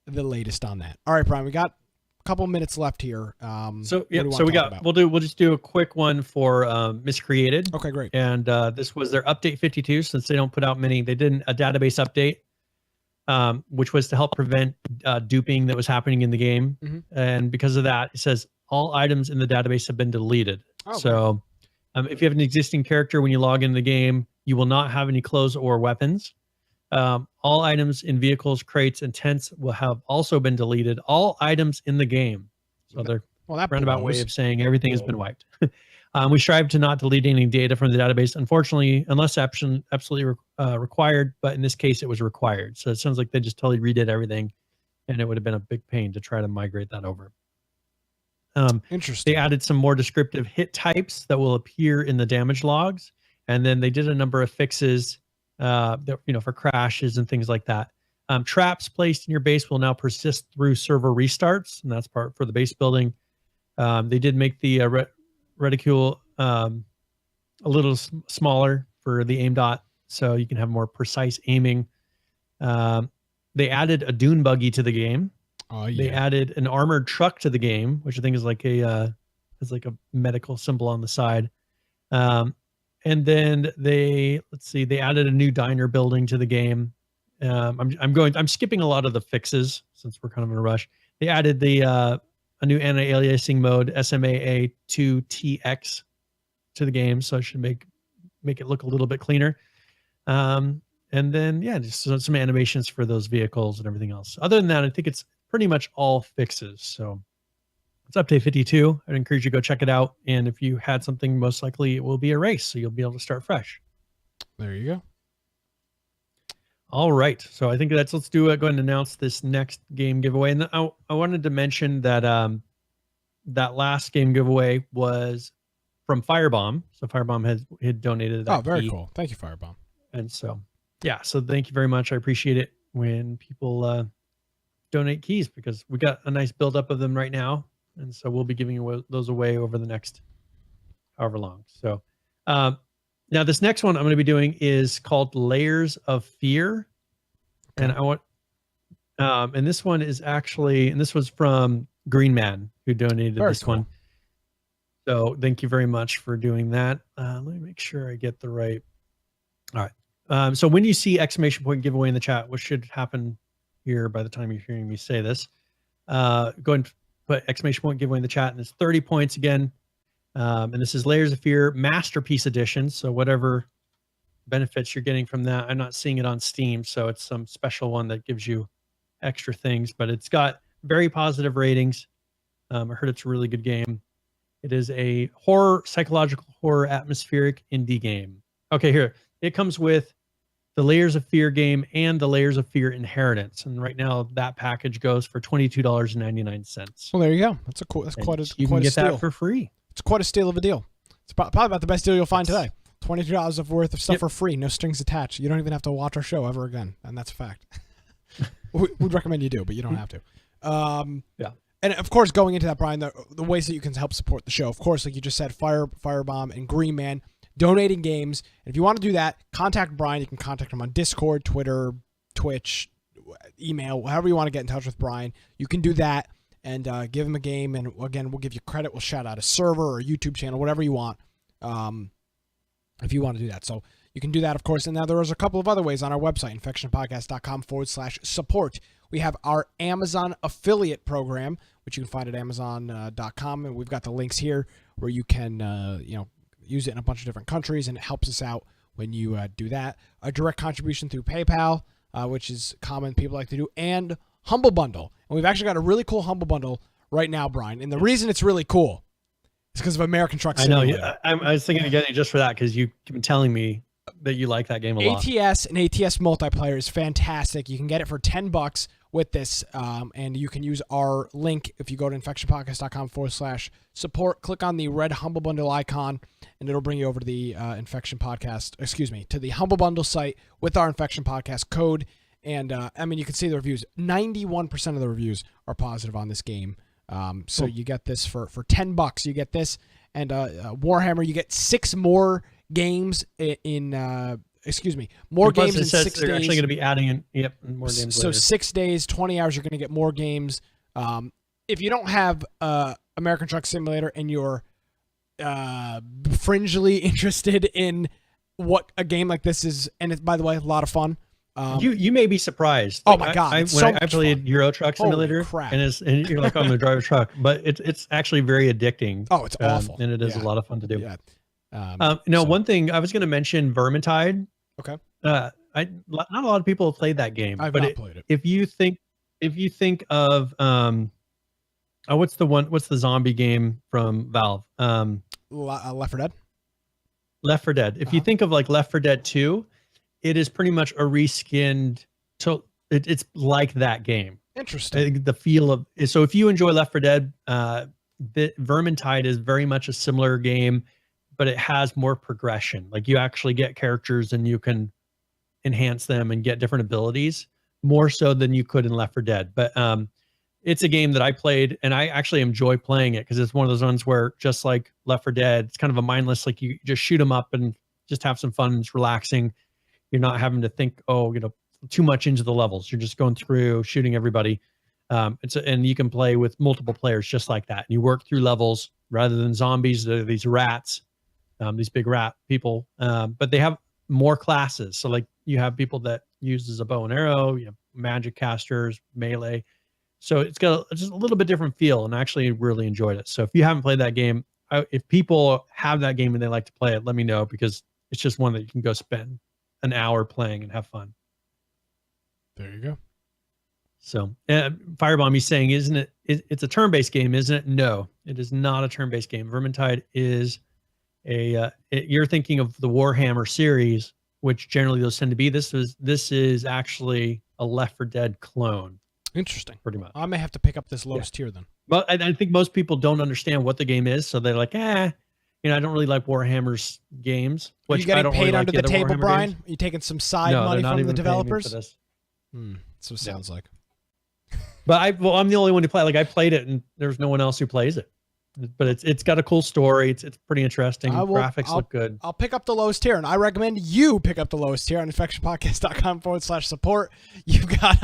the latest on that. All right, Brian, we got a couple minutes left here. We'll just do a quick one for Miscreated. Okay, great. And this was their update 52, since they don't put out many. They did a database update, which was to help prevent duping that was happening in the game. And because of that, it says all items in the database have been deleted. So if you have an existing character, when you log into the game, you will not have any clothes or weapons. All items in vehicles, crates, and tents will have also been deleted. All items in the game. So they're roundabout way of saying everything has been wiped. We strive to not delete any data from the database, unfortunately, unless absolutely required. But in this case, it was required. So it sounds like they just totally redid everything, and it would have been a big pain to try to migrate that over. Interesting. They added some more descriptive hit types that will appear in the damage logs, and then they did a number of fixes that, for crashes and things like that. Traps placed in your base will now persist through server restarts, and that's part for the base building. They did make the reticule a little smaller for the aim dot, so you can have more precise aiming. They added a dune buggy to the game. Oh, yeah. They added an armored truck to the game, which I think is like a medical symbol on the side. And then they added a new diner building to the game. I'm skipping a lot of the fixes since we're kind of in a rush. They added a new anti-aliasing mode, SMAA2TX, to the game, so it should make it look a little bit cleaner. And then just some animations for those vehicles and everything else. Other than that, I think it's pretty much all fixes. So it's update 52. I'd encourage you to go check it out. And if you had something, most likely it will be erased, so you'll be able to start fresh. There you go. All right. So I think let's do it. Go ahead and announce this next game giveaway. And I wanted to mention that that last game giveaway was from Firebomb. So Firebomb had donated that. Oh, very key. cool. Thank you, Firebomb. And so, so thank you very much. I appreciate it when people donate keys, because we got a nice buildup of them right now. And so we'll be giving those away over the next however long. So now this next one I'm going to be doing is called Layers of Fear. Okay. And I want, and this one is actually, and this was from Green Man, who donated this one. So thank you very much for doing that. Let me make sure I get the right. All right. So when you see exclamation point giveaway in the chat, which should happen here by the time you're hearing me say this, go and put exclamation point giveaway in the chat, and it's 30 points again. And this is Layers of Fear Masterpiece Edition. So whatever benefits you're getting from that, I'm not seeing it on Steam, so it's some special one that gives you extra things, but it's got very positive ratings. I heard it's a really good game. It is a psychological horror atmospheric indie game. Okay, here. It comes with the Layers of Fear game and the Layers of Fear Inheritance. And right now that package goes for $22.99. Well, there you go. That's quite a you can get steal. that for free. It's quite a steal of a deal. It's probably about the best deal you'll find today. $22 worth of stuff for free, no strings attached. You don't even have to watch our show ever again, and that's a fact. We'd recommend you do, but you don't have to. And of course, going into that, Brian, the ways that you can help support the show, of course, like you just said, Firebomb and Green Man, donating games. And if you want to do that, contact Brian. You can contact him on Discord, Twitter, Twitch, email, however you want to get in touch with Brian. You can do that and give him a game. And again, we'll give you credit. We'll shout out a server or a YouTube channel, whatever you want, if you want to do that. So you can do that, of course. And now there's a couple of other ways on our website, infectionpodcast.com/support. We have our Amazon affiliate program, which you can find at amazon.com. And we've got the links here where you can, use it in a bunch of different countries, and it helps us out when you do that. A direct contribution through PayPal, which is common, people like to do, and Humble Bundle. And we've actually got a really cool Humble Bundle right now, Brian. And the reason it's really cool is because of American Truck Simulator. I know. I was thinking of getting it just for that, because you've been telling me that you like that game a lot. ATS and ATS multiplayer is fantastic. You can get it for $10 with this, and you can use our link if you go to infectionpodcast.com/support. Click on the red Humble Bundle icon, and it'll bring you over to the to the Humble Bundle site with our Infection Podcast code. And you can see the reviews. 91% of the reviews are positive on this game. So you get this for $10. You get this and Warhammer. You get 6 more games in excuse me, more Plus games it in says 6 they're days. actually going to be adding in more games So later. 6 days, 20 hours, you're going to get more games. If you don't have American Truck Simulator and you're fringely interested in what a game like this is, and it's, by the way, a lot of fun. You may be surprised. Oh my God, it's so I much played fun. Euro Truck Holy Simulator, crap. and you're like, oh, I'm gonna drive a truck, but it's actually very addicting. Oh, it's awful. And it is a Yeah. lot of fun to do. Yeah. No, So- one thing I was gonna mention, Vermintide. Okay. Not a lot of people have played that game, I've but not played it. if you think of what's the zombie game from Valve? Left 4 Dead? Left 4 Dead. If you think of like Left 4 Dead 2, it is pretty much a reskinned. So it's like that game. Interesting. The feel of so if you enjoy Left 4 Dead, the Vermintide is very much a similar game, but it has more progression. Like you actually get characters and you can enhance them and get different abilities more so than you could in Left 4 Dead. But it's a game that I played and I actually enjoy playing it because it's one of those ones where just like Left 4 Dead, it's kind of a mindless, like you just shoot them up and just have some fun. It's relaxing. You're not having to think, too much into the levels. You're just going through shooting everybody. And you can play with multiple players just like that. And you work through levels rather than zombies. They're these rats, these big rat people. But they have more classes. So like you have people that uses a bow and arrow, you have magic casters, melee. So it's got just a little bit different feel, and I actually really enjoyed it. So if you haven't played that game, if people have that game and they like to play it, let me know, because it's just one that you can go spend an hour playing and have fun. There you go. So Firebomb, he's saying, it's a turn-based game, isn't it? No, it is not a turn-based game. Vermintide is you're thinking of the Warhammer series, which generally those tend to be. This is actually a Left 4 Dead clone. Interesting. Pretty much. I may have to pick up this lowest tier then. Well, I think most people don't understand what the game is, so they're like, I don't really like Warhammer's games. Are Which you getting I don't paid really under like the table, Warhammer Brian? games. Are you taking some side No, money they're not from the even paying me for developers? this. So it sounds like. But I'm the only one who play. Like I played it, and there's no one else who plays it. But it's got a cool story. It's pretty interesting. Graphics look good. I'll pick up the lowest tier, and I recommend you pick up the lowest tier on infectionpodcast.com/support. You've got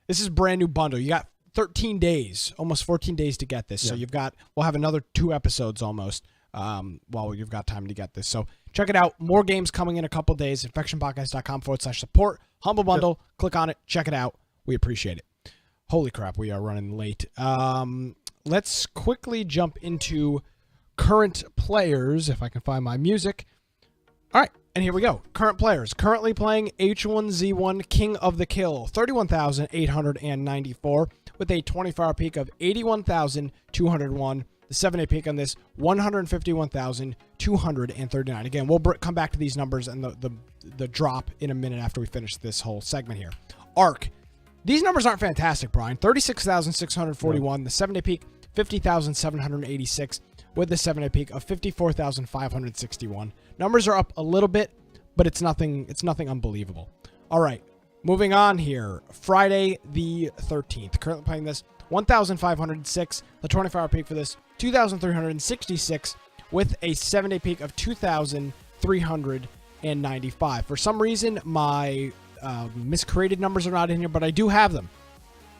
this is a brand new bundle. You got 13 days, almost 14 days to get this. So we'll have another 2 episodes almost while you've got time to get this. So check it out. More games coming in a couple days. infectionpodcast.com/support. Humble bundle. Yep. Click on it. Check it out. We appreciate it. Holy crap, we are running late. Let's quickly jump into current players, if I can find my music. All right, and here we go. Current players. Currently playing H1Z1 King of the Kill, 31,894, with a 24-hour peak of 81,201. The 7-day peak on this, 151,239. Again, we'll come back to these numbers and the drop in a minute after we finish this whole segment here. ARK. These numbers aren't fantastic, Brian. 36,641. The 7-day peak, 50,786, with the 7-day peak of 54,561. Numbers are up a little bit, but it's nothing unbelievable. All right, moving on here. Friday the 13th. Currently playing this, 1,506. The 24-hour peak for this, 2,366, with a 7-day peak of 2,395. For some reason, my miscreated numbers are not in here, but I do have them.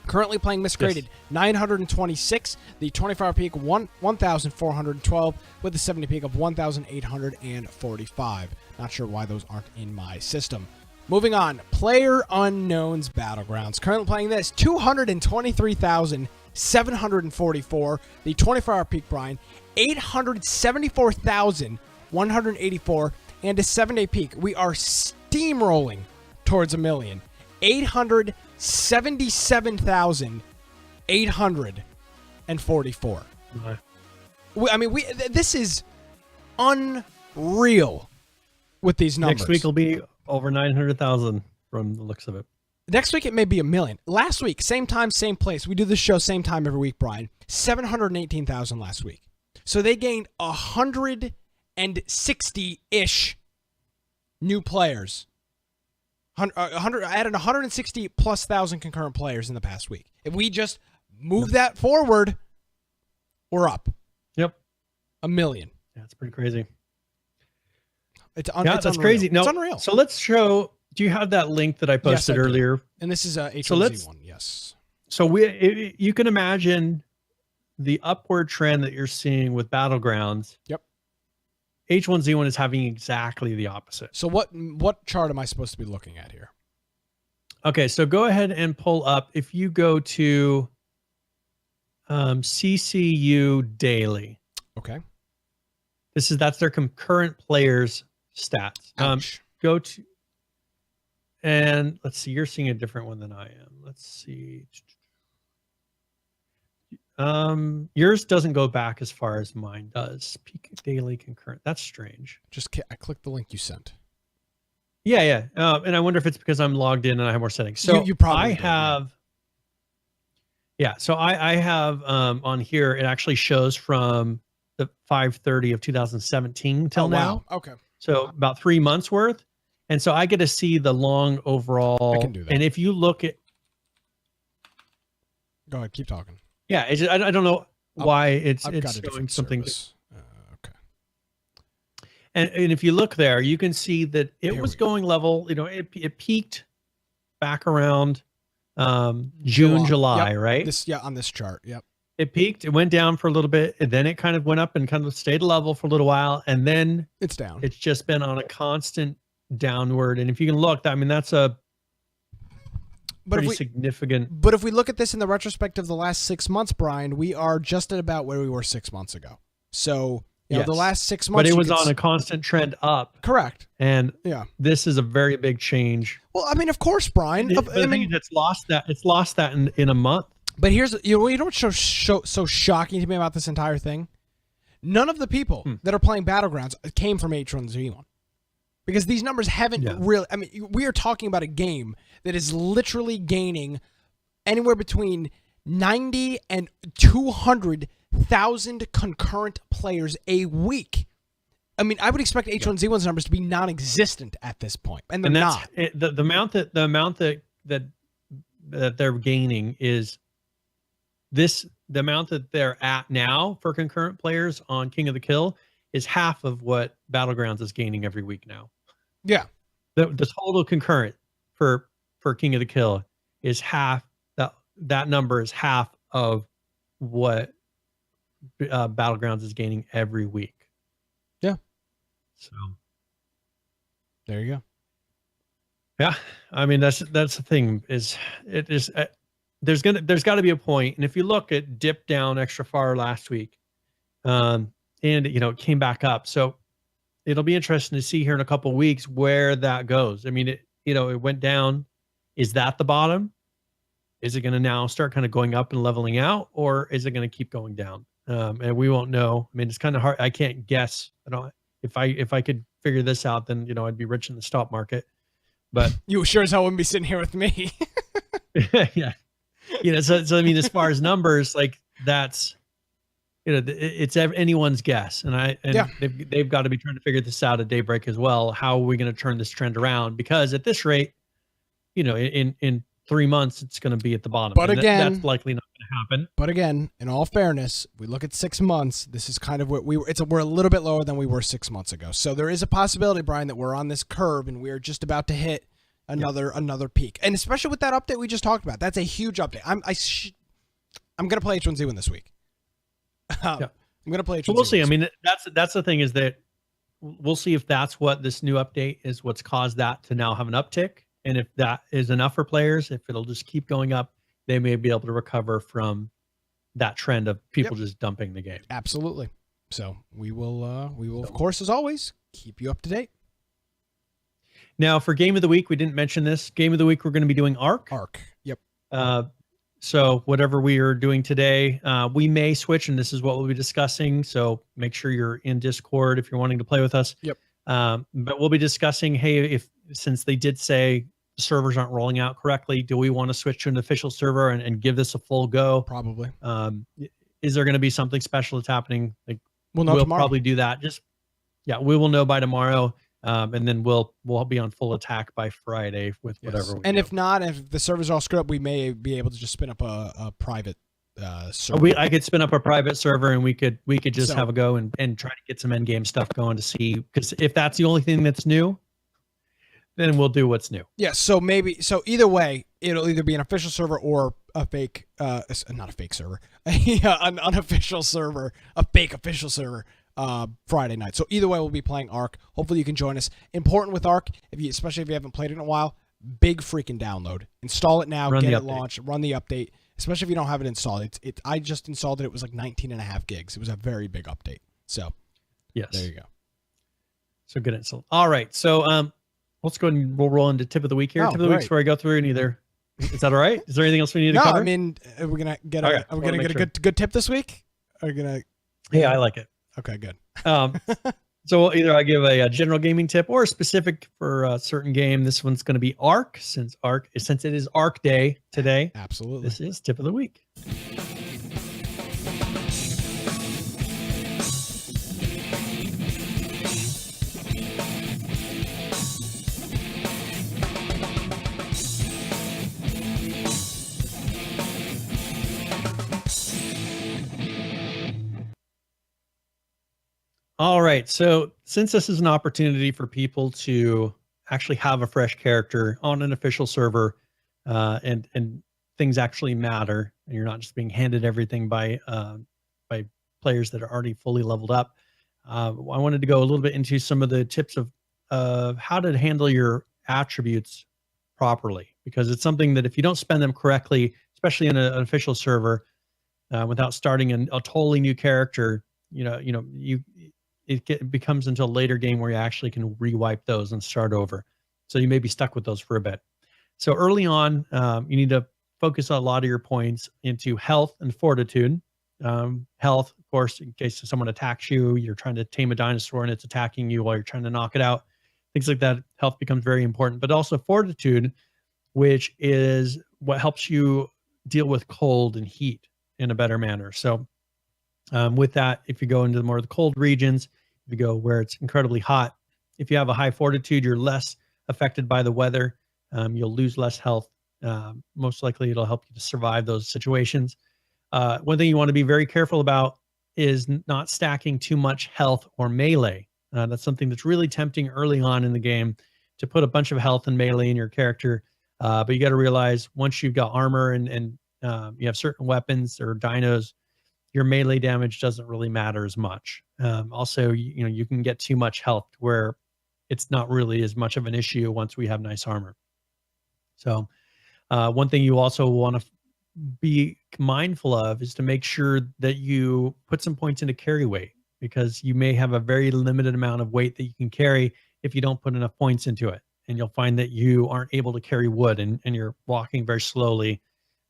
Currently playing miscreated, 926. The 24-hour peak, 1,412, with a 7-day peak of 1,845. Not sure why those aren't in my system. Moving on, Player Unknown's Battlegrounds. Currently playing this, 223,744. The 24-hour peak, Brian, 874,184, and a 7-day peak. We are steamrolling towards 1 million. 877,844. This is unreal with these numbers. Next week will be over 900,000 from the looks of it. Next week it may be 1 million. Last week, same time, same place. We do this show same time every week, Brian. 718,000 last week. So they gained 160-ish new players. Added 160 plus thousand concurrent players in the past week. If we just move that forward, we're up. Yep. 1 million. Yeah, it's pretty crazy. It's Yeah, that's unreal. crazy. No, it's unreal. So let's show. Do you have that link that I posted I do. earlier? And this is H1Z1. Yes. So you can imagine the upward trend that you're seeing with Battlegrounds. Yep. H1Z1 is having exactly the opposite. So what chart am I supposed to be looking at here? Okay, so go ahead and pull up. If you go to CCU Daily. Okay. That's their concurrent players stats. Ouch. Go to, and let's see, you're seeing a different one than I am. Let's see. Yours doesn't go back as far as mine does. Peak daily concurrent. That's strange. I clicked the link you sent. Yeah. And I wonder if it's because I'm logged in and I have more settings. So you probably I did, have. Yeah. So I have on here. It actually shows from the 5/30 of 2017 till now. Okay. So about 3 months worth. And so I get to see the long overall. I can do that. And if you look at. Go ahead. Keep talking. Yeah. I don't know why it's got a showing different something. service. Okay. And if you look there, you can see that it Here was we go. going level. It peaked back around June, July, Yep. right? On this chart. Yep. It peaked, it went down for a little bit, and then it kind of went up and kind of stayed level for a little while, and then It's down. it's just been on a constant downward. And if you can look, I mean, that's a pretty significant. But if we look at this in the retrospect of the last 6 months, Brian, we are just at about where we were 6 months ago. So you know, the last 6 months. But it was on a constant trend up. Correct. And yeah, this is a very big change. Well, I mean, of course, Brian. I mean, it's lost that in a month. But here's you know what's so shocking to me about this entire thing? None of the people that are playing Battlegrounds came from H1Z1. Because these numbers haven't really. I mean, we are talking about a game that is literally gaining anywhere between 90 and 200,000 concurrent players a week. I mean, I would expect H1Z1's numbers to be non-existent at this point, and they're not. The amount that they're gaining is the amount that they're at now for concurrent players on King of the Kill is half of what Battlegrounds is gaining every week now. Yeah. The total concurrent for King of the Kill is half. That number is half of what Battlegrounds is gaining every week. Yeah. So there you go. Yeah, I mean that's the thing is it is there's got to be a point, and if you look at dipped down extra far last week, and it came back up, so it'll be interesting to see here in a couple of weeks where that goes. I mean, it went down. Is that the bottom? Is it going to now start kind of going up and leveling out, or is it going to keep going down? And we won't know. I mean, it's kind of hard. I can't guess. I don't. If I could figure this out, then I'd be rich in the stock market. But you sure as hell wouldn't be sitting here with me. Yeah. So I mean, as far as numbers, like that's, it's anyone's guess, and they've got to be trying to figure this out at daybreak as well. How are we going to turn this trend around? Because at this rate, in 3 months, it's going to be at the bottom. But again, that's likely not going to happen. But again, in all fairness, we look at 6 months. This is kind of what we're a little bit lower than we were 6 months ago. So there is a possibility, Brian, that we're on this curve and we're just about to hit another peak. And especially with that update we just talked about, that's a huge update. I'm going to play H1Z1 this week. I'm going to play H1Z1. So we'll see. I mean, that's the thing, is that we'll see if that's what this new update is, what's caused that to now have an uptick. And if that is enough for players, if it'll just keep going up, they may be able to recover from that trend of people just dumping the game. Absolutely. So we will, of course, as always, keep you up to date. Now, for Game of the Week, we didn't mention this. Game of the Week, we're going to be doing ARK. ARK. Yep. So whatever we are doing today, we may switch, and this is what we'll be discussing. So make sure you're in Discord if you're wanting to play with us. Yep. But we'll be discussing, hey, since they did say the servers aren't rolling out correctly, do we want to switch to an official server and give this a full go? Probably. Is there going to be something special that's happening? Like, we'll probably do that. We will know by tomorrow. And then we'll be on full attack by Friday with whatever. And if not, if the servers are all screwed up, we may be able to just spin up a private server. I could spin up a private server and we could just So- have a go and try to get some end game stuff going to see, because if that's the only thing that's new, then we'll do what's new. Yeah, so either way, it'll either be an official server or a fake, not a fake server, an unofficial server, a fake official server, Friday night. So either way, we'll be playing ARK. Hopefully you can join us. Important with ARK, especially if you haven't played it in a while, big freaking download. Install it now, get it launched, run the update, especially if you don't have it installed. I just installed it. It was like 19.5 gigs. It was a very big update. So yes, there you go. So good install. All right. So, let's go and we'll roll into tip of the week here. Oh, Tip of the week's where I go through and either. Is that all right? Is there anything else we need to No, cover? I mean, we're gonna get Okay, are we gonna get a good tip this week? Are we gonna? Yeah, I like it. Okay, good. So either I give a general gaming tip or a specific for a certain game. This one's going to be ARK, since it is ARK Day today. Absolutely. This is tip of the week. All right. So since this is an opportunity for people to actually have a fresh character on an official server, and things actually matter, and you're not just being handed everything by players that are already fully leveled up, I wanted to go a little bit into some of the tips of how to handle your attributes properly, because it's something that if you don't spend them correctly, especially in an official server, without starting a totally new character, it becomes until a later game where you actually can rewipe those and start over. So you may be stuck with those for a bit. So early on, you need to focus a lot of your points into health and fortitude. Health, of course, in case someone attacks you, you're trying to tame a dinosaur and it's attacking you while you're trying to knock it out. Things like that, health becomes very important. But also fortitude, which is what helps you deal with cold and heat in a better manner. So with that, if you go into more of the cold regions, if you go where it's incredibly hot, if you have a high fortitude, you're less affected by the weather. You'll lose less health. Most likely it'll help you to survive those situations. One thing you want to be very careful about is not stacking too much health or melee. That's something that's really tempting early on in the game, to put a bunch of health and melee in your character. But you got to realize once you've got armor and you have certain weapons or dinos, your melee damage doesn't really matter as much. Also, you can get too much health where it's not really as much of an issue once we have nice armor. So one thing you also want to be mindful of is to make sure that you put some points into carry weight, because you may have a very limited amount of weight that you can carry if you don't put enough points into it. And you'll find that you aren't able to carry wood and you're walking very slowly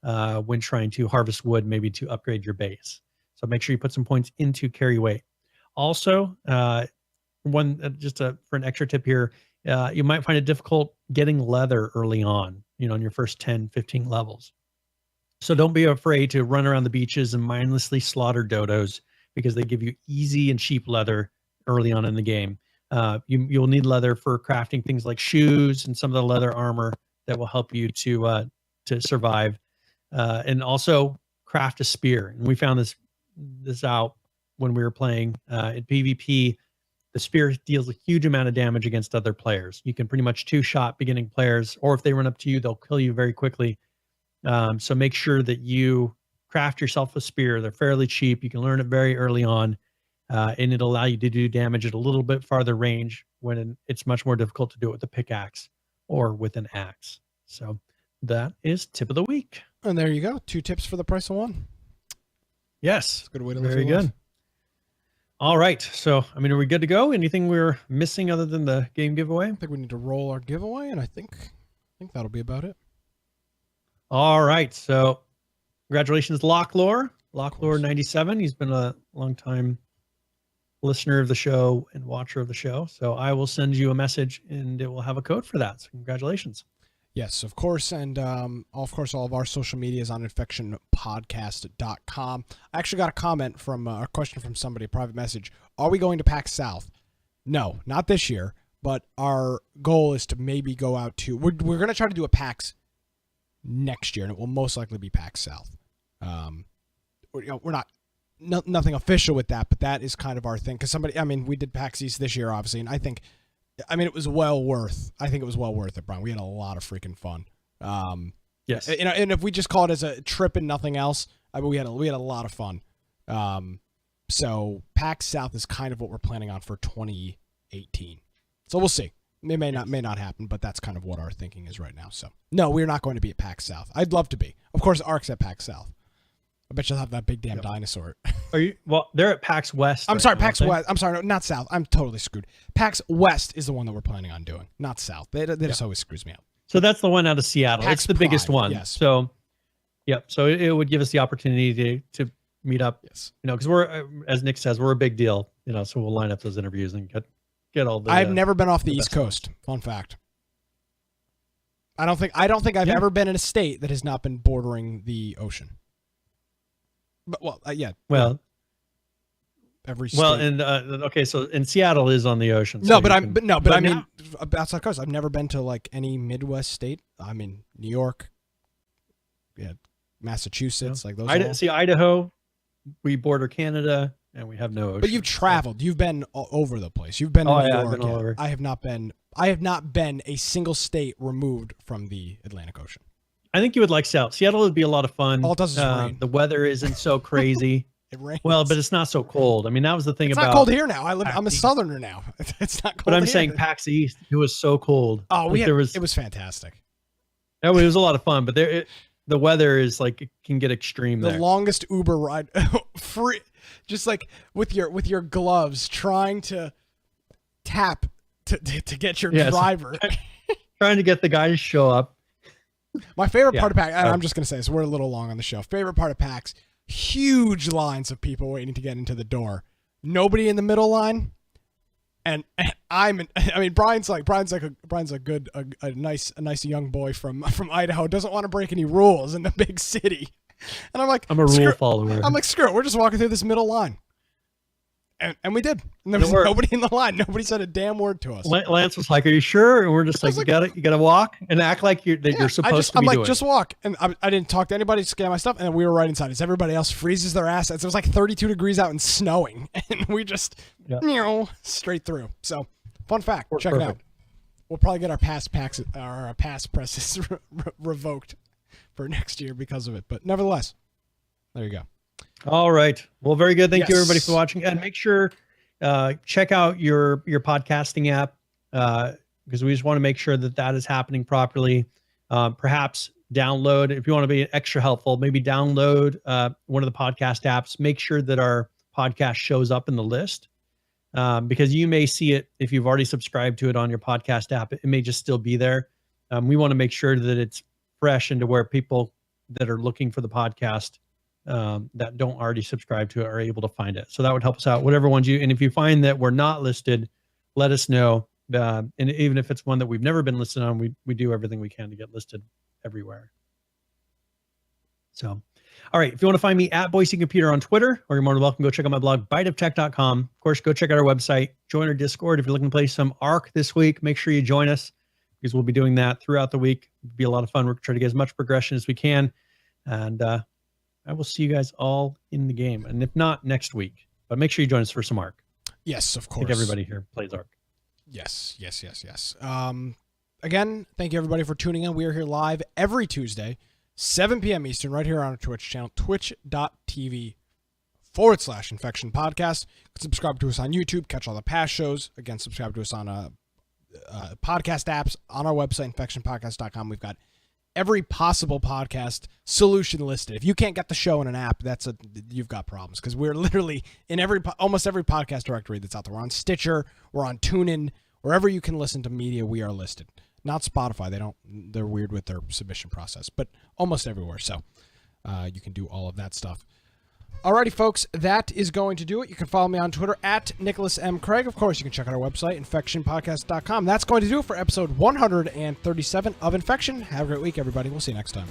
when trying to harvest wood, maybe to upgrade your base. So make sure you put some points into carry weight. Also, for an extra tip here, you might find it difficult getting leather early on, in your first 10, 15 levels. So don't be afraid to run around the beaches and mindlessly slaughter dodos, because they give you easy and cheap leather early on in the game. You'll need leather for crafting things like shoes and some of the leather armor that will help you to survive. And also craft a spear. And we found this out when we were playing in PvP. The spear deals a huge amount of damage against other players. You can pretty much two-shot beginning players, or if they run up to you, they'll kill you very quickly. So make sure that you craft yourself a spear. They're fairly cheap. You can learn it very early on, and it'll allow you to do damage at a little bit farther range when it's much more difficult to do it with a pickaxe or with an axe. So that is tip of the week. And there you go. 2 tips for the price of 1. Yes. That's a good way to live Very your good. life. All right. So, are we good to go? Anything we're missing other than the game giveaway? I think we need to roll our giveaway, and I think that'll be about it. All right. So, congratulations, Locklore 97. He's been a long time listener of the show and watcher of the show. So, I will send you a message, and it will have a code for that. So, congratulations. Yes, of course, and all of our social media is on infectionpodcast.com. I actually got a question from somebody, a private message. Are we going to PAX South? No, not this year, but our goal is to maybe go out to, we're going to try to do a PAX next year, and it will most likely be PAX South. we're not nothing official with that, but that is kind of our thing. Because we did PAX East this year, obviously, and I think it was well worth it, Brian. We had a lot of freaking fun. Yes. And if we just call it as a trip and nothing else, we had a lot of fun. So PAX South is kind of what we're planning on for 2018. So we'll see. It may not happen, but that's kind of what our thinking is right now. So no, we're not going to be at PAX South. I'd love to be. Of course, ARK's at PAX South. I bet you'll have that big damn dinosaur. Are you? Well, they're at PAX West. I'm sorry, PAX West. I'm sorry, no, not South. I'm totally screwed. PAX West is the one that we're planning on doing, not South. They just always screws me up. So that's the one out of Seattle. PAX it's the biggest Pride, one. yes. So, yep. So it would give us the opportunity to meet up. Yes. Because we're, as Nick says, we're a big deal. So we'll line up those interviews and get all the. I've never been off the East Coast. Fun fact. I don't think I've ever been in a state that has not been bordering the ocean. But Well, every state. well, and okay, so in Seattle is on the ocean. No, so but I now- mean outside coast. I've never been to like any Midwest state. I mean New York, Massachusetts, like those. Idaho, we border Canada, and we have no ocean. But you've traveled. You've been all over the place. You've been to New York. I've been all over. I have not been a single state removed from the Atlantic Ocean. I think you would like Seattle. Seattle would be a lot of fun. All it does is rain. The weather isn't so crazy. It rains. Well, but it's not so cold. I mean, that was the thing it's about. not cold here now. I'm a PAX southerner now. It's not cold. But I'm here. saying PAX East, it was so cold. Oh, it was fantastic. It was a lot of fun, but the weather is like it can get extreme. The there. longest Uber ride, free, just like with your gloves, trying to tap to get your driver. Trying to get the guy to show up. My favorite part of PAX, I'm just going to say this, we're a little long on the show. Favorite part of PAX, huge lines of people waiting to get into the door. Nobody in the middle line. And Brian's a nice young boy from Idaho, doesn't want to break any rules in the big city. And I'm like, I'm a rule follower. I'm like, screw it. We're just walking through this middle line. And we did. And there was nobody in the line. Nobody said a damn word to us. Lance was like, "Are you sure?" And we're just like, "You gotta walk and act like you're supposed to be doing." Just walk. And I didn't talk to anybody, scan my stuff, and then we were right inside. As everybody else freezes their ass. It was like 32 degrees out and snowing, and we just straight through. So, fun fact. Check it out. We'll probably get our pass presses revoked for next year because of it. But nevertheless, there you go. All right. Well, very good. Thank you everybody for watching, and make sure check out your podcasting app because we just want to make sure that is happening properly. Perhaps download, if you want to be extra helpful, maybe download one of the podcast apps. Make sure that our podcast shows up in the list because you may see it if you've already subscribed to it on your podcast app. It may just still be there. We want to make sure that it's fresh into where people that are looking for the podcast that don't already subscribe to it are able to find it. So that would help us out. Whatever ones and if you find that we're not listed, let us know. And even if it's one that we've never been listed on, we do everything we can to get listed everywhere. So, all right. If you want to find me at Boise Computer on Twitter, or you're more than welcome, go check out my blog, biteoftech.com. Of course, go check out our website, join our Discord. If you're looking to play some ARK this week, make sure you join us because we'll be doing that throughout the week. It'll be a lot of fun. We're trying to get as much progression as we can. And, I will see you guys all in the game. And if not, next week. But make sure you join us for some ARK. Yes, of course. I think everybody here plays ARK. Yes. Again, thank you everybody for tuning in. We are here live every Tuesday, 7 p.m. Eastern, right here on our Twitch channel, twitch.tv/Infection Podcast. Subscribe to us on YouTube, catch all the past shows. Again, subscribe to us on podcast apps on our website, infectionpodcast.com. We've got every possible podcast solution listed. If you can't get the show in an app, you've got problems because we're literally in almost every podcast directory that's out there. We're on Stitcher, we're on TuneIn, wherever you can listen to media, we are listed. Not Spotify. They're weird with their submission process, but almost everywhere. So you can do all of that stuff. Alrighty, folks, that is going to do it. You can follow me on Twitter at Nicholas M. Craig. Of course, you can check out our website, infectionpodcast.com. That's going to do it for episode 137 of Infection. Have a great week, everybody. We'll see you next time.